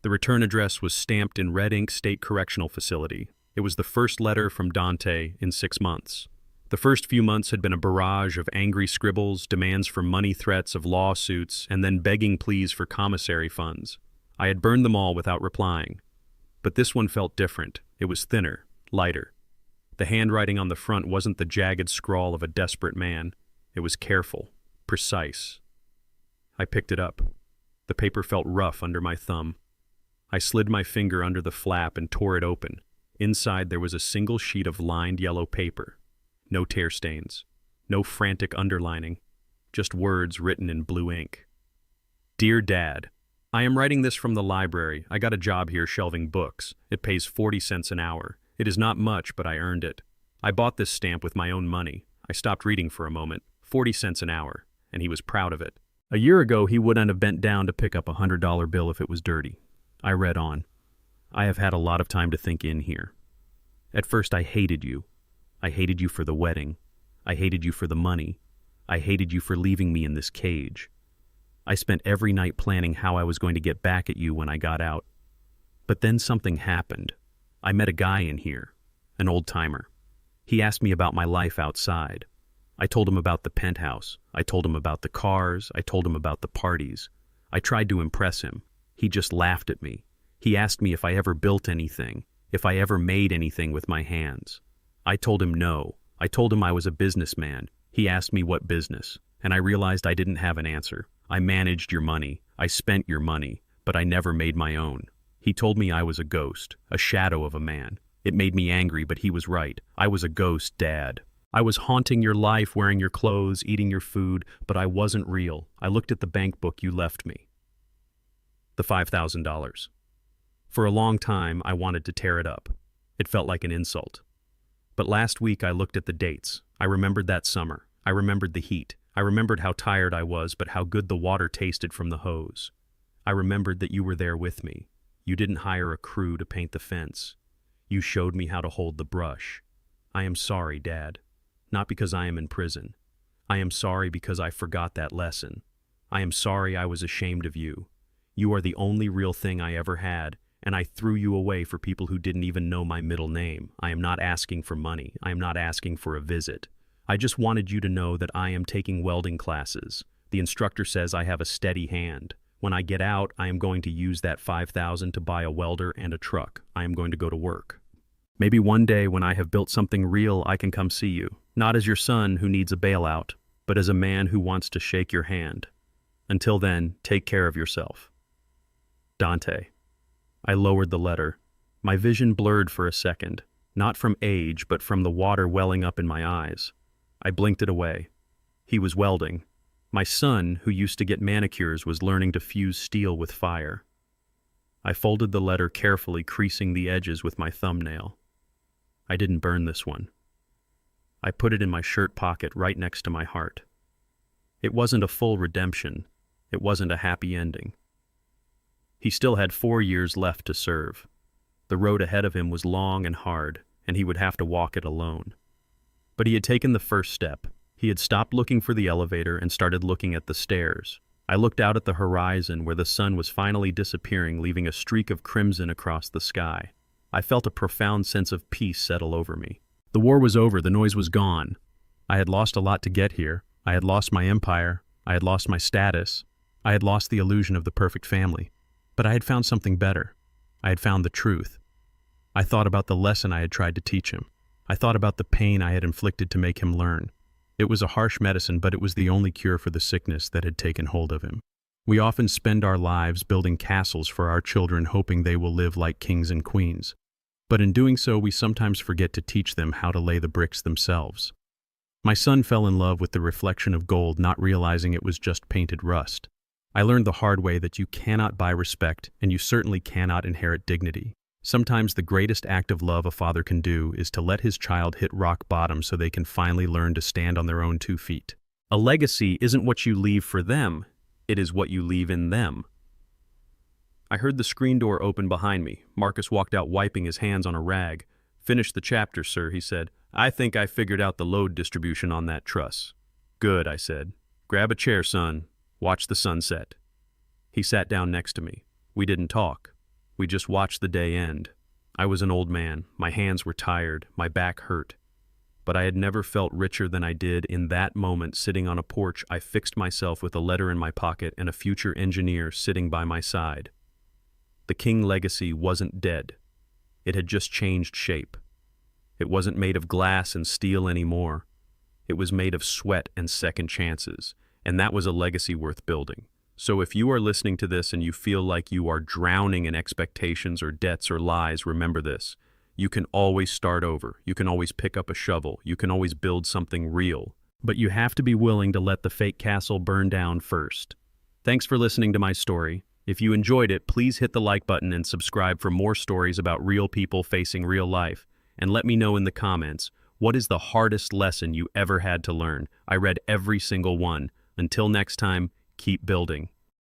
The return address was stamped in red ink State Correctional Facility. It was the first letter from Dante in 6 months. The first few months had been a barrage of angry scribbles, demands for money, threats of lawsuits, and then begging pleas for commissary funds. I had burned them all without replying. But this one felt different. It was thinner, lighter. The handwriting on the front wasn't the jagged scrawl of a desperate man. It was careful, precise. I picked it up. The paper felt rough under my thumb. I slid my finger under the flap and tore it open. Inside there was a single sheet of lined yellow paper. No tear stains. No frantic underlining. Just words written in blue ink. Dear Dad, I am writing this from the library. I got a job here shelving books. It pays 40 cents an hour. It is not much, but I earned it. I bought this stamp with my own money. I stopped reading for a moment. 40 cents an hour. And he was proud of it. A year ago, he wouldn't have bent down to pick up a $100 bill if it was dirty. I read on. I have had a lot of time to think in here. At first I hated you. I hated you for the wedding. I hated you for the money. I hated you for leaving me in this cage. I spent every night planning how I was going to get back at you when I got out. But then something happened. I met a guy in here, an old-timer. He asked me about my life outside. I told him about the penthouse. I told him about the cars. I told him about the parties. I tried to impress him. He just laughed at me. He asked me if I ever built anything, if I ever made anything with my hands. I told him no. I told him I was a businessman. He asked me what business, and I realized I didn't have an answer. I managed your money. I spent your money, but I never made my own. He told me I was a ghost, a shadow of a man. It made me angry, but he was right. I was a ghost, Dad. I was haunting your life, wearing your clothes, eating your food, but I wasn't real. I looked at the bank book you left me. The $5,000. For a long time, I wanted to tear it up. It felt like an insult. But last week I looked at the dates. I remembered that summer. I remembered the heat. I remembered how tired I was, but how good the water tasted from the hose. I remembered that you were there with me. You didn't hire a crew to paint the fence. You showed me how to hold the brush. I am sorry, Dad. Not because I am in prison. I am sorry because I forgot that lesson. I am sorry I was ashamed of you. You are the only real thing I ever had, and I threw you away for people who didn't even know my middle name. I am not asking for money. I am not asking for a visit. I just wanted you to know that I am taking welding classes. The instructor says I have a steady hand. When I get out, I am going to use that $5,000 to buy a welder and a truck. I am going to go to work. Maybe one day when I have built something real, I can come see you. Not as your son who needs a bailout, but as a man who wants to shake your hand. Until then, take care of yourself. Dante. I lowered the letter. My vision blurred for a second, not from age, but from the water welling up in my eyes. I blinked it away. He was welding. My son, who used to get manicures, was learning to fuse steel with fire. I folded the letter carefully, creasing the edges with my thumbnail. I didn't burn this one. I put it in my shirt pocket right next to my heart. It wasn't a full redemption. It wasn't a happy ending. He still had 4 years left to serve. The road ahead of him was long and hard, and he would have to walk it alone. But he had taken the first step. He had stopped looking for the elevator and started looking at the stairs. I looked out at the horizon where the sun was finally disappearing, leaving a streak of crimson across the sky. I felt a profound sense of peace settle over me. The war was over, the noise was gone. I had lost a lot to get here. I had lost my empire. I had lost my status. I had lost the illusion of the perfect family. But I had found something better. I had found the truth. I thought about the lesson I had tried to teach him. I thought about the pain I had inflicted to make him learn. It was a harsh medicine, but it was the only cure for the sickness that had taken hold of him. We often spend our lives building castles for our children, hoping they will live like kings and queens. But in doing so, we sometimes forget to teach them how to lay the bricks themselves. My son fell in love with the reflection of gold, not realizing it was just painted rust. I learned the hard way that you cannot buy respect, and you certainly cannot inherit dignity. Sometimes the greatest act of love a father can do is to let his child hit rock bottom so they can finally learn to stand on their own 2 feet. A legacy isn't what you leave for them, it is what you leave in them. I heard the screen door open behind me. Marcus walked out wiping his hands on a rag. "Finish the chapter, sir," he said. "I think I figured out the load distribution on that truss." "Good," I said. "Grab a chair, son. Watch the sunset." He sat down next to me. We didn't talk. We just watched the day end. I was an old man. My hands were tired. My back hurt. But I had never felt richer than I did in that moment. Sitting on a porch, I fixed myself with a letter in my pocket and a future engineer sitting by my side. The King legacy wasn't dead. It had just changed shape. It wasn't made of glass and steel anymore. It was made of sweat and second chances, and that was a legacy worth building. So if you are listening to this and you feel like you are drowning in expectations or debts or lies, remember this. You can always start over. You can always pick up a shovel. You can always build something real. But you have to be willing to let the fake castle burn down first. Thanks for listening to my story. If you enjoyed it, please hit the like button and subscribe for more stories about real people facing real life. And let me know in the comments, what is the hardest lesson you ever had to learn? I read every single one. Until next time, keep building.